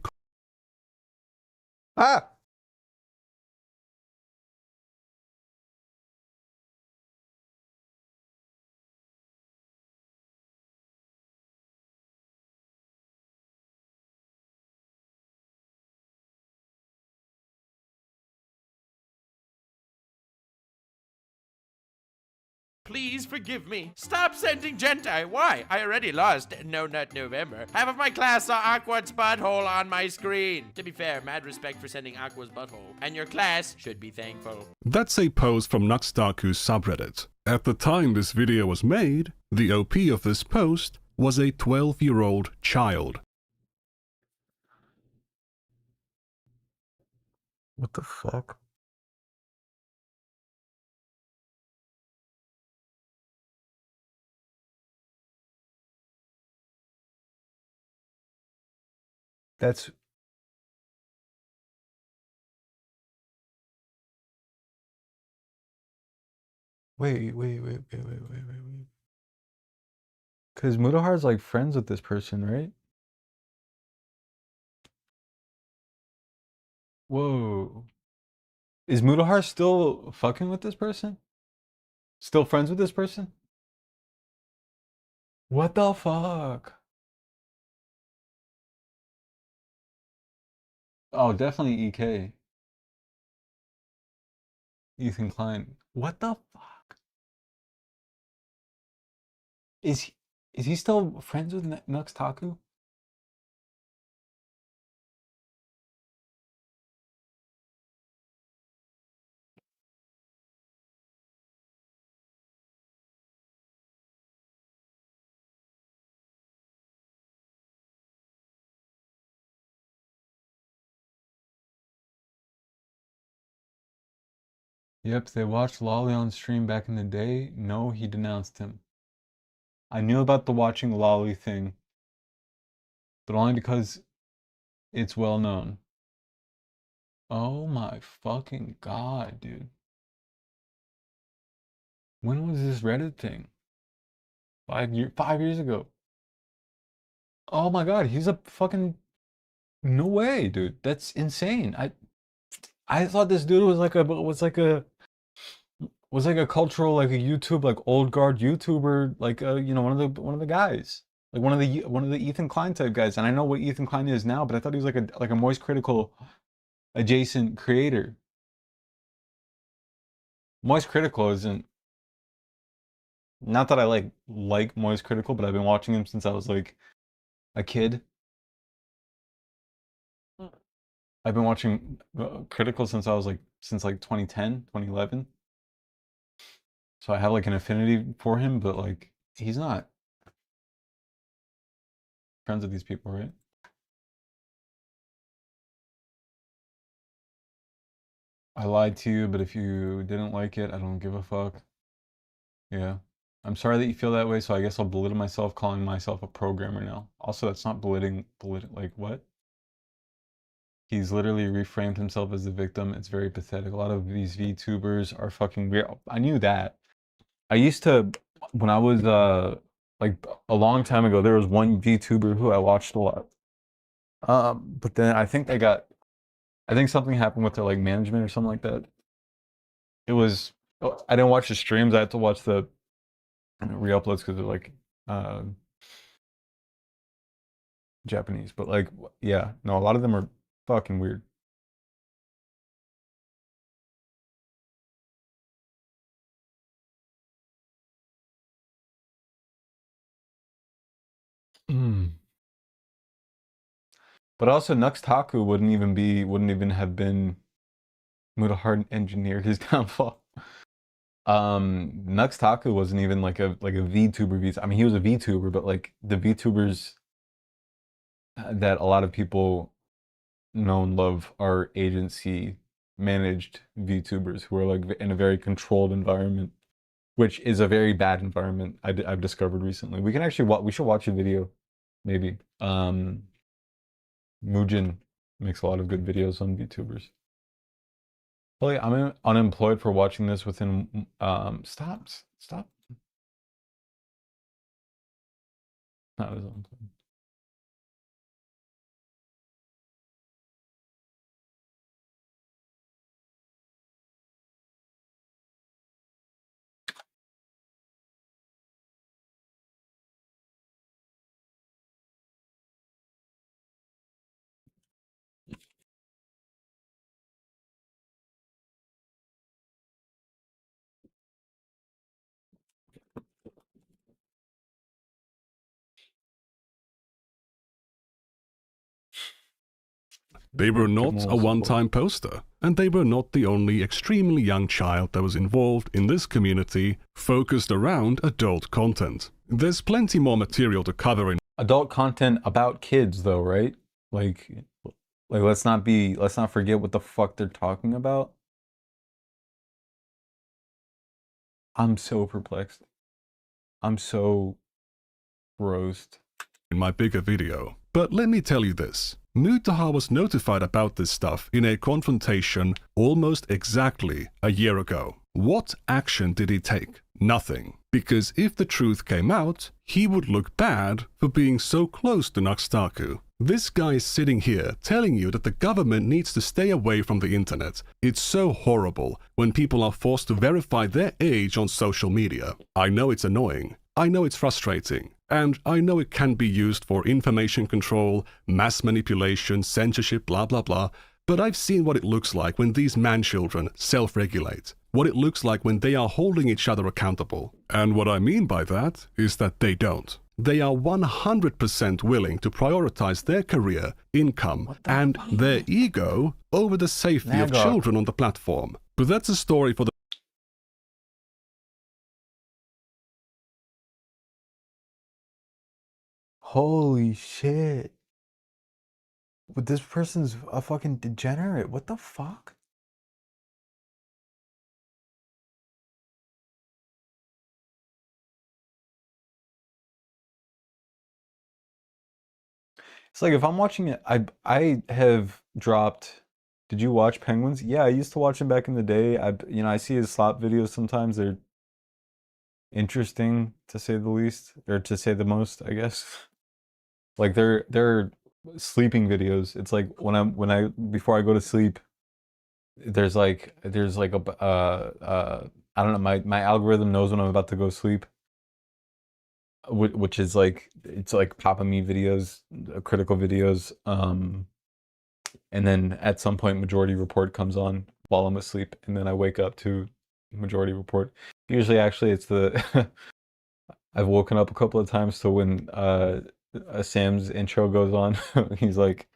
Please forgive me. Stop sending Gentai. Why? I already lost No Nut November. Half of my class saw Aqua's butthole on my screen. To be fair, mad respect for sending Aqua's butthole. And your class should be thankful. That's a post from Nuxtaku's subreddit. At the time this video was made, the OP of this post was a 12-year-old child. What the fuck? That's... Wait. Because Mudahar's like friends with this person, right? Whoa. Is Mudahar still fucking with this person? Still friends with this person? What the fuck? Oh, definitely EK. Ethan Klein. What the fuck? Is he still friends with Nux Taku? Yep, they watched Lolly on stream back in the day. No, he denounced him. I knew about the watching Lolly thing, but only because it's well known. Oh my fucking god, dude. When was this Reddit thing? 5 years ago. Oh my god, he's a fucking... No way, dude. That's insane. I thought this dude was like a cultural, like a YouTube, like old guard YouTuber, like you know, one of the guys, like one of the Ethan Klein type guys. And I know what Ethan Klein is now, but I thought he was like a Moist Critical adjacent creator. Moist Critical isn't... Not that I like Moist Critical, but I've been watching him since I was like a kid. I've been watching Critical since I was like 2010, 2011. So I have like an affinity for him, but like he's not friends with these people, right? I lied to you, but if you didn't like it, I don't give a fuck. Yeah. I'm sorry that you feel that way, so I guess I'll belittle myself calling myself a programmer now. Also, that's not like what? He's literally reframed himself as the victim. It's very pathetic. A lot of these VTubers are fucking weird. I knew that. I used to, when I was like a long time ago, there was one VTuber who I watched a lot. But then I think something happened with their like management or something like that. It was, I didn't watch the streams. I had to watch the re-uploads because they're like Japanese. But like, yeah, no, a lot of them are fucking weird. But also Nux Taku wouldn't even have been Mudahar engineered his downfall. Nux Taku wasn't even like a VTuber. I mean, he was a VTuber, but like the VTubers that a lot of people know and love are agency managed VTubers who are like in a very controlled environment, which is a very bad environment. I've discovered recently. We can actually we should watch a video, maybe. Mujin makes a lot of good videos on VTubers. Well, yeah, I'm unemployed for watching this within stop. Not as unemployed. They were not a one-time poster, and they were not the only extremely young child that was involved in this community focused around adult content. There's plenty more material to cover in adult content about kids though, right? Like let's not forget what the fuck they're talking about. I'm so perplexed. I'm so roast. In my bigger video. But let me tell you this. Mutaha was notified about this stuff in a confrontation almost exactly a year ago. What action did he take? Nothing. Because if the truth came out, he would look bad for being so close to Naxtaku. This guy is sitting here telling you that the government needs to stay away from the internet. It's so horrible when people are forced to verify their age on social media. I know it's annoying. I know it's frustrating. And I know it can be used for information control, mass manipulation, censorship, blah blah blah. But I've seen what it looks like when these man-children self-regulate. What it looks like when they are holding each other accountable. And what I mean by that is that they don't. They are 100% willing to prioritize their career, income, and their ego over the safety of children on the platform. But that's a story for the... Holy shit. But this person's a fucking degenerate. What the fuck? It's like if I'm watching it, I have dropped. Did you watch Penguins? Yeah, I used to watch him back in the day. I see his slop videos sometimes. They're interesting to say the least, or to say the most, I guess. Like they're sleeping videos. It's like before I go to sleep, there's like a I don't know, my algorithm knows when I'm about to go sleep. Which is like, it's like popping me videos, critical videos, and then at some point Majority Report comes on while I'm asleep, and then I wake up to Majority Report. Usually, actually, it's the I've woken up a couple of times to when Sam's intro goes on. He's like,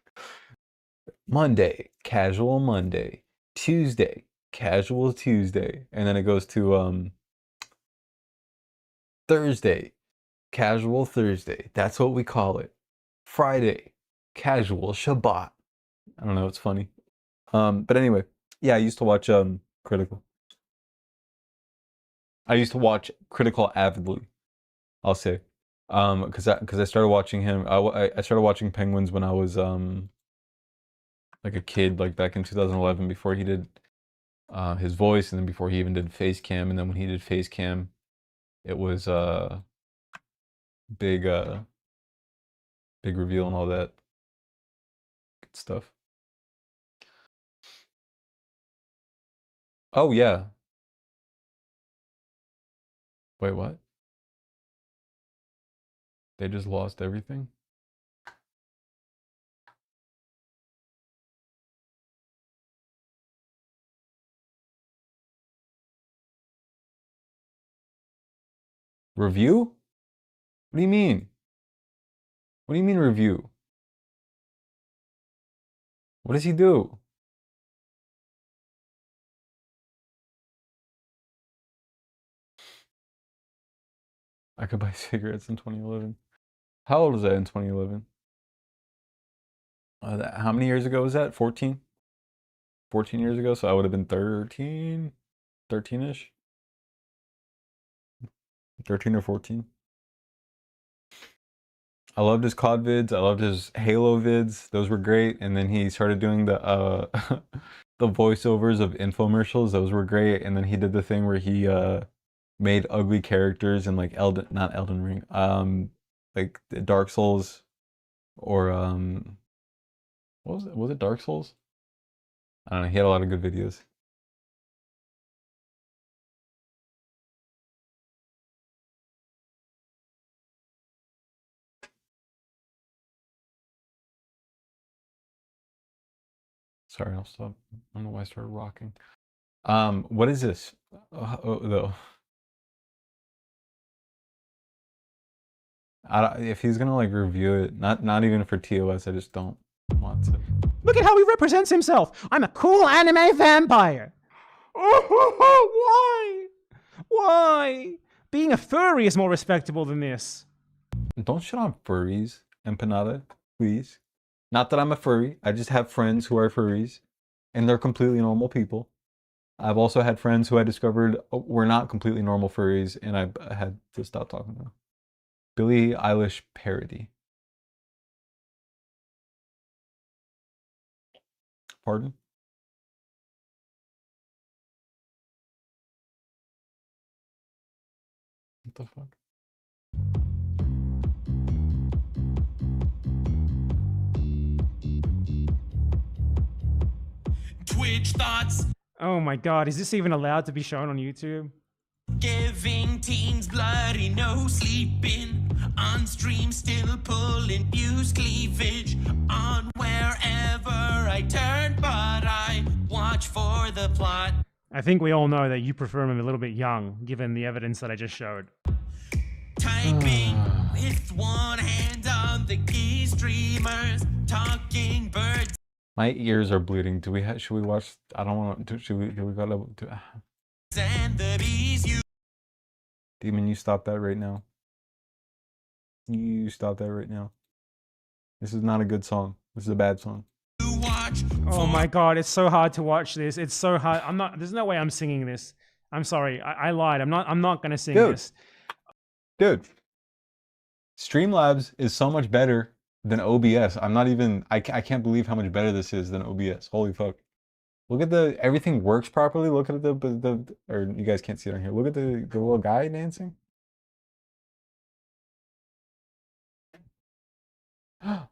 Monday, casual Monday, Tuesday, casual Tuesday, and then it goes to Thursday, casual Thursday. That's what we call it. Friday, casual Shabbat. I don't know, it's funny. But anyway, yeah, I used to watch Critical. I used to watch Critical avidly, I'll say. Because I started watching him. I started watching Penguins when I was like a kid, like back in 2011, before he did his voice, and then before he even did face cam, and then when he did face cam, it was big reveal and all that good stuff. Oh yeah. Wait, what? They just lost everything? Review? What do you mean? What do you mean review? What does he do? I could buy cigarettes in 2011. How old was that in 2011? How many years ago was that? 14? 14 years ago, so I would have been 13? 13-ish? 13 or 14? I loved his COD vids. I loved his Halo vids. Those were great. And then he started doing the the voiceovers of infomercials. Those were great. And then he did the thing where he made ugly characters in like not Elden Ring, like Dark Souls, or what was it? Was it Dark Souls? I don't know. He had a lot of good videos. Sorry, I'll stop. I don't know why I started rocking. What is this? Though. If he's gonna like review it, not even for TOS, I just don't want to. Look at how he represents himself. I'm a cool anime vampire. Why? Why? Being a furry is more respectable than this. Don't shit on furries, Empanada, please. Not that I'm a furry. I just have friends who are furries, and they're completely normal people. I've also had friends who I discovered were not completely normal furries, and I had to stop talking to them. Billie Eilish parody. Pardon? What the fuck? Twitch thoughts. Oh my god, is this even allowed to be shown on YouTube? Giving teens bloody no sleeping. On stream still pulling views cleavage. On wherever I turn, but I watch for the plot. I think we all know that you prefer him a little bit young, given the evidence that I just showed. Typing with one hand on the key, streamers talking birds. My ears are bleeding. Do we should we watch? I don't want to. Should we? Do we gotta? And the bees you. Demon, you stop that right now. You stop that right now. This is not a good song. This is a bad song. Oh my god, it's so hard to watch this. It's so hard. I'm not. There's no way I'm singing this. I'm sorry. I lied. I'm not gonna sing this. Dude, Streamlabs is so much better than OBS. I'm not even. I can't believe how much better this is than OBS. Holy fuck! Look at the everything works properly. Look at the or you guys can't see it on here. Look at the little guy dancing. Oh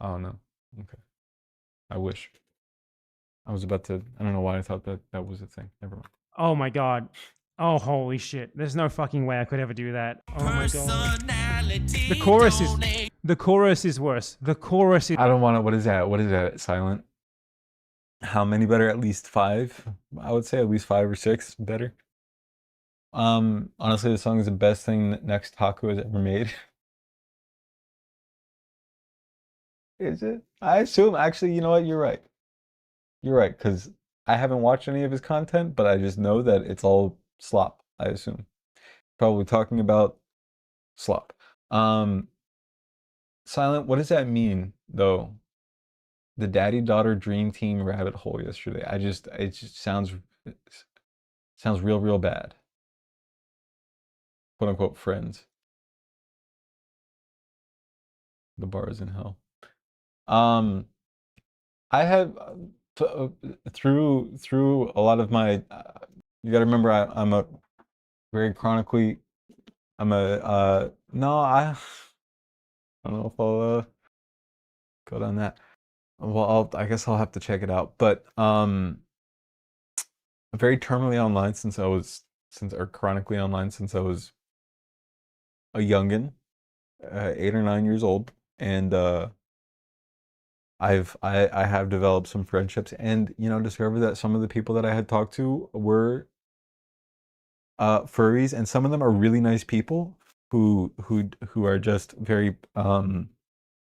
no. Okay. I wish. I was about to. I don't know why I thought that was a thing. Never mind. Oh my god. Oh holy shit. There's no fucking way I could ever do that. Oh my god. The chorus is worse. The chorus is. I don't want to. What is that? What is that? Silent. How many better? At least 5. I would say at least 5 or 6 better. Honestly, the song is the best thing that Next Taco has ever made. Is it? I assume. Actually, you know what? You're right. You're right, because I haven't watched any of his content, but I just know that it's all slop, I assume. Probably talking about slop. Silent, what does that mean, though? The daddy-daughter dream team rabbit hole yesterday. It just sounds real bad. Quote unquote friends. The bar is in hell. I have through a lot of my you gotta remember I'm a very chronically no, I don't know if I'll go down that. Well, I guess I'll have to check it out. But very terminally online chronically online since I was a youngin, 8 or 9 years old, and I have developed some friendships, and discovered that some of the people that I had talked to were furries, and some of them are really nice people who are just very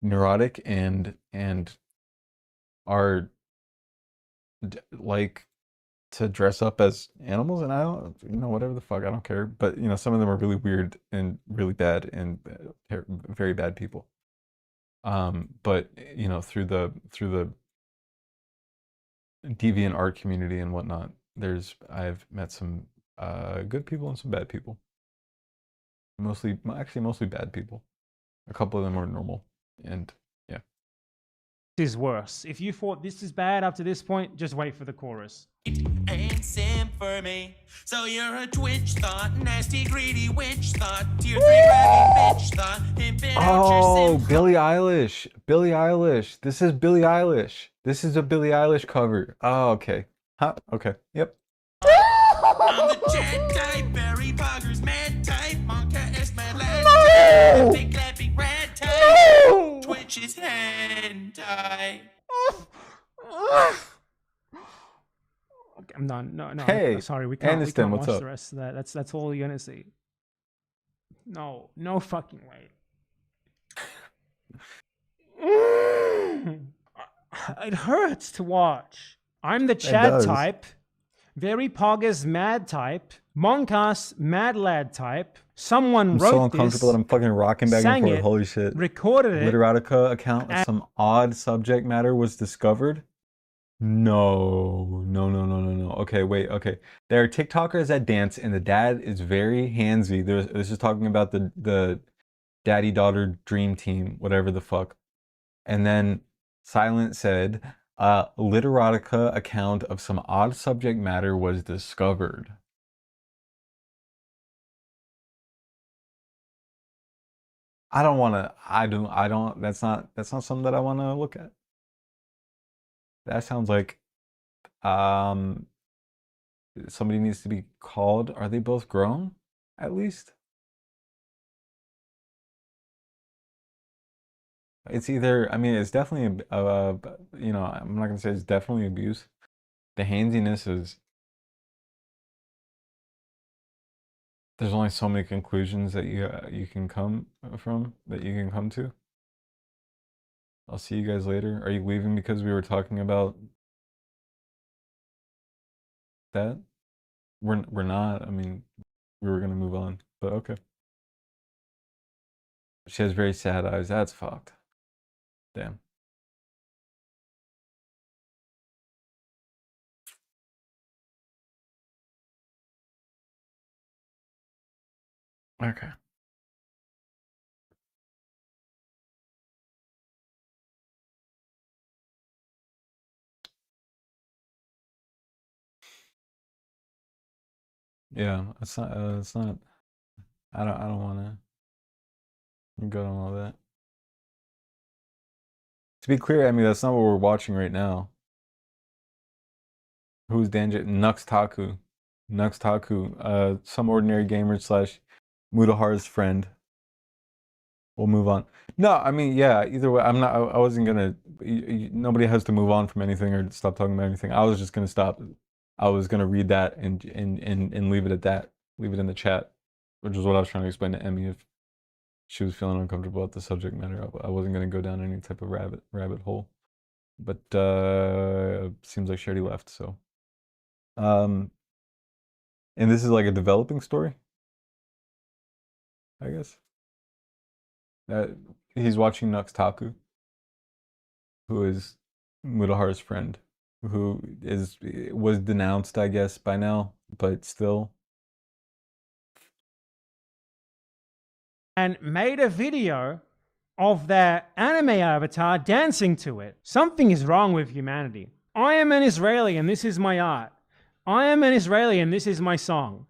neurotic and are like to dress up as animals, and I don't, whatever the fuck, I don't care. But some of them are really weird and really bad and very bad people. But through the deviant art community and whatnot, I've met some good people and some bad people. Mostly bad people. A couple of them are normal, and yeah. This is worse. If you thought this is bad up to this point, just wait for the chorus. Ain't sim for me. So you're a Twitch thought, nasty greedy witch thought, tier 3 grabbing bitch thought, Oh, Billie Eilish. Billie Eilish. This is Billie Eilish. This is a Billie Eilish cover. Oh, okay. Huh? Okay. Yep. I'm the jet type, berry poggers, mad type, monka is my last big clapping red type. Twitch is hentai. I'm done. No. Hey, sorry, we can't watch up? the rest of that. That's all you're gonna see. No fucking way. It hurts to watch. I'm the Chad type. Very Poggers mad type. Monkas mad lad type. Someone I'm wrote so uncomfortable this, that I'm fucking rocking back and sang forth. it, Holy shit. recorded it. Literotica account of some odd subject matter was discovered. No. Okay, wait, okay. There are TikTokers that dance and the dad is very handsy. This is talking about the daddy-daughter dream team, whatever the fuck. And then Silent said, Literotica account of some odd subject matter was discovered. I don't, that's not something that I want to look at. That sounds like, somebody needs to be called. Are they both grown, at least? It's either, I mean, it's definitely, you know, I'm not gonna say it's definitely abuse. The handsiness is, there's only so many conclusions that you can come to. I'll see you guys later. Are you leaving because we were talking about that? We're not. I mean, we were gonna move on, but okay. She has very sad eyes. That's fucked. Damn. Okay. Yeah, it's not. It's not. I don't want to go on all that. To be clear, I mean that's not what we're watching right now. Who's Danger? Nux Taku. Some ordinary gamer slash Mutahar's friend. We'll move on. No, I mean, yeah, either way, I'm not, I wasn't gonna, nobody has to move on from anything or stop talking about anything. I was just gonna stop. I was gonna read that and leave it at that. Leave it in the chat, which is what I was trying to explain to Emmy if she was feeling uncomfortable with the subject matter. I wasn't gonna go down any type of rabbit hole. But seems like she already left, so. And this is like a developing story, I guess. He's watching Nux Taku, who is Mutahar's friend, who was denounced, I guess, by now, but still. And made a video of their anime avatar dancing to it. Something is wrong with humanity. I am an Israeli and this is my art. I am an Israeli and this is my song.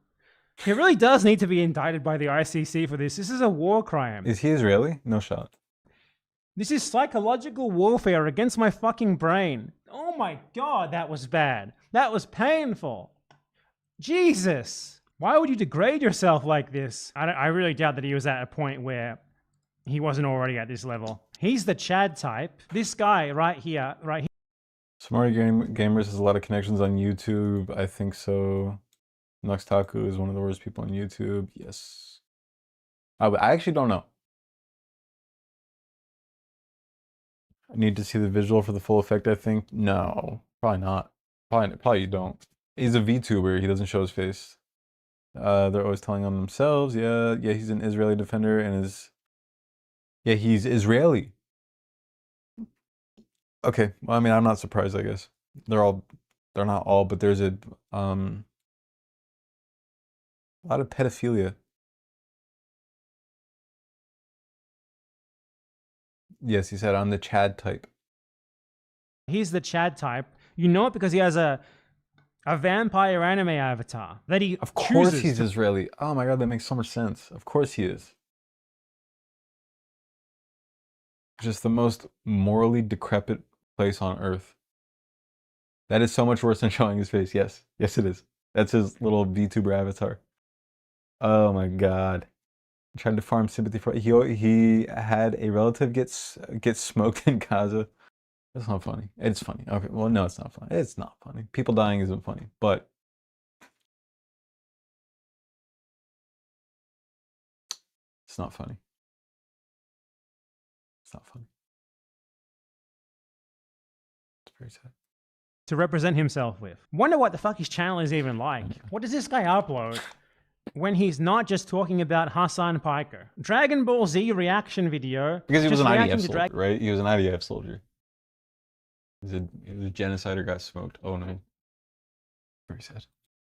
He really does need to be indicted by the ICC for this. This is a war crime. Is he Israeli? No shot. This is psychological warfare against my fucking brain. Oh my God, that was bad. That was painful. Jesus. Why would you degrade yourself like this? I really doubt that he was at a point where he wasn't already at this level. He's the Chad type. This guy right here. Smart Gamers has a lot of connections on YouTube. I think so. Nux Taku is one of the worst people on YouTube. Yes. I actually don't know. I need to see the visual for the full effect, I think. No, probably not. Probably you don't. He's a VTuber. He doesn't show his face. They're always telling on themselves. Yeah, he's an Israeli defender and he's Israeli. Okay, well, I mean, I'm not surprised, I guess. They're not all, but there's a lot of pedophilia. Yes, he said I'm the Chad type. He's the Chad type. You know it because he has a vampire anime avatar that he Of course he's Israeli. Oh my God, that makes so much sense. Of course he is. Just the most morally decrepit place on earth. That is so much worse than showing his face. Yes, it is. That's his little VTuber avatar. Oh my God. I'm trying to farm sympathy for he had a relative get smoked in Gaza. That's not funny. It's funny. Okay, well, no, it's not funny. It's not funny. People dying isn't funny, but it's not funny. It's not funny. Very sad. to represent himself with. Wonder what the fuck his channel is even like. What does this guy upload when he's not just talking about Hassan Piker? Dragon Ball Z reaction video. Because he was just an reacting IDF to soldier, right? He was an IDF soldier. He was a genocider, got smoked. Oh no. Very sad.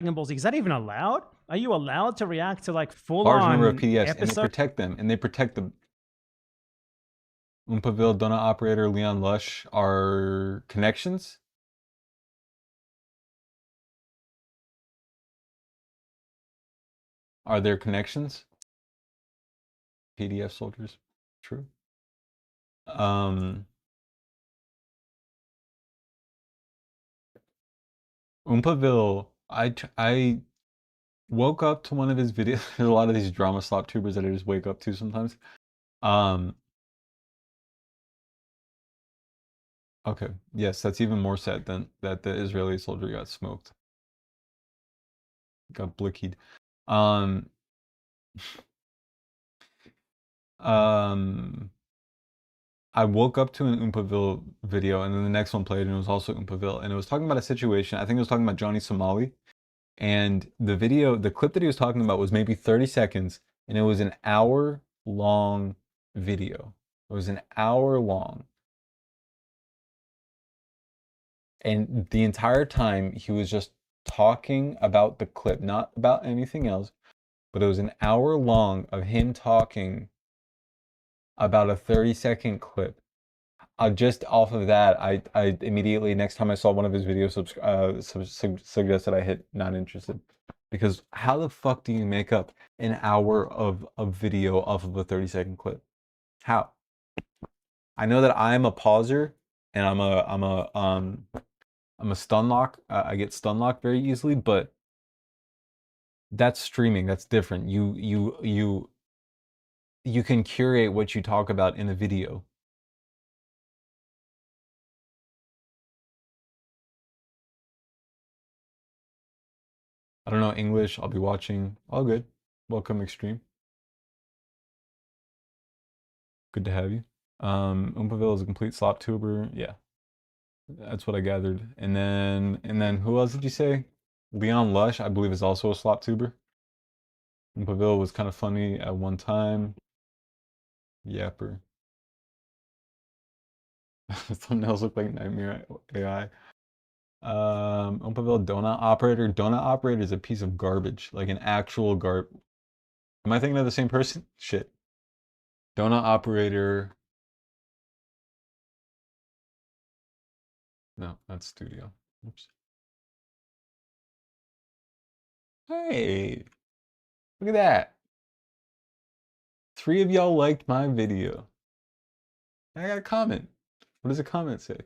Dragon Ball Z. Is that even allowed? Are you allowed to react to like full Large on number of PDFs, episodes? and they protect them, and they protect the Oompaville, Donut Operator, Leon Lush are connections. Are there connections? PDF soldiers, true. Oompaville, I woke up to one of his videos. There's a lot of these drama slop tubers that I just wake up to sometimes. Okay, yes, that's even more sad than that the Israeli soldier got smoked. Got blickied. I woke up to an Oompaville video, and then the next one played, and it was also Oompaville, and it was talking about a situation. I think it was talking about Johnny Somali, and the video, the clip that he was talking about was maybe 30 seconds, and it was an hour-long video. It was an hour long. And the entire time, he was just talking about the clip, not about anything else, but it was an hour long of him talking about a 30-second clip. Just off of that, I immediately, next time I saw one of his videos, suggested I hit not interested. Because how the fuck do you make up an hour of video off of a 30-second clip? How? I know that I'm a pauser, and I'm a stun lock. I get stun locked very easily, but that's streaming. That's different. You can curate what you talk about in a video. I don't know English. I'll be watching. All good. Welcome, Extreme. Good to have you. Oompaville is a complete slop tuber. Yeah, that's what I gathered. And then who else did you say? Leon Lush, I believe, is also a slop tuber. Oompaville was kind of funny at one time. Yapper. Thumbnails look like Nightmare AI. Oompaville Donut Operator. Donut Operator is a piece of garbage, like an actual Am I thinking of the same person? Shit. Donut Operator. No, that's Studio. Oops. Hey, look at that. 3 of y'all liked my video. I got a comment. What does a comment say?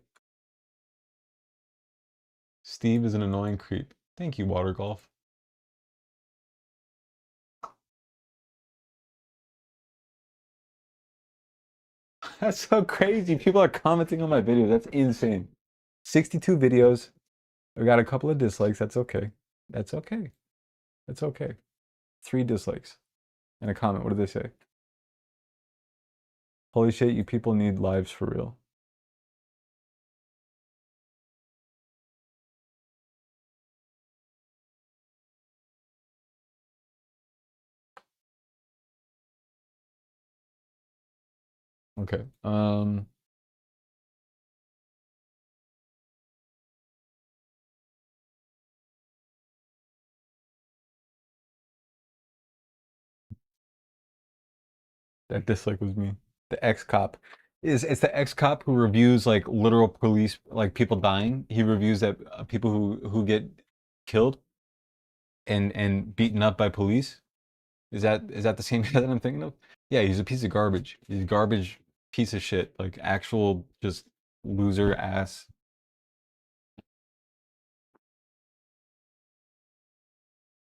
Steve is an annoying creep. Thank you, Water Golf. That's so crazy. People are commenting on my videos. That's insane. 62 videos. I got a couple of dislikes. That's okay. That's okay. That's okay. 3 dislikes and a comment. What did they say? Holy shit, you people need lives for real. Okay. That dislike was me. The ex-cop. It's the ex-cop who reviews like literal police, like people dying. He reviews that people who get killed and beaten up by police. Is that the same guy that I'm thinking of? Yeah, he's a piece of garbage. He's a garbage piece of shit. Like actual just loser ass.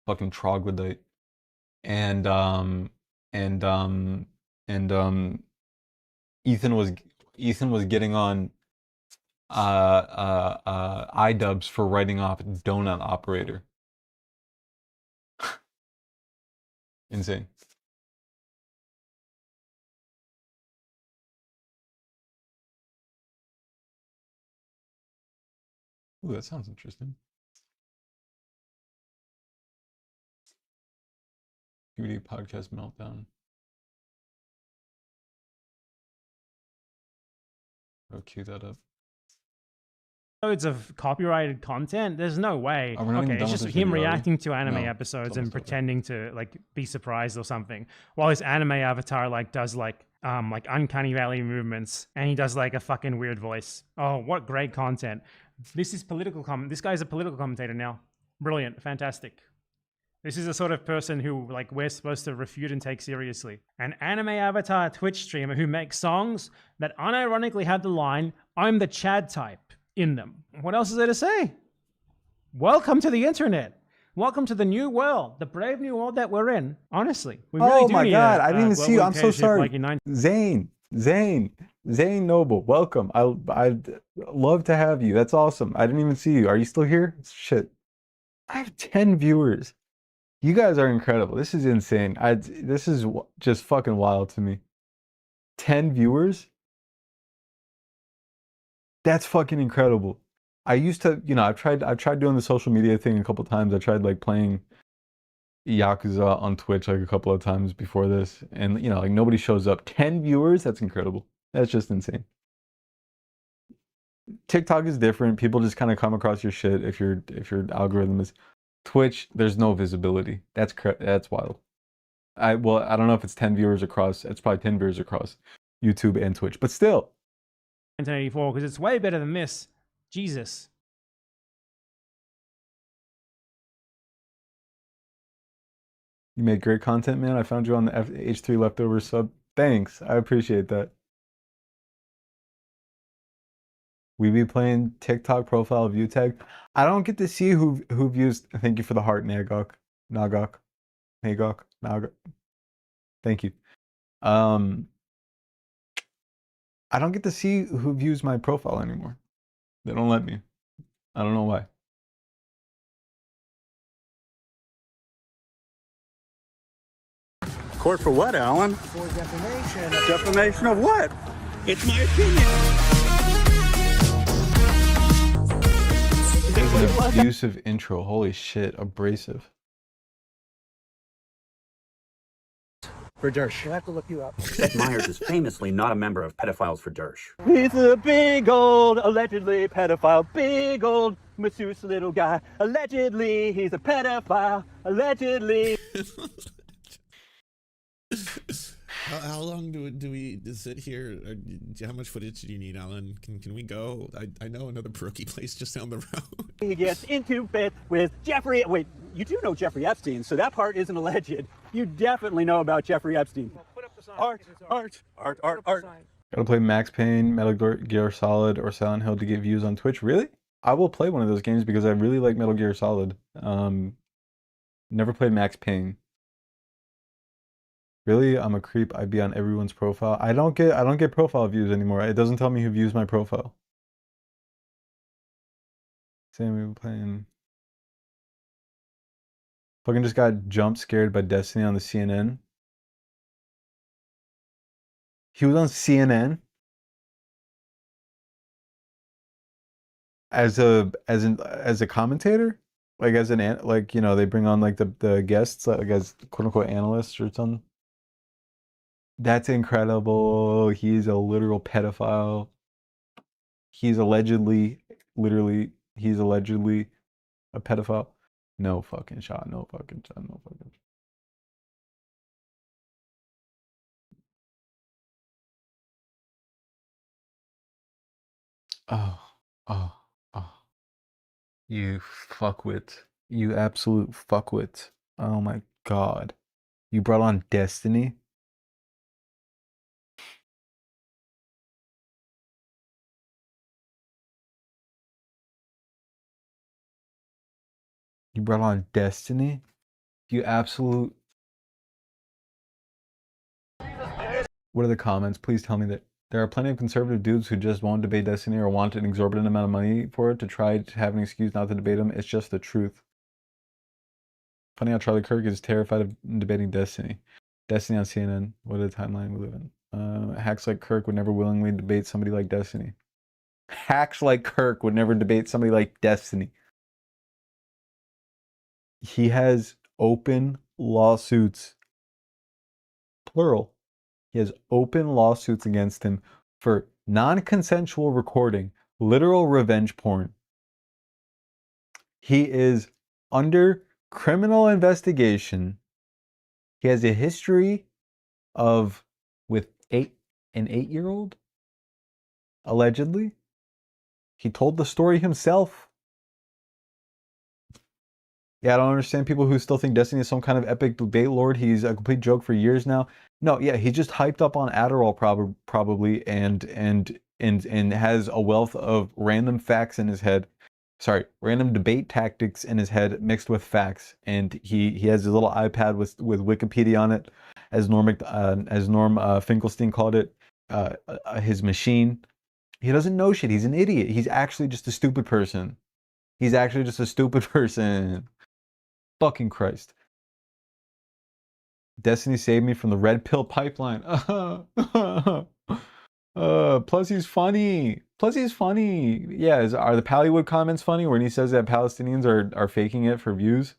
Fucking troglodyte. And Ethan was getting on iDubbbz for writing off Donut Operator. Insane. Ooh, that sounds interesting. QD podcast meltdown. I'll cue that up. Episodes of copyrighted content. There's no way. Are we not even Okay, done it's with just this him video, are we? reacting to anime No, episodes it's and almost over. pretending to like be surprised or something, while his anime avatar like does like uncanny valley movements, and he does like a fucking weird voice. Oh, what great content! This is political This guy's a political commentator now. Brilliant, fantastic. This is the sort of person who like we're supposed to refute and take seriously. An anime avatar Twitch streamer who makes songs that unironically have the line, "I'm the Chad type" in them. What else is there to say? Welcome to the internet. Welcome to the new world, the brave new world that we're in. Honestly, we really Oh do my need god, I didn't even see you. global I'm so dictatorship sorry. like in Zane Noble, welcome. I'd love to have you. That's awesome. I didn't even see you. Are you still here? Shit. I have 10 viewers. You guys are incredible. This is insane. This is just fucking wild to me. 10 viewers? That's fucking incredible. I used to, you know, I've tried doing the social media thing a couple times. I tried like playing Yakuza on Twitch like a couple of times before this, and you know, like nobody shows up. 10 viewers? That's incredible. That's just insane. TikTok is different. People just kind of come across your shit if your algorithm is. Twitch, there's no visibility. That's wild. I don't know if it's 10 viewers across. It's probably 10 viewers across YouTube and Twitch, but still. 1984, because it's way better than this. Jesus. You make great content, man. I found you on the H3 leftover sub. Thanks. I appreciate that. We be playing TikTok profile view tag. I don't get to see who views. Thank you for the heart, Nagok. Thank you. I don't get to see who views my profile anymore. They don't let me. I don't know why. Court for what, Alan? For defamation. Defamation of what? It's my opinion. It's an abusive intro. Holy shit. Abrasive. For Dersh. We'll have to look you up. Myers is famously not a member of Pedophiles for Dersh. He's a big old, allegedly pedophile, big old masseuse little guy. Allegedly, he's a pedophile. Allegedly. How long do we sit here? How much footage do you need, Alan? Can we go? I know another brookie place just down the road. He gets into bed with Jeffrey. Wait, you do know Jeffrey Epstein, so that part isn't alleged. You definitely know about Jeffrey Epstein. Art. Gotta play Max Payne, Metal Gear Solid, or Silent Hill to get views on Twitch. Really? I will play one of those games because I really like Metal Gear Solid. Never played Max Payne. Really? I'm a creep. I'd be on everyone's profile. I don't get profile views anymore. It doesn't tell me who views my profile. Same, we were playing. Fucking just got jump scared by Destiny on the CNN. He was on CNN as a commentator, like like, you know, they bring on like the guests like as quote unquote analysts or something. That's incredible. He's a literal pedophile. He's allegedly a pedophile. No fucking shot. No fucking shot. No fucking shot. Oh. You fuckwit. You absolute fuckwit. Oh my god. You brought on Destiny? You brought on Destiny? You absolute... What are the comments? Please tell me that there are plenty of conservative dudes who just won't debate Destiny or want an exorbitant amount of money for it to try to have an excuse not to debate them. It's just the truth. Funny how Charlie Kirk is terrified of debating Destiny. Destiny on CNN. What a timeline we live in. Hacks like Kirk would never willingly debate somebody like Destiny. Hacks like Kirk would never debate somebody like Destiny. He has open lawsuits, plural. He has open lawsuits against him for non-consensual recording, literal revenge porn. He is under criminal investigation. He has a history of with an 8-year-old, allegedly. He told the story himself. Yeah, I don't understand people who still think Destiny is some kind of epic debate lord. He's a complete joke for years now. No, yeah, he's just hyped up on Adderall probably and has a wealth of random facts in his head. Sorry, random debate tactics in his head mixed with facts. And he has his little iPad with Wikipedia on it, as Norm Finkelstein called it, his machine. He doesn't know shit. He's an idiot. He's actually just a stupid person. He's actually just a stupid person. Fucking Christ. Destiny saved me from the red pill pipeline. Plus he's funny. Yeah, are the Pallywood comments funny when he says that Palestinians are faking it for views?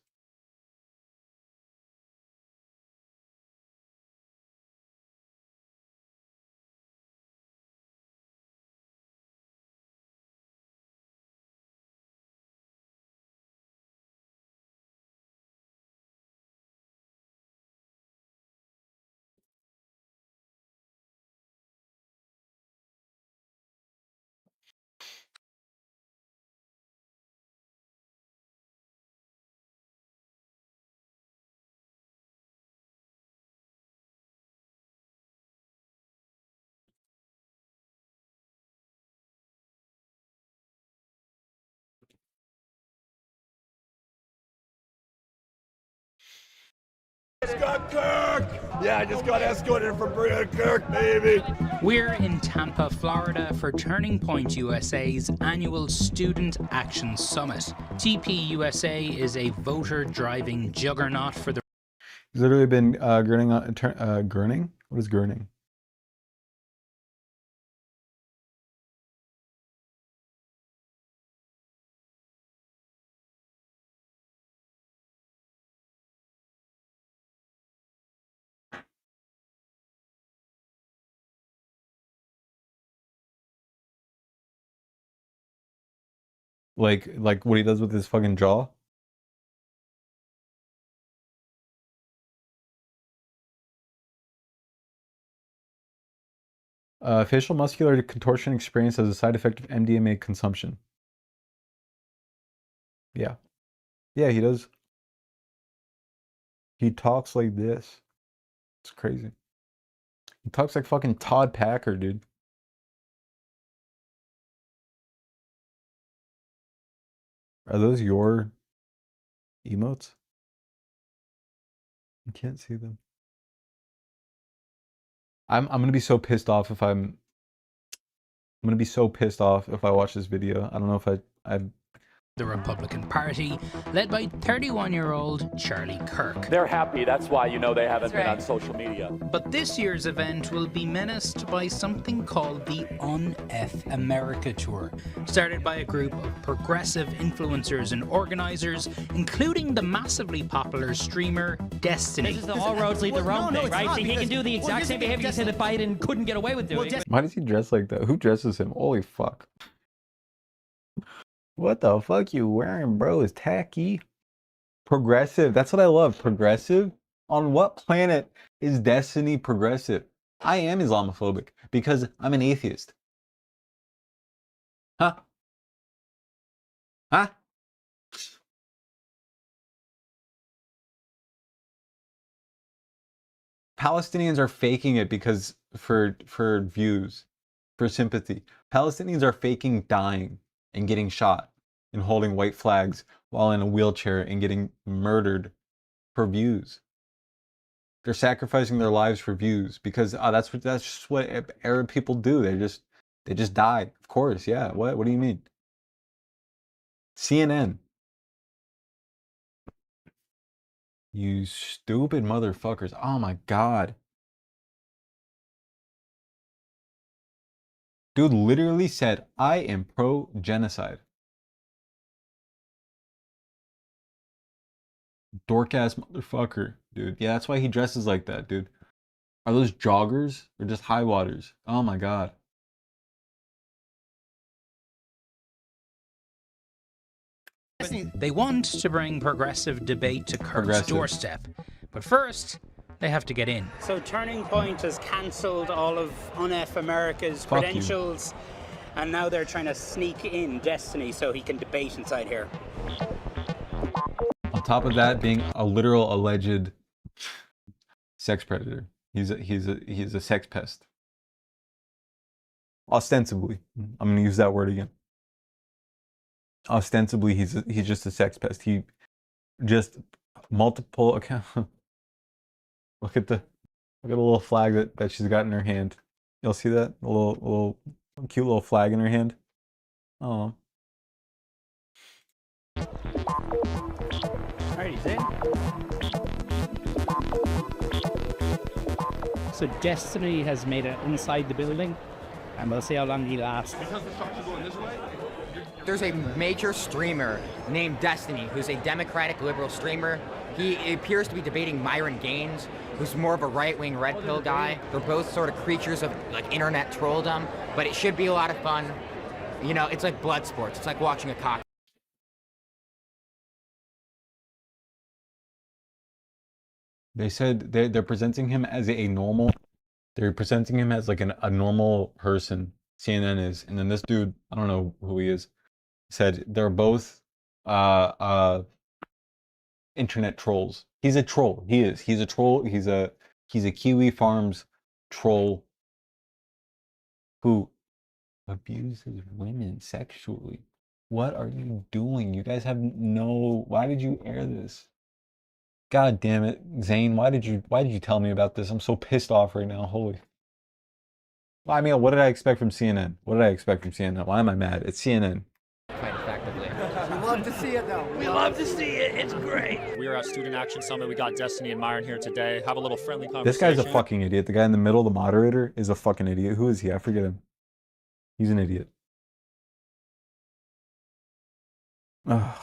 Got Kirk! Yeah, I just got escorted from Kirk, baby! We're in Tampa, Florida for Turning Point USA's annual Student Action Summit. TP USA is a voter-driving juggernaut for the... He's literally been gurning on... gurning? What is gurning? Like what he does with his fucking jaw? Facial muscular contortion experience as a side effect of MDMA consumption. Yeah. Yeah, he does. He talks like this. It's crazy. He talks like fucking Todd Packer, dude. Are those your emotes? I can't see them. I'm gonna be so pissed off if I'm gonna be so pissed off if I watch this video. I don't know if I the Republican Party, led by 31-year-old Charlie Kirk. They're happy. That's why you know they haven't been on social media. But this year's event will be menaced by something called the Un-F America Tour, started by a group of progressive influencers and organizers, including the massively popular streamer Destiny. This is the all roads lead to Rome thing, right? So he can do the exact same behavior you said that Biden couldn't get away with doing. Why does he dress like that? Who dresses him? Holy fuck. What the fuck you wearing, bro? Is tacky. Progressive. That's what I love. Progressive? On what planet is Destiny progressive? I am Islamophobic because I'm an atheist. Huh? Huh? Palestinians are faking it because for views, for sympathy. Palestinians are faking dying and getting shot and holding white flags while in a wheelchair and getting murdered for views. They're sacrificing their lives for views because that's just what Arab people do. They just die. Of course, yeah. What do you mean? CNN. You stupid motherfuckers. Oh my god. Dude literally said, I am pro-genocide. Dork-ass motherfucker, dude. Yeah, that's why he dresses like that, dude. Are those joggers or just high waters? Oh my god. They want to bring progressive debate to Kirk's doorstep, but first, they have to get in. So Turning Point has cancelled all of UNF America's credentials, and now they're trying to sneak in Destiny so he can debate inside here. On top of that, being a literal alleged sex predator. He's a sex pest. Ostensibly. I'm gonna use that word again. Ostensibly, he's just a sex pest. He just multiple account. Look at a little flag that she's got in her hand. You'll see that? A little cute little flag in her hand. Oh. Alright, he's in. So Destiny has made it inside the building, and we'll see how long he lasts. Because the trucks are going this way? There's a major streamer named Destiny, who's a Democratic liberal streamer. He appears to be debating Myron Gaines, who's more of a right-wing red pill guy. They're both sort of creatures of like internet trolldom, but it should be a lot of fun. You know, it's like blood sports. It's like watching a cock. They said they're presenting him as a normal. They're presenting him as like a normal person. CNN is, and then this dude, I don't know who he is, said they're both internet trolls. He's a troll. He is. He's a troll. He's a Kiwi Farms troll who abuses women sexually. What are you doing? You guys have no. Why did you air this? God damn it, Zane, why did you tell me about this? I'm so pissed off right now. Holy. Well, I mean, what did I expect from CNN? What did I expect from CNN? Why am I mad? It's CNN. Quite effectively. We love to see it, though. We love to see it. It's great. We are at Student Action Summit. We got Destiny and Myron here today. Have a little friendly conversation. This guy's a fucking idiot. The guy in the middle, the moderator, is a fucking idiot. Who is he? I forget him. He's an idiot. Ugh.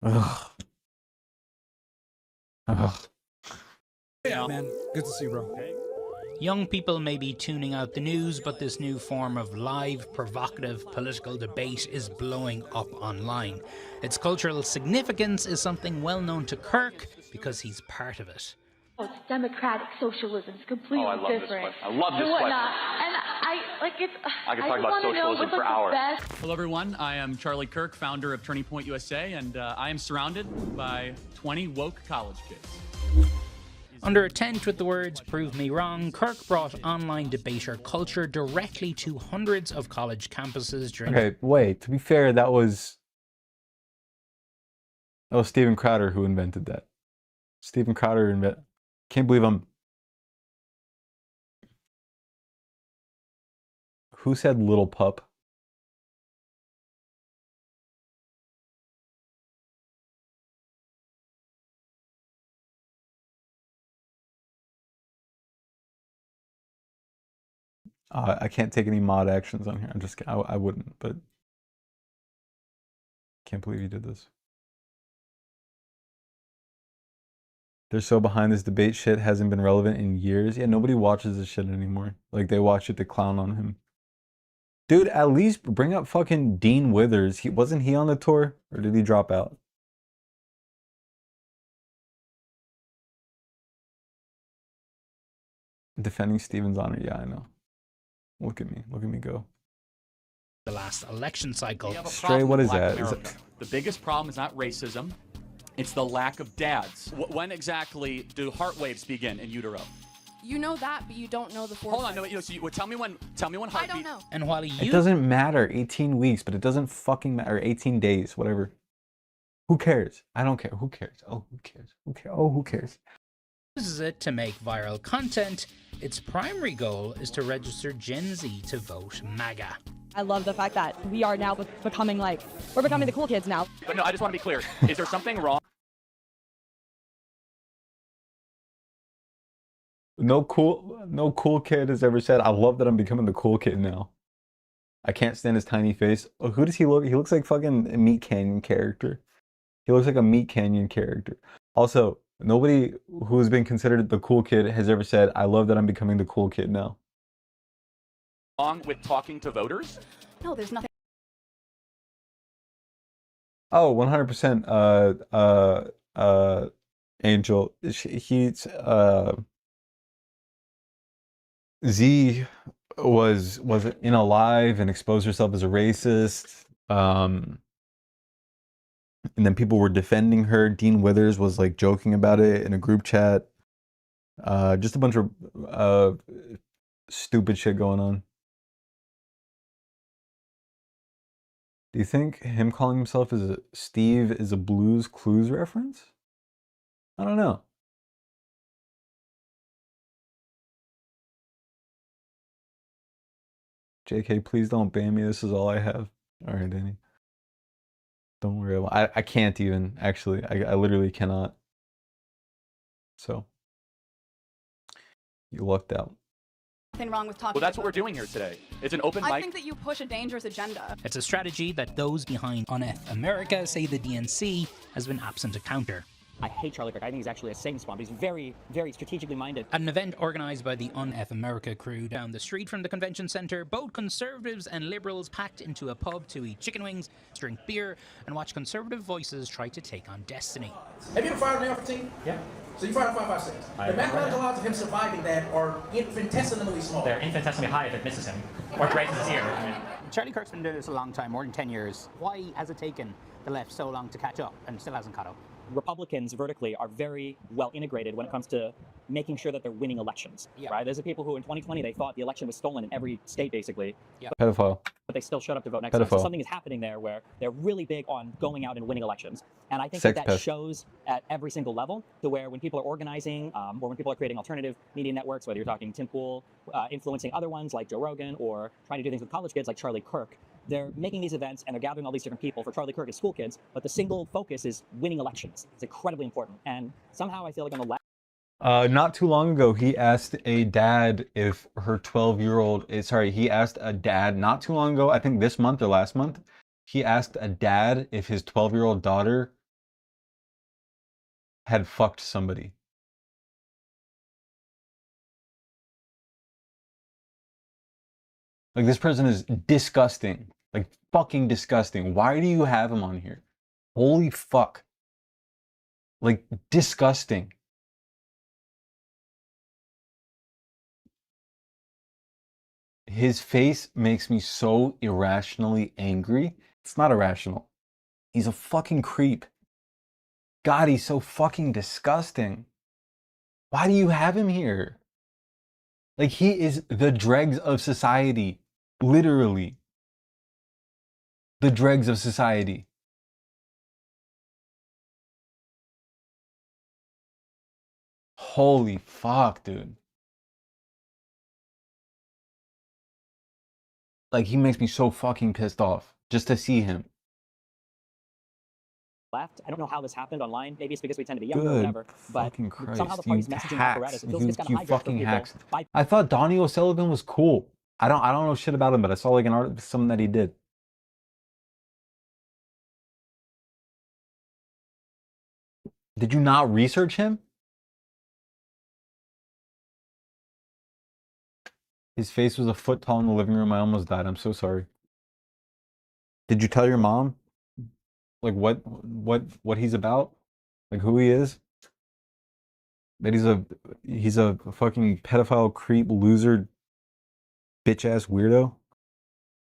Ugh. Ugh. Yeah, man. Good to see you, bro. Young people may be tuning out the news, but this new form of live, provocative political debate is blowing up online. Its cultural significance is something well known to Kirk because he's part of it. Oh, it's democratic socialism. It's completely different. I love this question. And I could talk about socialism for hours. Hello, everyone. I am Charlie Kirk, founder of Turning Point USA, and I am surrounded by 20 woke college kids. Under a tent with the words, "Prove me wrong," Kirk brought online debater culture directly to hundreds of college campuses during... Okay, wait, to be fair, that was Steven Crowder who invented that. Steven Crowder invented... Can't believe I'm... Who said little pup? I can't take any mod actions on here. I wouldn't, but can't believe you did this. They're so behind this debate shit hasn't been relevant in years. Yeah, nobody watches this shit anymore. Like, they watch it to clown on him. Dude, at least bring up fucking Dean Withers. Wasn't he on the tour? Or did he drop out? Defending Steven's honor. Yeah, I know. Look at me go. The last election cycle. Stray, what is that? The biggest problem is not racism. It's the lack of dads. When exactly do heart waves begin in utero? You know that, but you don't know the four. Hold on, no, so tell me when heartbeat. I don't know. And while It doesn't matter. 18 weeks, but it doesn't fucking matter. 18 days, whatever. Who cares? I don't care. Who cares? Oh, who cares? Who cares? Oh, who cares? Uses it to make viral content. Its primary goal is to register Gen Z to vote MAGA. I love the fact that we are now becoming we're becoming the cool kids now. But no, I just want to be clear. Is there something wrong? No cool. No cool kid has ever said, I love that I'm becoming the cool kid now. I can't stand his tiny face. Oh, who does he look? He looks like fucking a Meat Canyon character. He looks like a Meat Canyon character. Also, nobody who's been considered the cool kid has ever said, I love that I'm becoming the cool kid now. Wrong with talking to voters? No, there's nothing. Oh, 100%. Angel. He's Z was in a live and exposed herself as a racist. And then people were defending her. Dean Withers was like joking about it in a group chat. Just a bunch of stupid shit going on. Do you think him calling himself as Steve is a Blues Clues reference? I don't know. JK, please don't ban me. This is all I have. All right, Danny. Don't worry. I can't even, actually. I literally cannot. So, you lucked out. Nothing wrong with talking. Well, that's what we're doing here today. It's an open I mic. think that you push a dangerous agenda. It's a strategy that those behind UNF America say the DNC has been absent to counter. I hate Charlie Kirk. I think he's actually a Satan spawn, but he's very, very strategically minded. At an event organised by the UNF America crew down the street from the convention centre, both conservatives and liberals packed into a pub to eat chicken wings, drink beer, and watch conservative voices try to take on Destiny. Have you ever fired an AR-15? Yeah. So you fired a 5.56. The mathematical odds of him surviving that are infinitesimally small. They're infinitesimally high if it misses him, or grazes his ear. Charlie Kirk's been doing this a long time, more than 10 years. Why has it taken the left so long to catch up and still hasn't caught up? Republicans vertically are very well integrated when it comes to making sure that they're winning elections. Yeah. Right? There's the people who in 2020 they thought the election was stolen in every state basically. Yeah. Pedophile. But they still showed up to vote next time. So something is happening there where they're really big on going out and winning elections. And I think that shows at every single level to where when people are organizing or when people are creating alternative media networks, whether you're talking Tim Pool, influencing other ones like Joe Rogan, or trying to do things with college kids like Charlie Kirk, they're making these events and they're gathering all these different people. For Charlie Kirk as school kids, but the single focus is winning elections. It's incredibly important. And somehow I feel like on the left, not too long ago, he asked a dad if her 12-year-old, he asked a dad not too long ago, I think this month or last month, he asked a dad if his 12-year-old daughter had fucked somebody. Like, this person is disgusting. Like, fucking disgusting. Why do you have him on here? Holy fuck. Like, disgusting. His face makes me so irrationally angry. It's not irrational. He's a fucking creep. God, he's so fucking disgusting. Why do you have him here? Like, he is the dregs of society. Literally. The dregs of society. Holy fuck, dude. Like, he makes me so fucking pissed off just to see him. left. I don't know how this happened online. Maybe it's because we tend to be younger or whatever. But somehow the party's messaging apparatus, it feels like it's kind of hijacked from people. I thought Donnie O'Sullivan was cool. I don't know shit about him, but I saw like an art something that he did. Did you not research him? His face was a foot tall in the living room. I almost died. I'm so sorry. Did you tell your mom like what he's about? Like who he is? That he's a fucking pedophile creep loser bitch ass weirdo?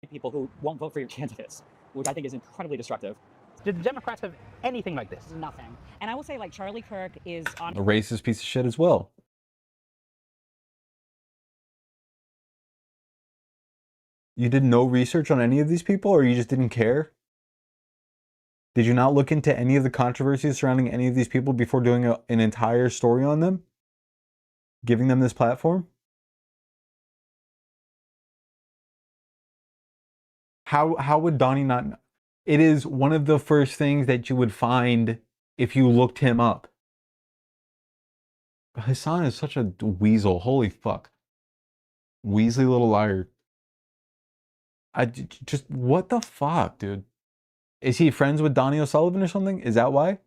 People who won't vote for your candidates, which I think is incredibly destructive. Did the Democrats have anything like this? Nothing. And I will say, like, Charlie Kirk is on A racist piece of shit as well. You did no research on any of these people, or you just didn't care? Did you not look into any of the controversies surrounding any of these people before doing an entire story on them? Giving them this platform? How would Donnie not know? It is one of the first things that you would find if you looked him up. Hassan is such a weasel. Holy fuck. Weasley little liar. Just what the fuck, dude? Is he friends with Donnie O'Sullivan or something? Is that why?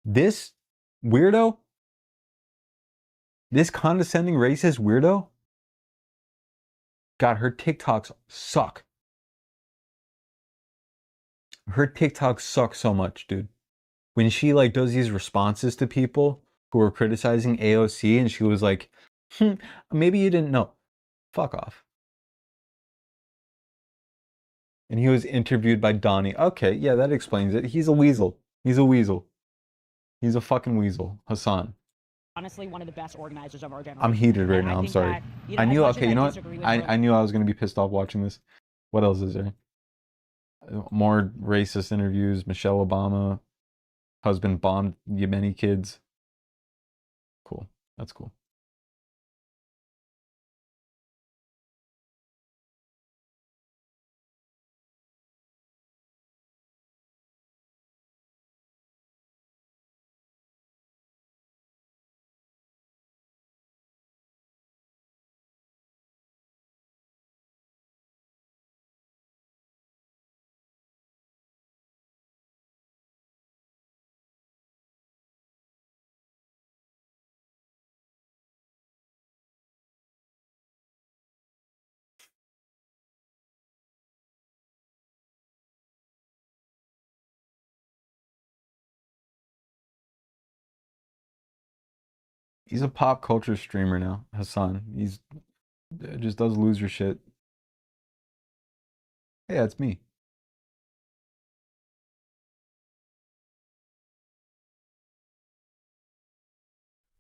This weirdo? This condescending racist weirdo? God, her TikToks suck. Her TikToks suck so much, dude. When she like does these responses to people who are criticizing AOC and she was like, maybe you didn't know. Fuck off. And he was interviewed by Donnie. Okay, yeah, that explains it. He's a weasel. He's a weasel. He's a fucking weasel. Hassan. Honestly, one of the best organizers of our generation. I'm heated right And now. I'm think sorry. that, I knew, as much okay, as you know what? disagree with I knew I was going to be pissed off watching this. What else is there? More racist interviews. Michelle Obama. Husband bombed Yemeni kids. Cool. That's cool. He's a pop culture streamer now, Hassan. He's just does loser shit. Yeah, it's me.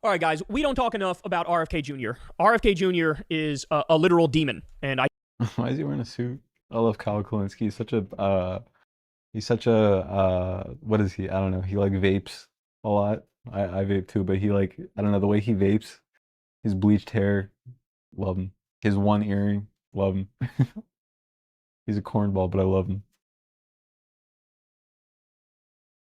All right, guys, we don't talk enough about RFK Jr. RFK Jr. is a literal demon, and I. Why is he wearing a suit? I love Kyle Kulinski. He's such a, what is he? I don't know. He like vapes a lot. I vape too, but he like, I don't know, the way he vapes, his bleached hair, love him. His one earring, love him. He's a cornball, but I love him.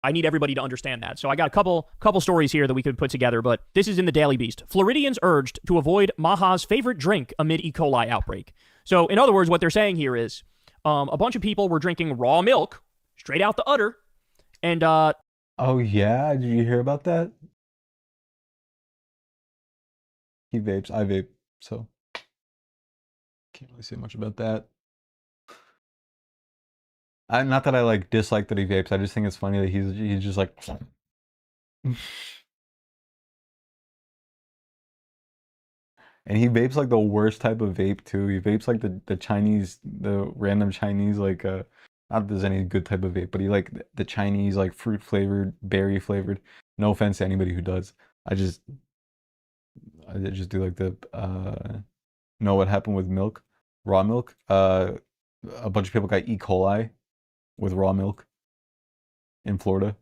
I need everybody to understand that. So I got a couple stories here that we could put together, but this is in the Daily Beast. Floridians urged to avoid Maha's favorite drink amid E. coli outbreak. So in other words, what they're saying here is a bunch of people were drinking raw milk straight out the udder, and oh yeah, did you hear about that? He vapes, I vape, so can't really say much about that. Not that I like dislike that he vapes. I just think it's funny that he's just like. And he vapes like the worst type of vape too. He vapes like the Chinese, the random Chinese, like not that there's any good type of vape, but he like the Chinese like fruit flavored, berry flavored. No offense to anybody who does. I just do like the know what happened with milk, raw milk. A bunch of people got E. coli with raw milk in Florida,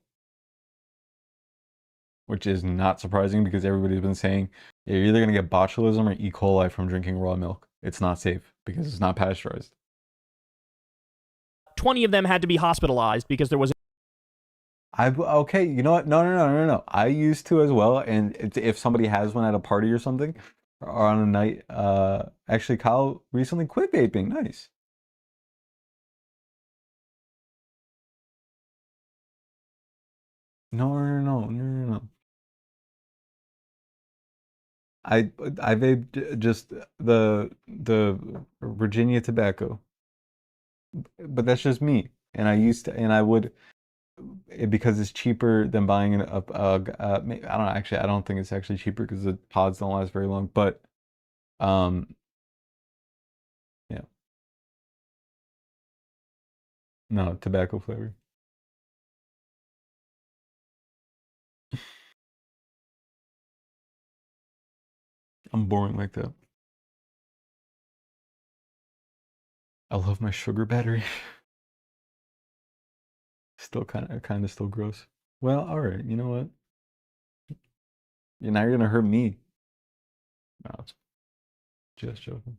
which is not surprising because everybody's been saying you're either going to get botulism or E. coli from drinking raw milk. It's not safe because it's not pasteurized. 20 of them had to be hospitalized because there was. Okay, you know what? No. I used to as well, and if somebody has one at a party or something, or on a night, actually, Kyle recently quit vaping. Nice. No. I vaped just the Virginia tobacco, but that's just me. And I used to, and I would, because it's cheaper than buying I don't know, actually, I don't think it's actually cheaper because the pods don't last very long. But yeah, no tobacco flavor. I'm boring like that. I love my sugar battery. Still kind of still gross. Well, all right. You know what? Now you're gonna hurt me. No, it's just joking.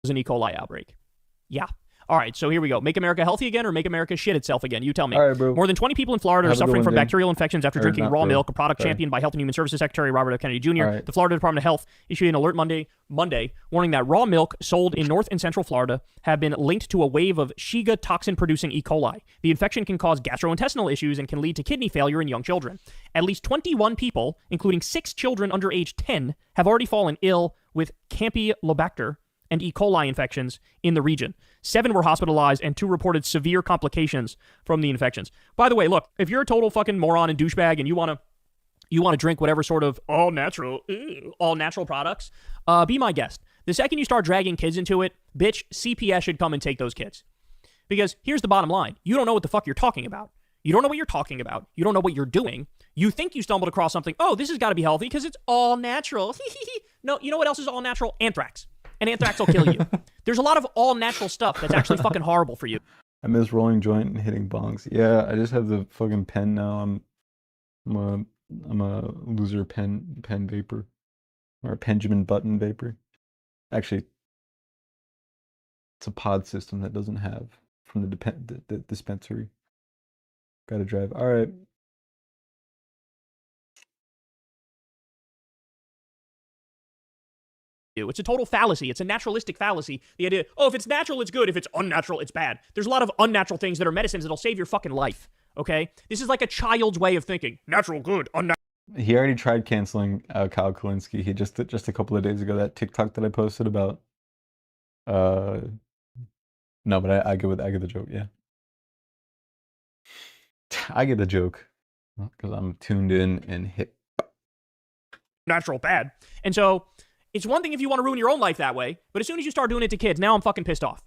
Was an E. coli outbreak. Yeah. All right, so here we go. Make America healthy again or make America shit itself again? You tell me. All right, bro. More than 20 people in Florida are Have a good suffering one, from dude. bacterial infections after Or drinking not, raw bro. milk, a product Sorry. championed by Health and Human Services Secretary Robert F. Kennedy Jr. All right. The Florida Department of Health issued an alert Monday warning that raw milk sold in North and Central Florida have been linked to a wave of Shiga toxin-producing E. coli. The infection can cause gastrointestinal issues and can lead to kidney failure in young children. At least 21 people, including 6 children under age 10, have already fallen ill with Campylobacter and E. coli infections in the region. 7 were hospitalized and 2 reported severe complications from the infections. By the way, look, if you're a total fucking moron and douchebag and you want to drink whatever sort of all natural products, be my guest. The second you start dragging kids into it, bitch, CPS should come and take those kids. Because here's the bottom line. You don't know what the fuck you're talking about. You don't know what you're talking about. You don't know what you're doing. You think you stumbled across something. Oh, this has got to be healthy because it's all natural. No, you know what else is all natural? Anthrax. And anthrax will kill you. There's a lot of all natural stuff that's actually fucking horrible for you. I miss rolling joint and hitting bongs. Yeah, I just have the fucking pen now. I'm a loser pen vapor. Or a Benjamin Button vapor. Actually, it's a pod system that doesn't have from the dispensary. Gotta drive. All right. It's a total fallacy. It's a naturalistic fallacy. The idea, oh, if it's natural, it's good. If it's unnatural, it's bad. There's a lot of unnatural things that are medicines that'll save your fucking life. Okay? This is like a child's way of thinking. Natural, good, unnatural. He already tried canceling Kyle Kalinske. He just a couple of days ago, that TikTok that I posted about no, but I get the joke, yeah. I get the joke because I'm tuned in and hip. Natural, bad. And so it's one thing if you want to ruin your own life that way, but as soon as you start doing it to kids, now I'm fucking pissed off.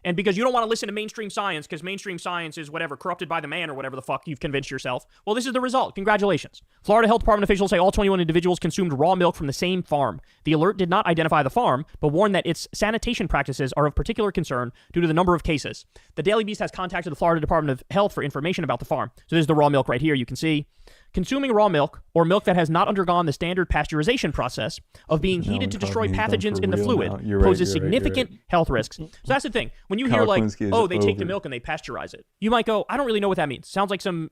And because you don't want to listen to mainstream science, because mainstream science is whatever, corrupted by the man or whatever the fuck you've convinced yourself. Well, this is the result. Congratulations. Florida Health Department officials say all 21 individuals consumed raw milk from the same farm. The alert did not identify the farm, but warned that its sanitation practices are of particular concern due to the number of cases. The Daily Beast has contacted the Florida Department of Health for information about the farm. So there's the raw milk right here. You can see. Consuming raw milk, or milk that has not undergone the standard pasteurization process of being heated to destroy pathogens in the fluid, poses significant health risks. So that's the thing. When you hear like, oh, they take the milk and they pasteurize it, you might go, I don't really know what that means. Sounds like some,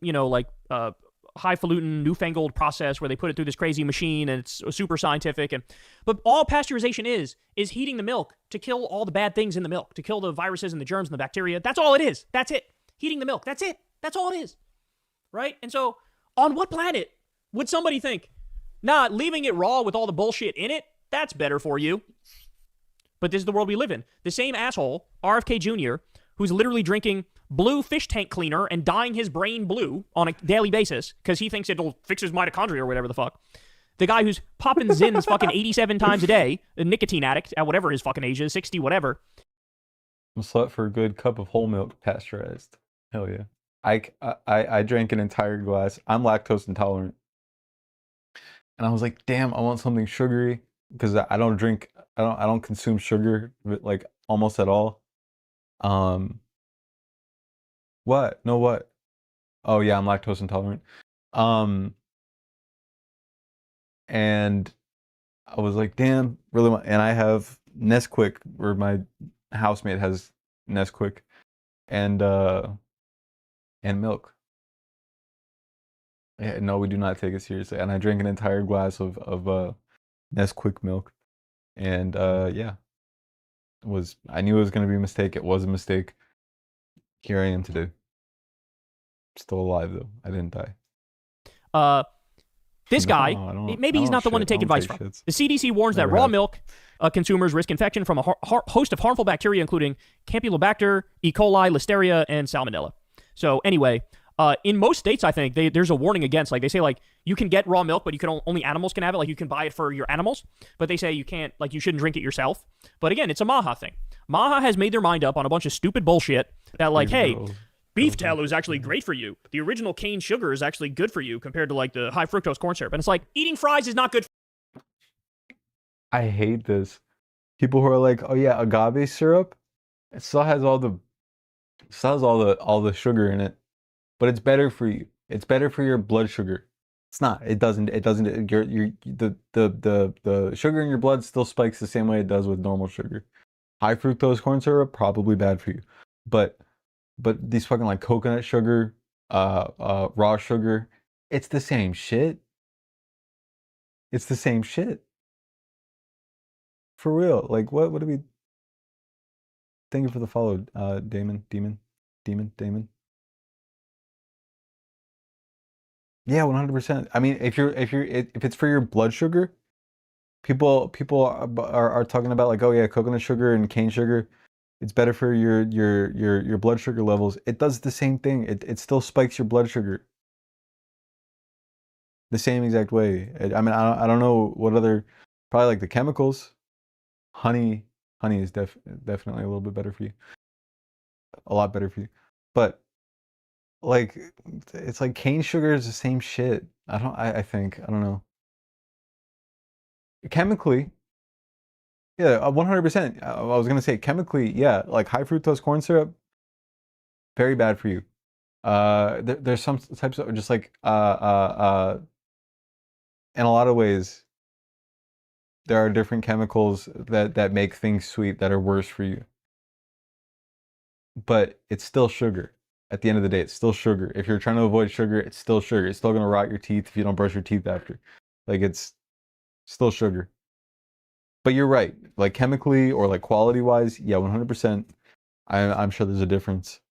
highfalutin, newfangled process where they put it through this crazy machine and it's super scientific. But all pasteurization is heating the milk to kill all the bad things in the milk, to kill the viruses and the germs and the bacteria. That's all it is. That's it. Heating the milk. That's it. That's all it is. Right? And so on what planet would somebody think, nah, leaving it raw with all the bullshit in it, that's better for you? But this is the world we live in. The same asshole, RFK Jr., who's literally drinking blue fish tank cleaner and dyeing his brain blue on a daily basis because he thinks it'll fix his mitochondria or whatever the fuck. The guy who's popping Zins fucking 87 times a day, a nicotine addict at whatever his fucking age is, 60, whatever. I'm slut for a good cup of whole milk pasteurized. Hell yeah. I drank an entire glass. I'm lactose intolerant. And I was like, damn, I want something sugary because I don't consume sugar like almost at all. What? No, what? Oh yeah, I'm lactose intolerant. And I was like, damn, really want, and I have Nesquik, where my housemate has Nesquik, and milk. Yeah, no, we do not take it seriously. And I drank an entire glass of Nesquik milk, and yeah, I knew it was gonna be a mistake. It was a mistake. Here I am today. Still alive though. I didn't die. This guy, maybe he's not the one to take advice from. The CDC warns that raw milk consumers risk infection from a host of harmful bacteria, including Campylobacter, E. coli, Listeria, and Salmonella. So anyway, in most states, I think there's a warning against, like they say, like you can get raw milk, but you can only animals can have it. Like you can buy it for your animals, but they say you can't, like you shouldn't drink it yourself. But again, it's a Maha thing. Maha has made their mind up on a bunch of stupid bullshit that like, hey, beef tallow is actually great for you. The original cane sugar is actually good for you compared to like the high fructose corn syrup. And it's like eating fries is not good. I hate this. People who are like, oh yeah, agave syrup, it still has all the sugar in it, but it's better for you. It's better for your blood sugar. It's not. It doesn't. The sugar in your blood still spikes the same way it does with normal sugar. High fructose corn syrup, probably bad for you. but these fucking like coconut sugar, raw sugar, it's the same shit. It's the same shit. For real. Like what do we? Thank you for the follow, Damon. Yeah, 100%. I mean, if it's for your blood sugar, people are talking about like, oh yeah, coconut sugar and cane sugar, it's better for your blood sugar levels. It does the same thing. It still spikes your blood sugar the same exact way. I mean, I don't know what other, probably like the chemicals. Honey is definitely a little bit better for you. A lot better for you. But like, it's like cane sugar is the same shit. I think, I don't know. Chemically, yeah, 100%. I was gonna say chemically, yeah, like high fructose corn syrup, very bad for you. There's some types of just like in a lot of ways, there are different chemicals that make things sweet that are worse for you. But it's still sugar. At the end of the day, it's still sugar. If you're trying to avoid sugar, it's still sugar. It's still gonna rot your teeth if you don't brush your teeth after. Like it's still sugar. But you're right. Like chemically or like quality wise, yeah, 100%. I'm sure there's a difference.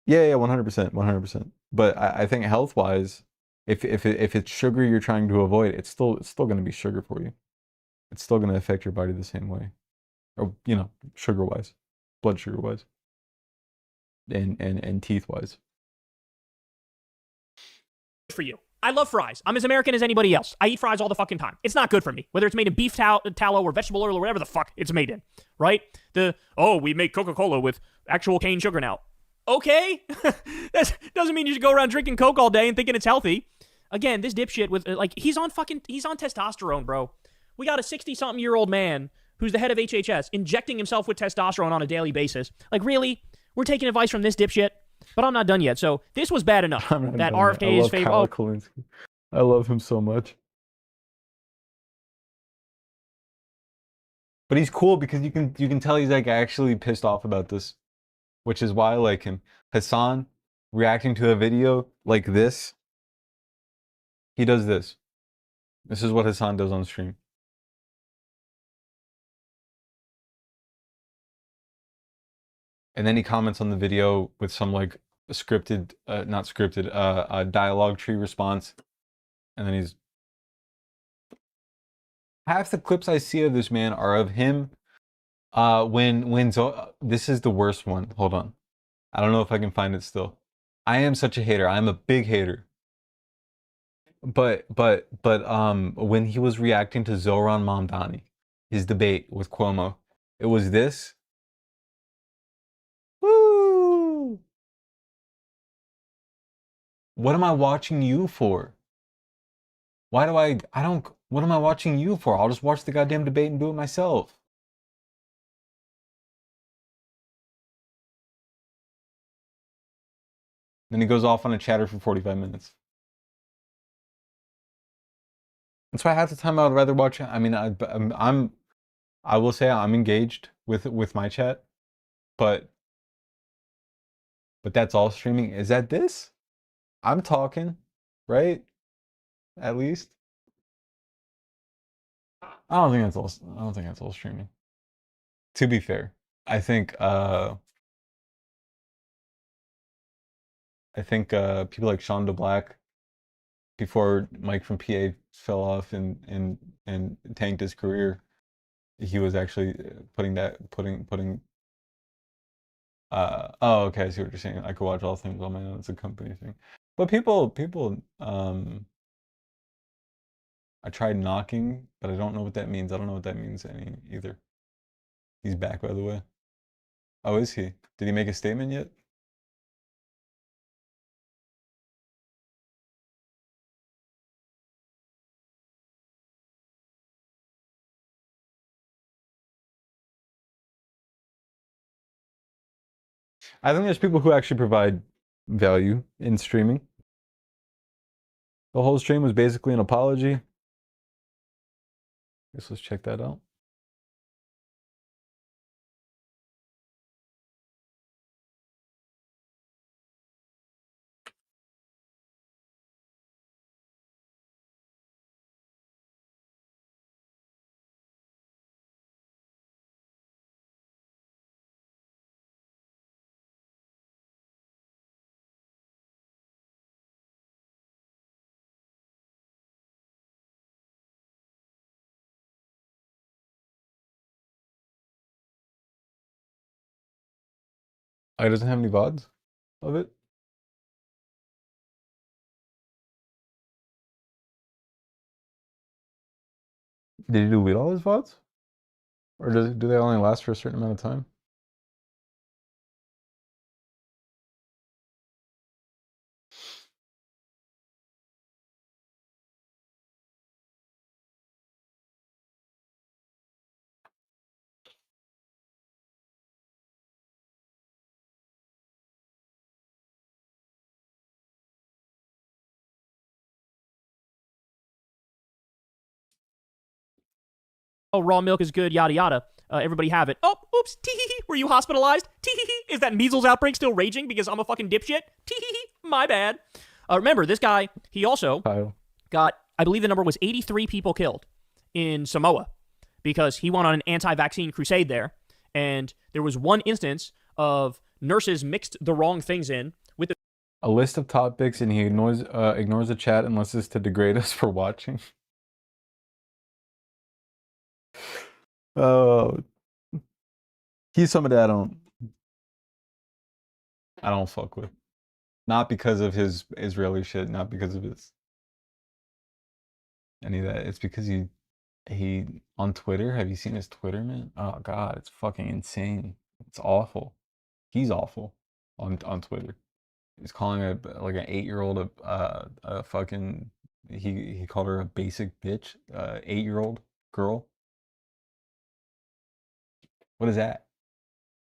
Yeah, 100%, 100%. But I think health wise, if it's sugar you're trying to avoid, it's still gonna be sugar for you. It's still gonna affect your body the same way, or you know, sugar wise, blood sugar wise, and teeth wise. For you. I love fries. I'm as American as anybody else. I eat fries all the fucking time. It's not good for me. Whether it's made in beef tallow or vegetable oil or whatever the fuck it's made in, right? We make Coca-Cola with actual cane sugar now. Okay? That doesn't mean you should go around drinking Coke all day and thinking it's healthy. Again, this dipshit with, like, he's on testosterone, bro. We got a 60-something-year-old man who's the head of HHS injecting himself with testosterone on a daily basis. Like, really? We're taking advice from this dipshit? But I'm not done yet. So this was bad enough. That RFK is favorite. Kalinsky. I love him so much. But he's cool because you can tell he's like actually pissed off about this, which is why I like him. Hassan reacting to a video like this. He does this. This is what Hassan does on stream. And then he comments on the video with some like scripted, not scripted, dialogue tree response. And then he's... Half the clips I see of this man are of him this is the worst one. Hold on. I don't know if I can find it still. I am such a hater. I'm a big hater. But when he was reacting to Zohran Mamdani, his debate with Cuomo, it was this. Woo! What am I watching you for? Why do what am I watching you for? I'll just watch the goddamn debate and do it myself. Then he goes off on a chatter for 45 minutes. That's why half the time I would rather watch. I mean, I will say I'm engaged with my chat, but that's all streaming. Is that this? I'm talking, right? At least. I don't think that's all streaming. To be fair, I think people like Sean DeBlack, before Mike from PA fell off and tanked his career, he was actually putting oh, okay, I see what you're saying. I could watch all things on my own. It's a company thing. But people I tried knocking, but I don't know what that means. I don't know what that means either. He's back, by the way. Oh, is he? Did he make a statement yet? I think there's people who actually provide value in streaming. The whole stream was basically an apology. Guess let's check that out. Oh, he doesn't have any VODs of it? Did he delete all his VODs? Or do they only last for a certain amount of time? Oh, raw milk is good, yada yada. Everybody have it. Oh, oops, tee-hee-hee. Were you hospitalized? Tee-hee-hee. Is that measles outbreak still raging because I'm a fucking dipshit? Tee-hee-hee. My bad. Remember, this guy, he also got, I believe the number was 83 people killed in Samoa because he went on an anti-vaccine crusade there. And there was one instance of nurses mixed the wrong things in with a list of topics, and he ignores the chat unless it's to degrade us for watching. Oh, he's somebody I don't fuck with. Not because of his Israeli shit, not because of his any of that. It's because he on Twitter. Have you seen his Twitter, man? Oh God, it's fucking insane. It's awful. He's awful on Twitter. He's calling an 8-year-old a fucking. He called her a basic bitch. 8-year-old girl. What is that?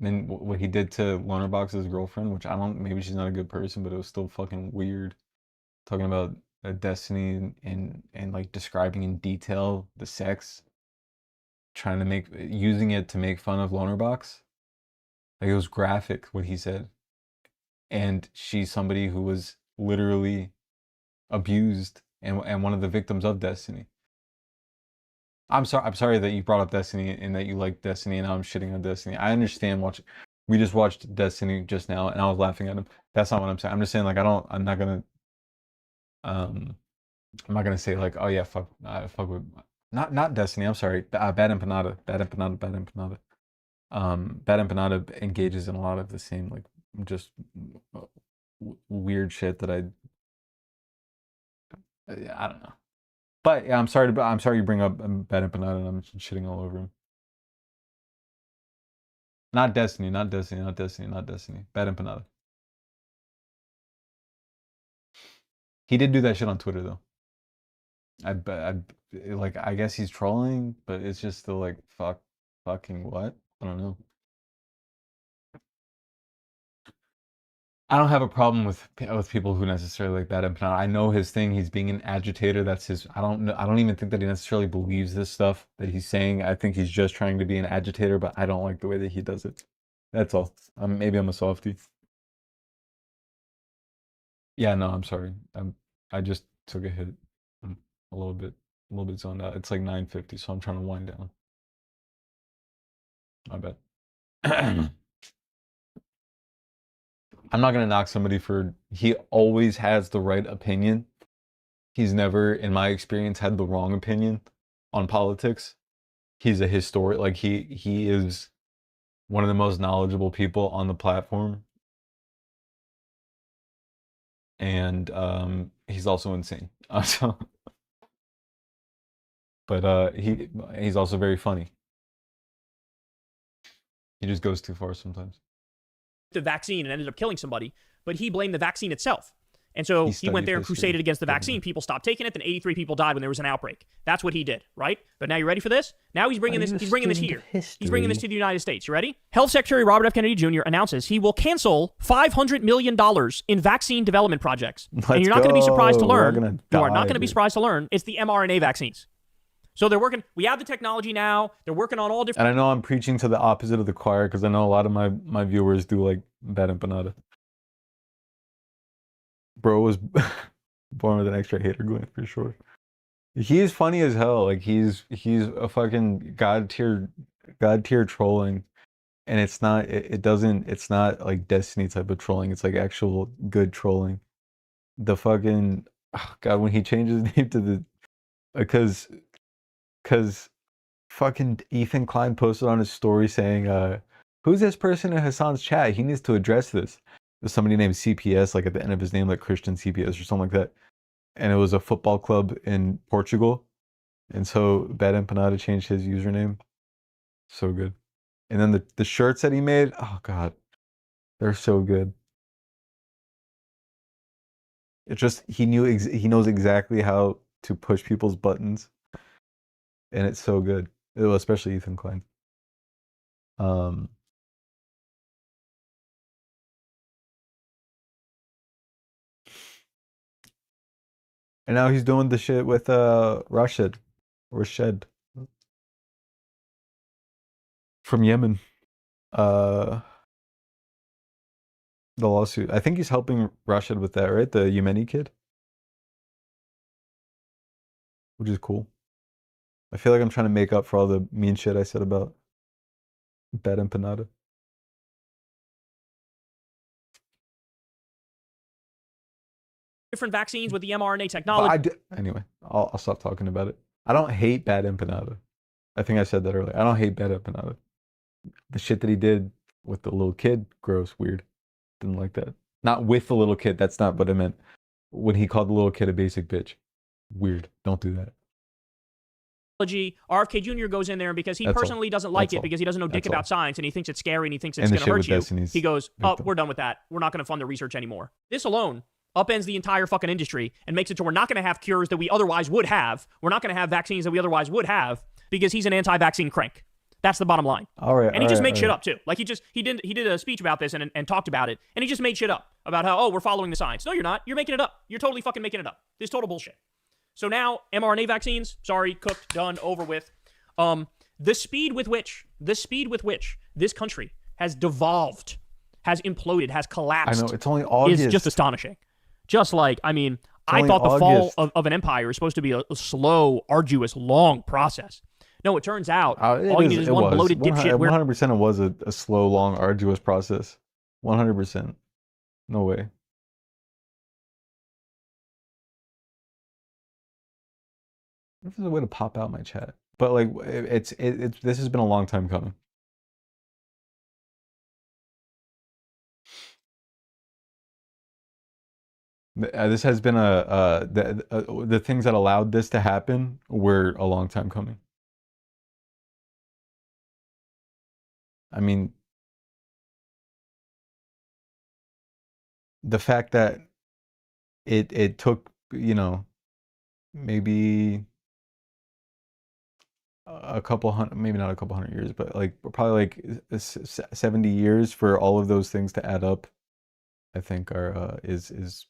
And then what he did to Lonerbox's girlfriend, which I don't. Maybe she's not a good person, but it was still fucking weird. Talking about Destiny and like describing in detail the sex, trying to using it to make fun of Lonerbox. Like, it was graphic what he said, and she's somebody who was literally abused and one of the victims of Destiny. I'm sorry that you brought up Destiny and that you like Destiny, and now I'm shitting on Destiny. I understand. We just watched Destiny just now, and I was laughing at him. That's not what I'm saying. I'm just saying, like, I'm not gonna say like, oh yeah, fuck with not Destiny. I'm sorry, Bad Empanada. Bad Empanada engages in a lot of the same like just weird shit that I don't know. But yeah, I'm sorry you bring up Bad Empanada and I'm shitting all over him. Not Destiny. Bad Empanada. He did do that shit on Twitter though. I guess he's trolling, but it's just still like fucking what? I don't know. I don't have a problem with people who necessarily like Bad Empanada. I know his thing. He's being an agitator. That's his. I don't even think that he necessarily believes this stuff that he's saying. I think he's just trying to be an agitator, but I don't like the way that he does it. That's all. Maybe I'm a softie. Yeah, no, I'm sorry. I just took a hit. I'm a little bit zoned out. It's like 9:50, so I'm trying to wind down. I bet. I'm not gonna knock somebody for. He always has the right opinion. He's never, in my experience, had the wrong opinion on politics. He's a historian. Like he is one of the most knowledgeable people on the platform, and he's also insane. But he's also very funny. He just goes too far sometimes. The vaccine and ended up killing somebody, but he blamed the vaccine itself. And so he went there and crusaded against the vaccine. People stopped taking it, then 83 people died when there was an outbreak. That's what he did, right? But now you ready for this? Now he's bringing this here. He's bringing this to the United States. You ready? Health Secretary Robert F. Kennedy Jr. announces he will cancel $500 million in vaccine development projects. And you're not going to be surprised to learn. You are not going to be surprised to learn it's the mRNA vaccines. So they're working. We have the technology now. They're working on all different. And I know I'm preaching to the opposite of the choir because I know a lot of my viewers do like Bad Empanada. Bro was born with an extra hater going for sure. He is funny as hell. Like he's a fucking god tier trolling, and it's not like Destiny type of trolling. It's like actual good trolling. The fucking God, when he changed his name to the because fucking Ethan Klein posted on his story saying Who's this person in Hassan's chat? He needs to address this. There's somebody named CPS, like at the end of his name, like Christian CPS or something like that. And it was a football club in Portugal. And so Bad Empanada changed his username. So good. And then the shirts that he made, oh god, they're so good. It's just he knows exactly how to push people's buttons, and it's so good. Well, especially Ethan Klein. And now he's doing the shit with Rashid from Yemen. The lawsuit. I think he's helping Rashid with that, right? The Yemeni kid. Which is cool. I feel like I'm trying to make up for all the mean shit I said about Bad Empanada. Different vaccines with the mRNA technology. Anyway, I'll stop talking about it. I don't hate Bad Empanada. I think I said that earlier. I don't hate Bad Empanada. The shit that he did with the little kid, gross, weird. Didn't like that. Not with the little kid. That's not what I meant. When he called the little kid a basic bitch. Weird. Don't do that. RFK Jr. goes in there, and because he personally doesn't like it, because he doesn't know dick about science, and he thinks it's scary, and he thinks it's going to hurt you, he goes, oh, we're done with that. We're not going to fund the research anymore. This alone upends the entire fucking industry and makes it so we're not going to have cures that we otherwise would have. We're not going to have vaccines that we otherwise would have because he's an anti-vaccine crank. That's the bottom line. All right. And he just made shit up too. Like he did a speech about this and talked about it, and he just made shit up about how, oh, we're following the science. No, you're not. You're making it up. You're totally fucking making it up. This is total bullshit. So now mRNA vaccines, sorry, cooked, done, over with. The speed with which this country has devolved, has imploded, has collapsed. I know, it's only August. Is just astonishing. Just like, I mean, I thought the fall of an empire is supposed to be a slow, arduous, long process. No, it turns out all you need is one bloated dipshit. 100% it was a slow, long, arduous process. 100%. No way. If there's a way to pop out my chat. But like, this has been a long time coming. This has been the things that allowed this to happen were a long time coming. I mean, the fact that it took, you know, maybe a couple hundred, maybe not a couple hundred years, but like probably like 70 years for all of those things to add up, I think are is.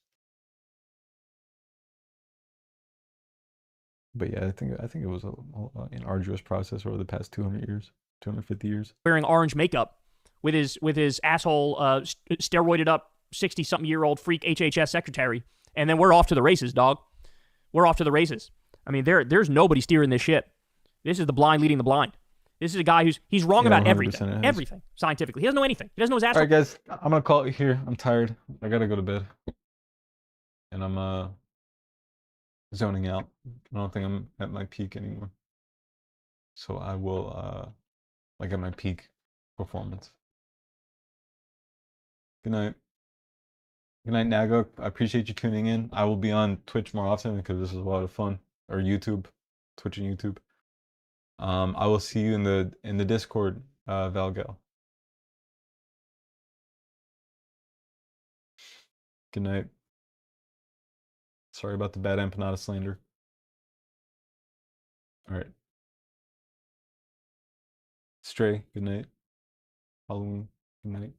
But yeah, I think it was an arduous process over the past 200 years, 250 years. Wearing orange makeup with his asshole steroided up 60-something-year-old freak HHS secretary, and then we're off to the races, dog. We're off to the races. I mean, there's nobody steering this shit. This is the blind leading the blind. This is a guy he's wrong about everything. Everything, scientifically. He doesn't know anything. He doesn't know his ass. All right, guys, I'm going to call it here. I'm tired. I got to go to bed. And I'm zoning out. I don't think I'm at my peak anymore. So I will, like at my peak performance. Good night. Good night, Nago. I appreciate you tuning in. I will be on Twitch more often because this is a lot of fun. Or YouTube. Twitch and YouTube. I will see you in the Discord, Valgal. Good night. Sorry about the Bad Empanada slander. All right. Stray, good night. Halloween, good night.